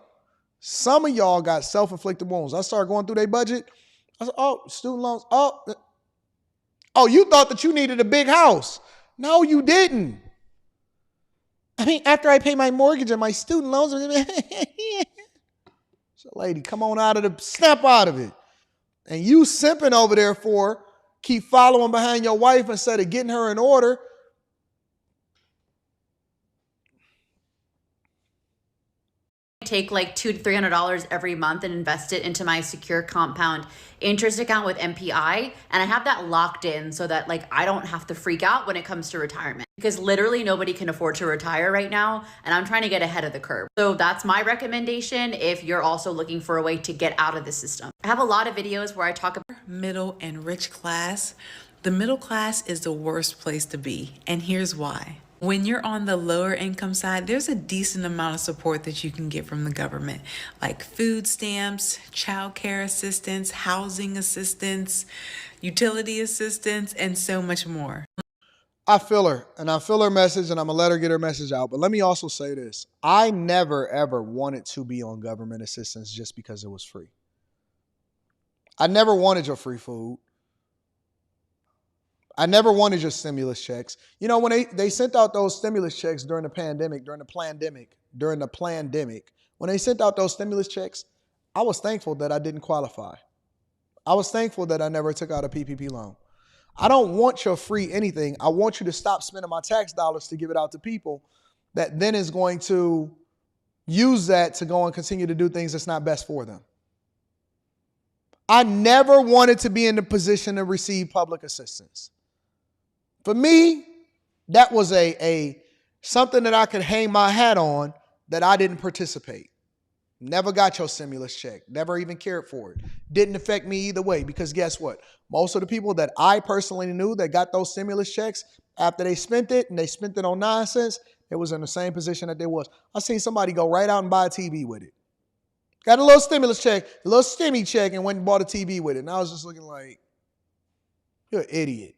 Some of y'all got self-inflicted wounds. I started going through their budget. I said, oh, student loans. Oh, you thought that you needed a big house. No, you didn't. I mean, after I pay my mortgage and my student loans. So, lady, come on snap out of it. And you simping over there keep following behind your wife instead of getting her in order. Take like $200 to $300 every month and invest it into my secure compound interest account with MPI. And I have that locked in so that like I don't have to freak out when it comes to retirement, because literally nobody can afford to retire right now. And I'm trying to get ahead of the curve. So that's my recommendation if you're also looking for a way to get out of the system. I have a lot of videos where I talk about middle and rich class. The middle class is the worst place to be. And here's why. When you're on the lower income side, there's a decent amount of support that you can get from the government, like food stamps, child care assistance, housing assistance, utility assistance, and so much more. I feel her, and I feel her message, and I'm going to let her get her message out. But let me also say this. I never, ever wanted to be on government assistance just because it was free. I never wanted your free food. I never wanted your stimulus checks. You know, when they sent out those stimulus checks during the pandemic, when they sent out those stimulus checks, I was thankful that I didn't qualify. I was thankful that I never took out a PPP loan. I don't want your free anything. I want you to stop spending my tax dollars to give it out to people that then is going to use that to go and continue to do things that's not best for them. I never wanted to be in the position to receive public assistance. For me, that was something that I could hang my hat on that I didn't participate. Never got your stimulus check. Never even cared for it. Didn't affect me either way, because guess what? Most of the people that I personally knew that got those stimulus checks, after they spent it and they spent it on nonsense, it was in the same position that they was. I seen somebody go right out and buy a TV with it. Got a little stimulus check, a little stimmy check, and went and bought a TV with it. And I was just looking like, you're an idiot.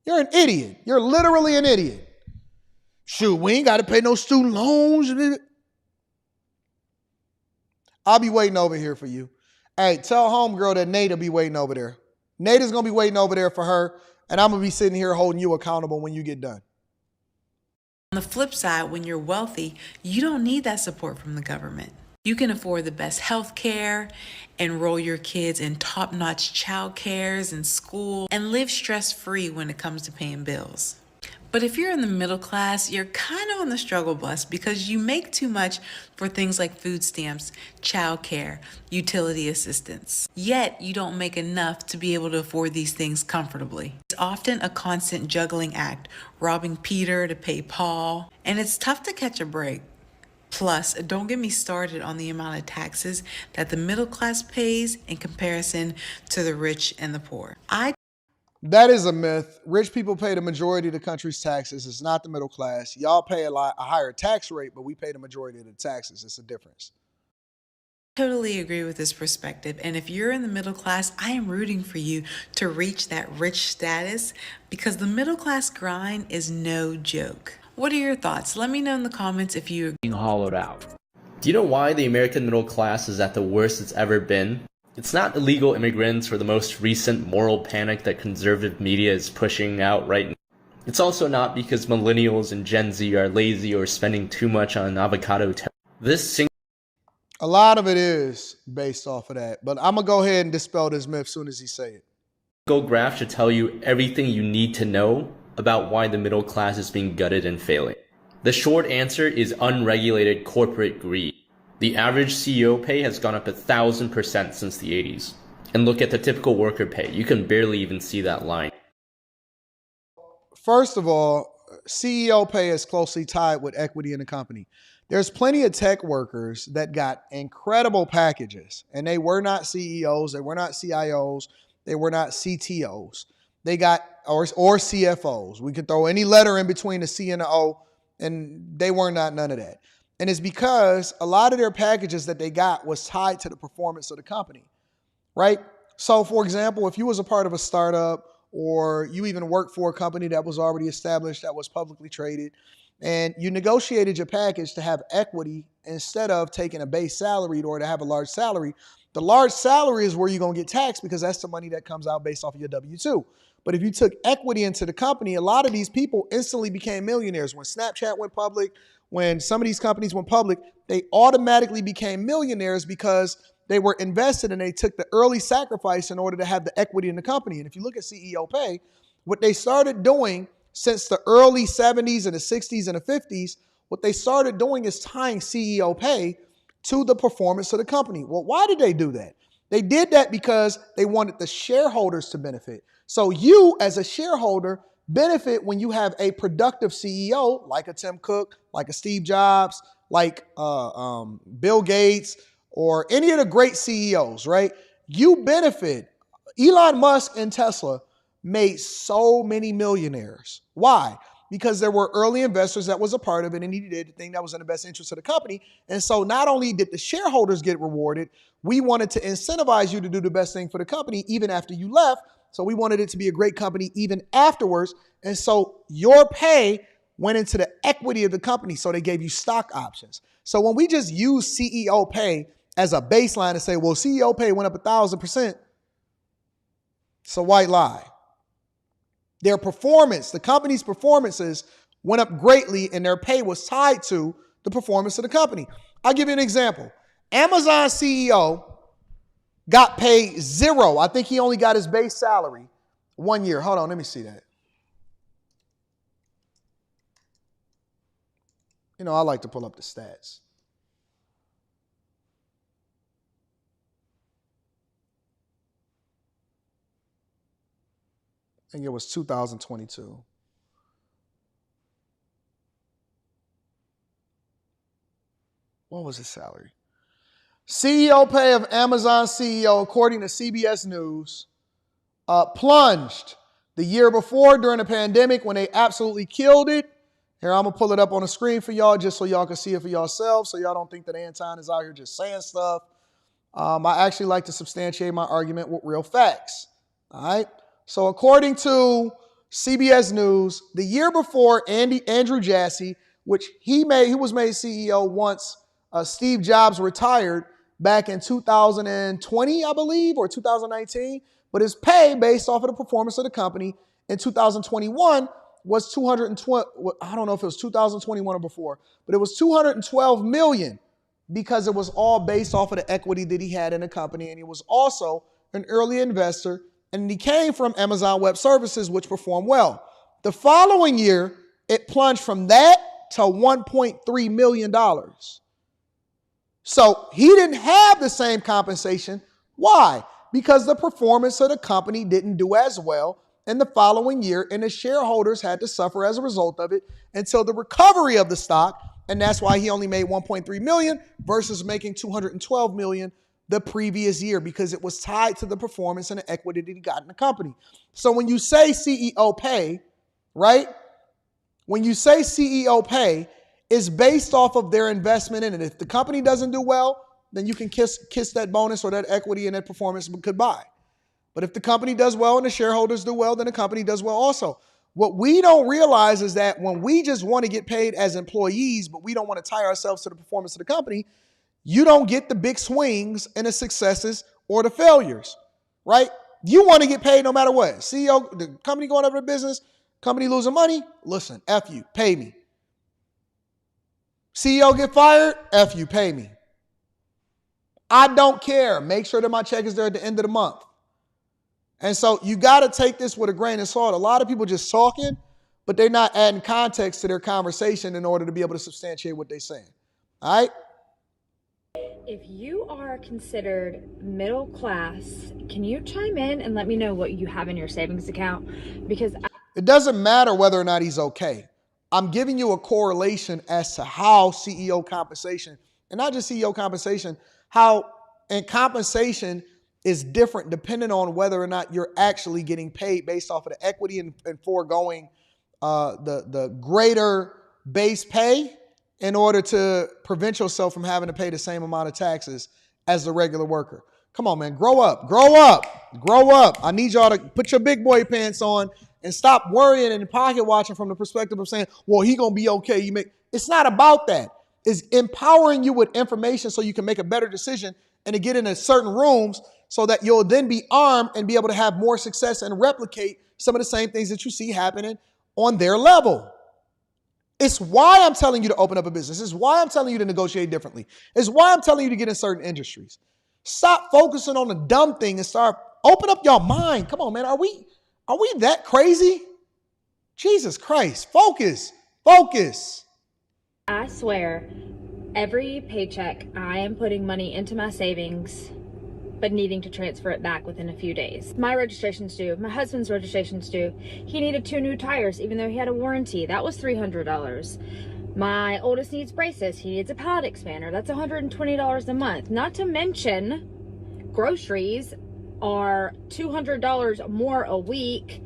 You're an idiot. You're literally an idiot. Shoot, we ain't got to pay no student loans. I'll be waiting over here for you. Hey, tell homegirl that Nate will be waiting over there. Nate is going to be waiting over there for her, and I'm going to be sitting here holding you accountable when you get done. On the flip side, when you're wealthy, you don't need that support from the government. You can afford the best health care, enroll your kids in top-notch child cares and school, and live stress-free when it comes to paying bills. But if you're in the middle class, you're kind of on the struggle bus because you make too much for things like food stamps, childcare, utility assistance. Yet you don't make enough to be able to afford these things comfortably. It's often a constant juggling act, robbing Peter to pay Paul, and it's tough to catch a break. Plus, don't get me started on the amount of taxes that the middle class pays in comparison to the rich and the poor. That is a myth. Rich people pay the majority of the country's taxes. It's not the middle class. Y'all pay a higher tax rate, but we pay the majority of the taxes. It's a difference. Totally agree with this perspective. And if you're in the middle class, I am rooting for you to reach that rich status because the middle class grind is no joke. What are your thoughts? Let me know in the comments if you being hollowed out. Do you know why the American middle class is at the worst it's ever been? It's not illegal immigrants or the most recent moral panic that conservative media is pushing out right now. It's also not because millennials and Gen Z are lazy or spending too much on avocado toast. A lot of it is based off of that, but I'm going to go ahead and dispel this myth as soon as he say it. Single graph should tell you everything you need to know about why the middle class is being gutted and failing. The short answer is unregulated corporate greed. The average CEO pay has gone up 1,000% since the 80s. And look at the typical worker pay. You can barely even see that line. First of all, CEO pay is closely tied with equity in the company. There's plenty of tech workers that got incredible packages, and they were not CEOs, they were not CIOs, they were not CTOs. They got, or CFOs. We can throw any letter in between the C and the O, and they were not none of that. And it's because a lot of their packages that they got was tied to the performance of the company, right? So for example, if you was a part of a startup or you even worked for a company that was already established, that was publicly traded, and you negotiated your package to have equity instead of taking a base salary or to have a large salary, the large salary is where you're going to get taxed because that's the money that comes out based off of your W-2. But if you took equity into the company, a lot of these people instantly became millionaires. When Snapchat went public, when some of these companies went public, they automatically became millionaires because they were invested and they took the early sacrifice in order to have the equity in the company. And if you look at CEO pay, what they started doing since the early 70s and the 60s and the 50s, what they started doing is tying CEO pay to the performance of the company. Well, why did they do that? They did that because they wanted the shareholders to benefit. So you as a shareholder benefit when you have a productive CEO like a Tim Cook, like a Steve Jobs, like Bill Gates, or any of the great CEOs, right? You benefit. Elon Musk and Tesla made so many millionaires. Why? Because there were early investors that was a part of it and he did the thing that was in the best interest of the company. And so not only did the shareholders get rewarded, we wanted to incentivize you to do the best thing for the company even after you left. So we wanted it to be a great company even afterwards. And so your pay went into the equity of the company. So they gave you stock options. So when we just use CEO pay as a baseline and say, well, CEO pay went up 1,000%, it's a white lie. Their performance, the company's performances went up greatly and their pay was tied to the performance of the company. I'll give you an example. Amazon CEO got paid zero. I think he only got his base salary 1 year. Hold on, let me see that. You know, I like to pull up the stats. I think it was 2022. What was his salary? CEO pay of Amazon CEO, according to CBS News, plunged the year before during the pandemic when they absolutely killed it. Here, I'm going to pull it up on the screen for y'all just so y'all can see it for yourselves so y'all don't think that Anton is out here just saying stuff. I actually like to substantiate my argument with real facts. All right? So according to CBS News, the year before Andrew Jassy, which he was made CEO once Steve Jobs retired back in 2020, I believe, or 2019. But his pay based off of the performance of the company in 2021 was 212. I don't know if it was 2021 or before, but it was 212 million because it was all based off of the equity that he had in the company. And he was also an early investor. And he came from Amazon Web Services, which performed well. The following year, it plunged from that to $1.3 million. So he didn't have the same compensation. Why? Because the performance of the company didn't do as well in the following year, and the shareholders had to suffer as a result of it until the recovery of the stock. And that's why he only made $1.3 million versus making $212 million the previous year, because it was tied to the performance and the equity that he got in the company. So when you say CEO pay, right? When you say CEO pay, it's based off of their investment in it. If the company doesn't do well, then you can kiss that bonus or that equity and that performance goodbye. But if the company does well and the shareholders do well, then the company does well also. What we don't realize is that when we just want to get paid as employees, but we don't want to tie ourselves to the performance of the company, you don't get the big swings and the successes or the failures, right? You want to get paid no matter what. CEO, the company going over the business, company losing money, listen, F you, pay me. CEO get fired, F you, pay me. I don't care. Make sure that my check is there at the end of the month. And so you got to take this with a grain of salt. A lot of people just talking, but they're not adding context to their conversation in order to be able to substantiate what they're saying. All right? If you are considered middle class, can you chime in and let me know what you have in your savings account? Because it doesn't matter whether or not he's okay. I'm giving you a correlation as to how CEO compensation, and not just CEO compensation, how and compensation is different depending on whether or not you're actually getting paid based off of the equity and foregoing the greater base pay in order to prevent yourself from having to pay the same amount of taxes as the regular worker. Come on, man. Grow up. Grow up. Grow up. I need y'all to put your big boy pants on and stop worrying and pocket watching from the perspective of saying, well, he going to be okay. It's not about that. It's empowering you with information so you can make a better decision and to get into certain rooms so that you'll then be armed and be able to have more success and replicate some of the same things that you see happening on their level. It's why I'm telling you to open up a business. It's why I'm telling you to negotiate differently. It's why I'm telling you to get in certain industries. Stop focusing on the dumb thing and start open up your mind. Come on, man. Are we that crazy? Jesus Christ. Focus. Focus. I swear, every paycheck I am putting money into my savings, but needing to transfer it back within a few days. My registration's due. My husband's registration's due. He needed 2 new tires, even though he had a warranty. That was $300. My oldest needs braces. He needs a palate expander. That's $120 a month. Not to mention, groceries are $200 more a week.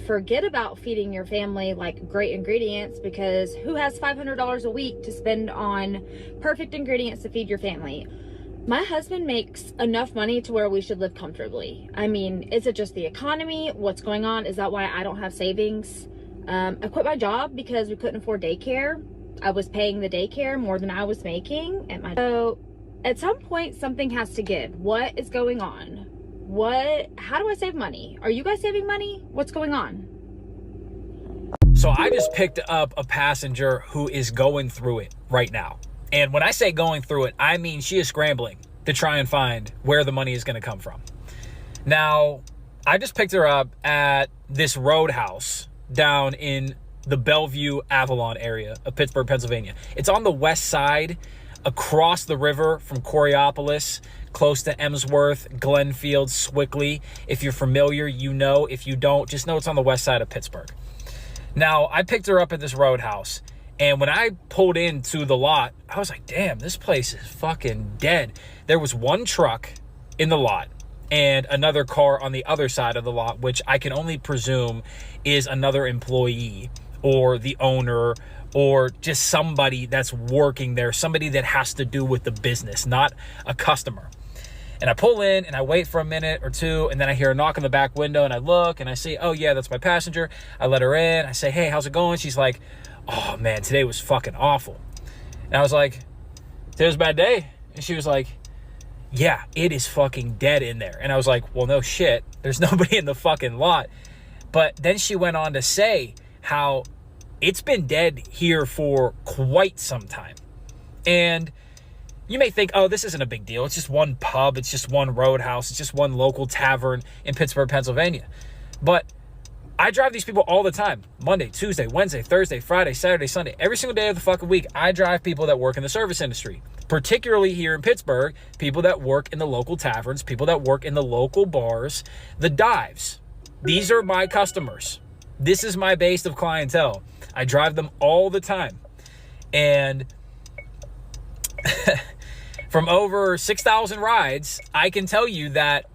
Forget about feeding your family like great ingredients, because who has $500 a week to spend on perfect ingredients to feed your family? My husband makes enough money to where we should live comfortably. I mean, is it just the economy? What's going on? Is that why I don't have savings? I quit my job because we couldn't afford daycare. I was paying the daycare more than I was making at my. So at some point, something has to give. What is going on? How do I save money? Are you guys saving money? What's going on? So I just picked up a passenger who is going through it right now. And when I say going through it, I mean she is scrambling to try and find where the money is going to come from. Now, I just picked her up at this roadhouse down in the Bellevue, Avalon area of Pittsburgh, Pennsylvania. It's on the west side, across the river from Coriopolis, close to Emsworth, Glenfield, Swickley. If you're familiar, you know. If you don't, just know it's on the west side of Pittsburgh. Now, I picked her up at this roadhouse. And when I pulled into the lot, I was like, damn, this place is fucking dead. There was one truck in the lot and another car on the other side of the lot, which I can only presume is another employee or the owner or just somebody that's working there, somebody that has to do with the business, not a customer. And I pull in and I wait for a minute or two, and then I hear a knock on the back window and I look and I see, oh yeah, that's my passenger. I let her in. I say, hey, how's it going? She's like, oh man, today was fucking awful. And I was like, today was a bad day? And she was like, yeah, it is fucking dead in there. And I was like, well, no shit. There's nobody in the fucking lot. But then she went on to say how it's been dead here for quite some time. And you may think, oh, this isn't a big deal. It's just one pub. It's just one roadhouse. It's just one local tavern in Pittsburgh, Pennsylvania. But I drive these people all the time. Monday, Tuesday, Wednesday, Thursday, Friday, Saturday, Sunday. Every single day of the fucking week, I drive people that work in the service industry. Particularly here in Pittsburgh, people that work in the local taverns, people that work in the local bars, the dives. These are my customers. This is my base of clientele. I drive them all the time. And from over 6,000 rides, I can tell you that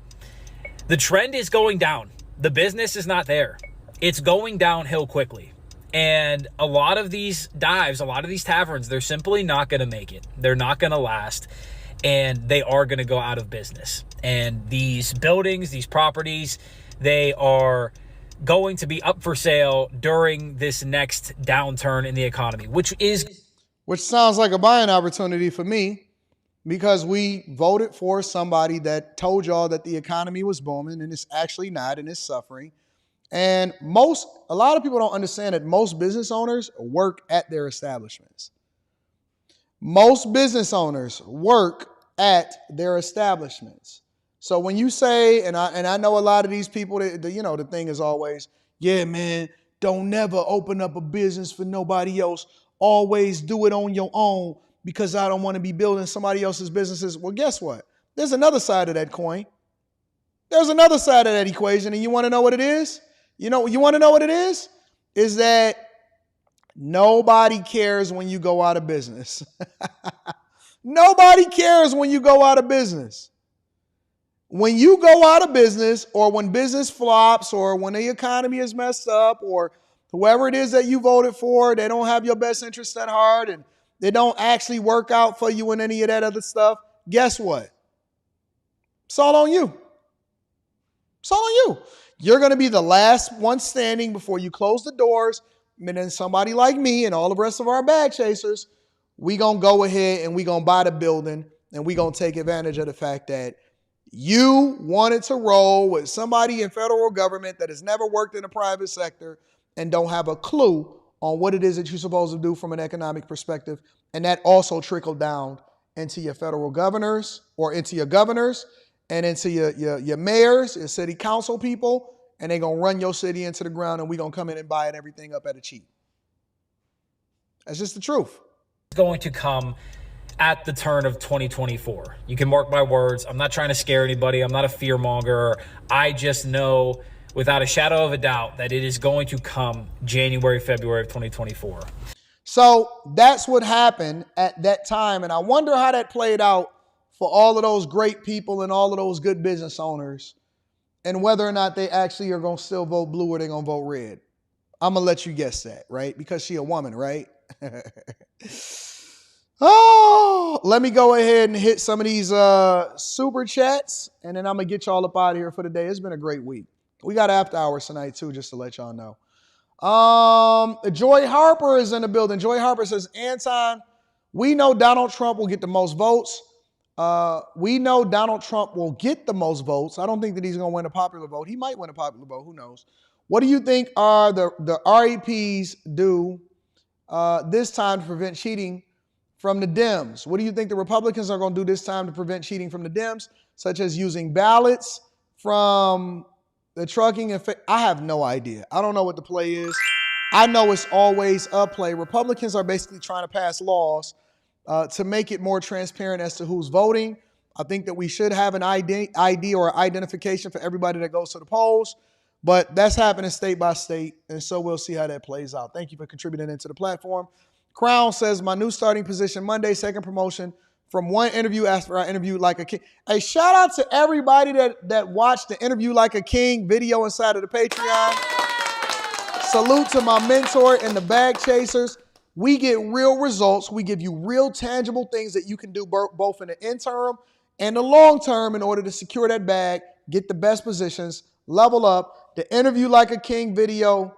the trend is going down. The business is not there. It's going downhill quickly. And a lot of these dives, a lot of these taverns, they're simply not going to make it. They're not going to last. And they are going to go out of business. And these buildings, these properties, they are going to be up for sale during this next downturn in the economy, which sounds like a buying opportunity for me, because we voted for somebody that told y'all that the economy was booming, and it's actually not, and it's suffering. And a lot of people don't understand that most business owners work at their establishments. Most business owners work at their establishments. So when you say, and I know a lot of these people, the thing is always, yeah, man, don't never open up a business for nobody else. Always do it on your own, because I don't want to be building somebody else's businesses. Well, guess what? There's another side of that coin. There's another side of that equation, and you want to know what it is? You want to know what it is? Is that nobody cares when you go out of business. Nobody cares when you go out of business. When you go out of business, or when business flops, or when the economy is messed up, or whoever it is that you voted for, they don't have your best interests at heart, and they don't actually work out for you and any of that other stuff, guess what? It's all on you. It's all on you. You're going to be the last one standing before you close the doors. And then somebody like me and all the rest of our bag chasers, we going to go ahead and we going to buy the building, and we going to take advantage of the fact that you wanted to roll with somebody in federal government that has never worked in the private sector and don't have a clue on what it is that you're supposed to do from an economic perspective. And that also trickled down into your federal governors, or into your governors, and into your mayors, your city council people, and they're going to run your city into the ground, and we're going to come in and buy it, everything up at a cheap. That's just the truth. It's going to come at the turn of 2024. You can mark my words. I'm not trying to scare anybody. I'm not a fear monger. I just know without a shadow of a doubt that it is going to come January, February of 2024. So that's what happened at that time. And I wonder how that played out for all of those great people and all of those good business owners, and whether or not they actually are going to still vote blue or they're going to vote red. I'm going to let you guess that, right? Because she a woman, right? Oh, let me go ahead and hit some of these super chats, and then I'm going to get y'all up out of here for the day. It's been a great week. We got after hours tonight, too, just to let y'all know. Joy Harper is in the building. Joy Harper says, Anton, we know Donald Trump will get the most votes. We know Donald Trump will get the most votes. I don't think that he's going to win a popular vote. He might win a popular vote. Who knows? What do you think are the REPs do this time to prevent cheating from the Dems? What do you think the Republicans are going to do this time to prevent cheating from the Dems, such as using ballots from the trucking? I have no idea. I don't know what the play is. I know it's always a play. Republicans are basically trying to pass laws to make it more transparent as to who's voting. I think that we should have an ID or identification for everybody that goes to the polls, but that's happening state by state, and so we'll see how that plays out. Thank you for contributing into the platform. Crown says, my new starting position Monday, second promotion from one interview after I interviewed like a king. Hey, shout out to everybody that watched the Interview Like a King video inside of the Patreon. Salute to my mentor and the bag chasers. We get real results. We give you real tangible things that you can do both in the interim and the long term in order to secure that bag, get the best positions, level up. The Interview Like a King video,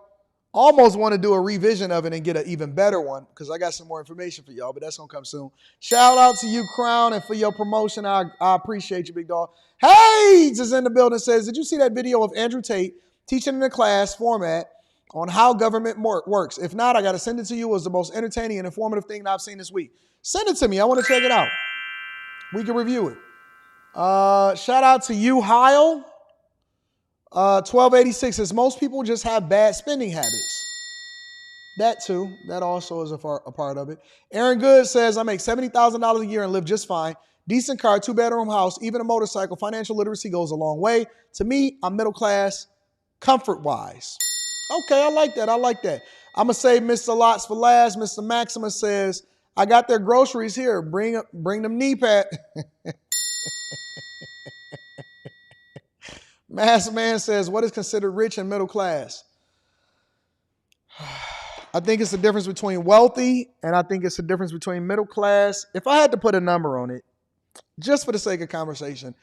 almost want to do a revision of it and get an even better one because I got some more information for y'all, but that's going to come soon. Shout out to you, Crown, and for your promotion. I appreciate you, big dog. Hayes is in the building, says, did you see that video of Andrew Tate teaching in the class format on how government works? If not, I got to send it to you. It was the most entertaining and informative thing that I've seen this week. Send it to me. I want to check it out. We can review it. Shout out to you, Heil. 1286 says most people just have bad spending habits. That too. That also is a part of it. Aaron Good says, I make $70,000 a year and live just fine. Decent car, 2-bedroom house, even a motorcycle. Financial literacy goes a long way. To me, I'm middle class, comfort-wise. Okay, I like that. I like that. I'm going to save Mr. Lots for last. Mr. Maximus says, I got their groceries here. Bring them knee pad. Mass Man says, what is considered rich and middle class? I think it's the difference between wealthy and I think it's the difference between middle class. If I had to put a number on it, just for the sake of conversation,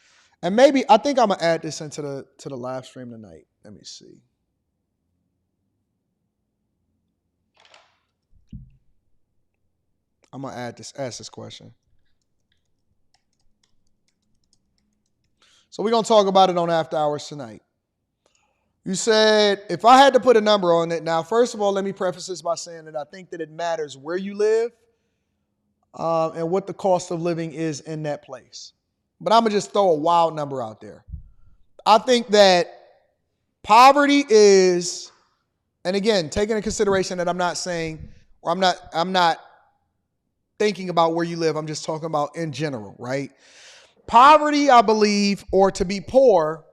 and maybe I think I'm going to add this into the live stream tonight. Let me see. I'm going to ask this question. So we're going to talk about it on After Hours tonight. You said, if I had to put a number on it, now, first of all, let me preface this by saying that I think that it matters where you live and what the cost of living is in that place. But I'm going to just throw a wild number out there. I think that poverty is, and again, taking into consideration that I'm not saying, or I'm not thinking about where you live, I'm just talking about in general, right? Poverty, I believe, or to be poor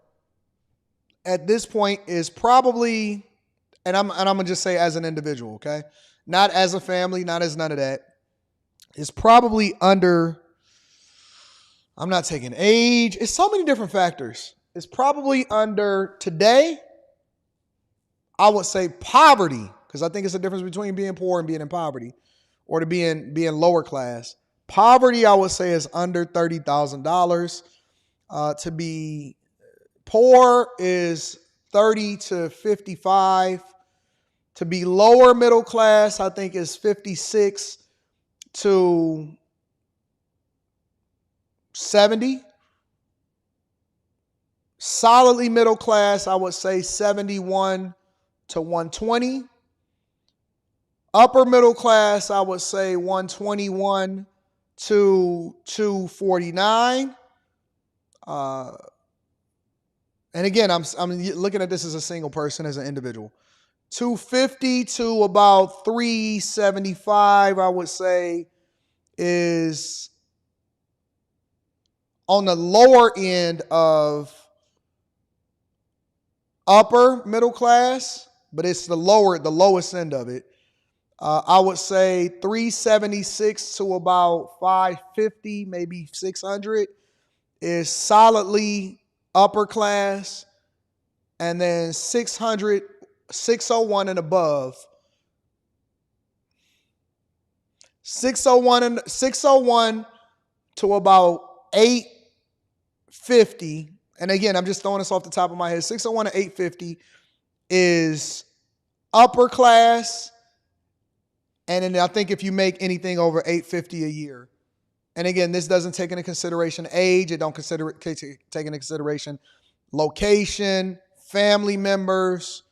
at this point is probably, and I'm gonna just say as an individual, okay? Not as a family, not as none of that. It's probably under, I'm not taking age. It's so many different factors. It's probably under today, I would say poverty, because I think it's a difference between being poor and being in poverty, or to being lower class. Poverty, I would say, is under $30,000. To be poor is 30 to 55. To be lower middle class, I think, is 56 to 70. Solidly middle class, I would say 71 to 120. Upper middle class, I would say 121 to 249. And again, I'm looking at this as a single person, as an individual. 250 to about 375, I would say, is on the lower end of upper middle class, but it's the lowest end of it. I would say 376 to about 550, maybe 600 is solidly upper class. And then 600, 601 and above. 601 to about 850. And again, I'm just throwing this off the top of my head. 601 to 850 is upper class. And then I think if you make anything over $850 a year, and again, this doesn't take into consideration age, it don't take into consideration location, family members,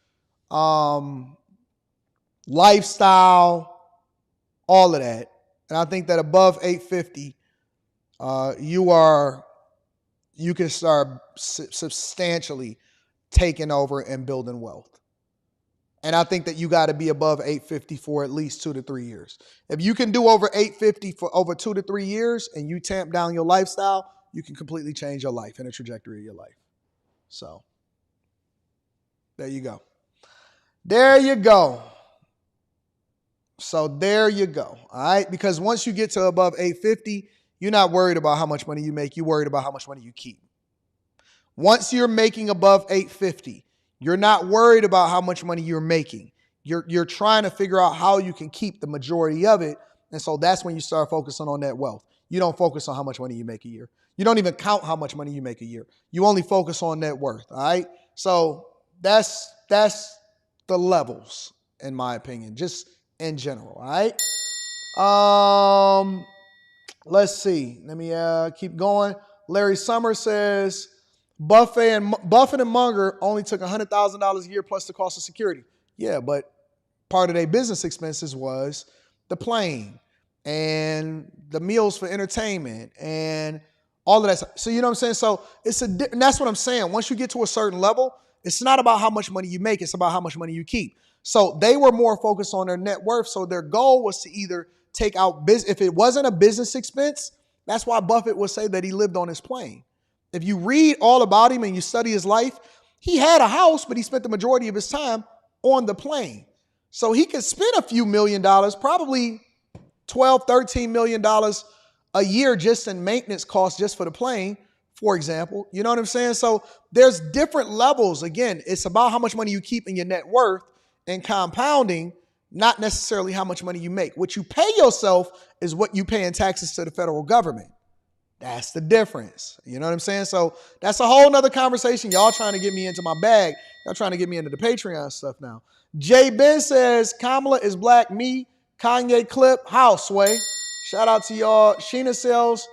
lifestyle, all of that. And I think that above $850, you can start substantially taking over and building wealth. And I think that you got to be above 850 for at least 2 to 3 years. If you can do over 850 for over 2 to 3 years and you tamp down your lifestyle, you can completely change your life and the trajectory of your life. So there you go. There you go. So there you go. All right. Because once you get to above 850, you're not worried about how much money you make. You're worried about how much money you keep. Once you're making above 850, you're not worried about how much money you're making. You're trying to figure out how you can keep the majority of it. And so that's when you start focusing on that wealth. You don't focus on how much money you make a year. You don't even count how much money you make a year. You only focus on net worth. All right. So that's the levels, in my opinion, just in general. All right. Let's see. Let me keep going. Larry Summers says, Buffett and Munger only took $100,000 a year plus the cost of security. Yeah, but part of their business expenses was the plane and the meals for entertainment and all of that. So you know what I'm saying? So and that's what I'm saying. Once you get to a certain level, It's not about how much money you make. It's about how much money you keep. So they were more focused on their net worth. So their goal was to either take out business. If it wasn't a business expense, that's why Buffett would say that he lived on his plane. If you read all about him and you study his life, he had a house, but he spent the majority of his time on the plane. So he could spend a few $1 million, probably $12, $13 million a year just in maintenance costs just for the plane, for example. You know what I'm saying? So there's different levels. Again, it's about how much money you keep in your net worth and compounding, not necessarily how much money you make. What you pay yourself is what you pay in taxes to the federal government. That's the difference. You know what I'm saying? So that's a whole nother conversation. Y'all trying to get me into my bag. Y'all trying to get me into the Patreon stuff now. Jay Ben says, Kamala is black. Me, Kanye clip. How, Sway? Shout out to y'all. Sheena Sells,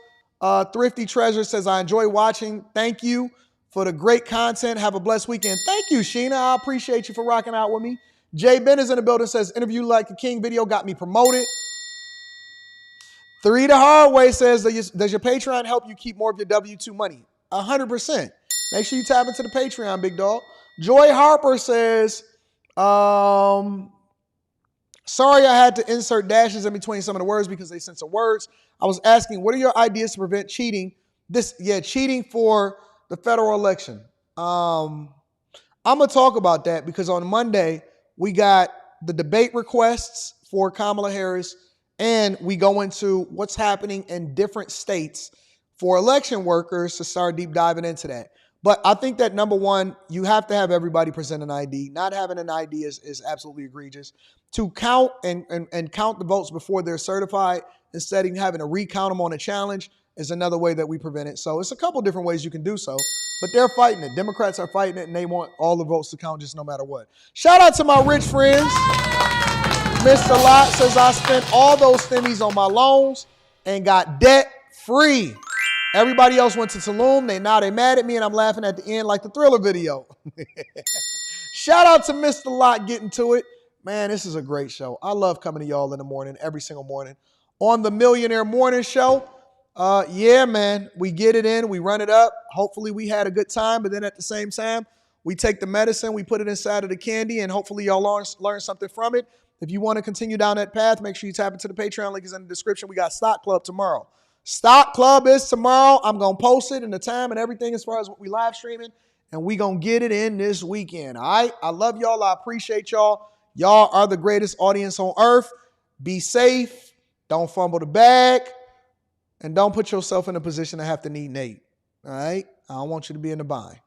Thrifty Treasure says, I enjoy watching. Thank you for the great content. Have a blessed weekend. Thank you, Sheena. I appreciate you for rocking out with me. Jay Ben is in the building, says, interview like a king video got me promoted. 3 the Hard Way says, does your Patreon help you keep more of your W-2 money? 100%. Make sure you tap into the Patreon, big dog. Joy Harper says, sorry I had to insert dashes in between some of the words because they censor words. I was asking, what are your ideas to prevent cheating? Cheating for the federal election. I'm going to talk about that because on Monday, we got the debate requests for Kamala Harris, and we go into what's happening in different states for election workers to start deep diving into that. But I think that, number one, you have to have everybody present an ID. Not having an ID is absolutely egregious. To count and count the votes before they're certified instead of having to recount them on a challenge is another way that we prevent it. So it's a couple different ways you can do so. But they're fighting it. Democrats are fighting it, and they want all the votes to count just no matter what. Shout out to my rich friends. Mr. Lott says, I spent all those stimmies on my loans and got debt free. Everybody else went to Tulum. They mad at me, and I'm laughing at the end like the Thriller video. Shout out to Mr. Lott getting to it. Man, this is a great show. I love coming to y'all in the morning, every single morning. On the Millionaire Morning Show, yeah, man, we get it in. We run it up. Hopefully we had a good time, but then at the same time, we take the medicine, we put it inside of the candy, and hopefully y'all learn something from it. If you want to continue down that path, make sure you tap into the Patreon. Link is in the description. We got Stock Club tomorrow. Stock Club is tomorrow. I'm going to post it and the time and everything as far as what we live streaming, and we going to get it in this weekend. All right? I love y'all. I appreciate y'all. Y'all are the greatest audience on earth. Be safe. Don't fumble the bag. And don't put yourself in a position to have to need Nate. All right? I don't want you to be in the bind.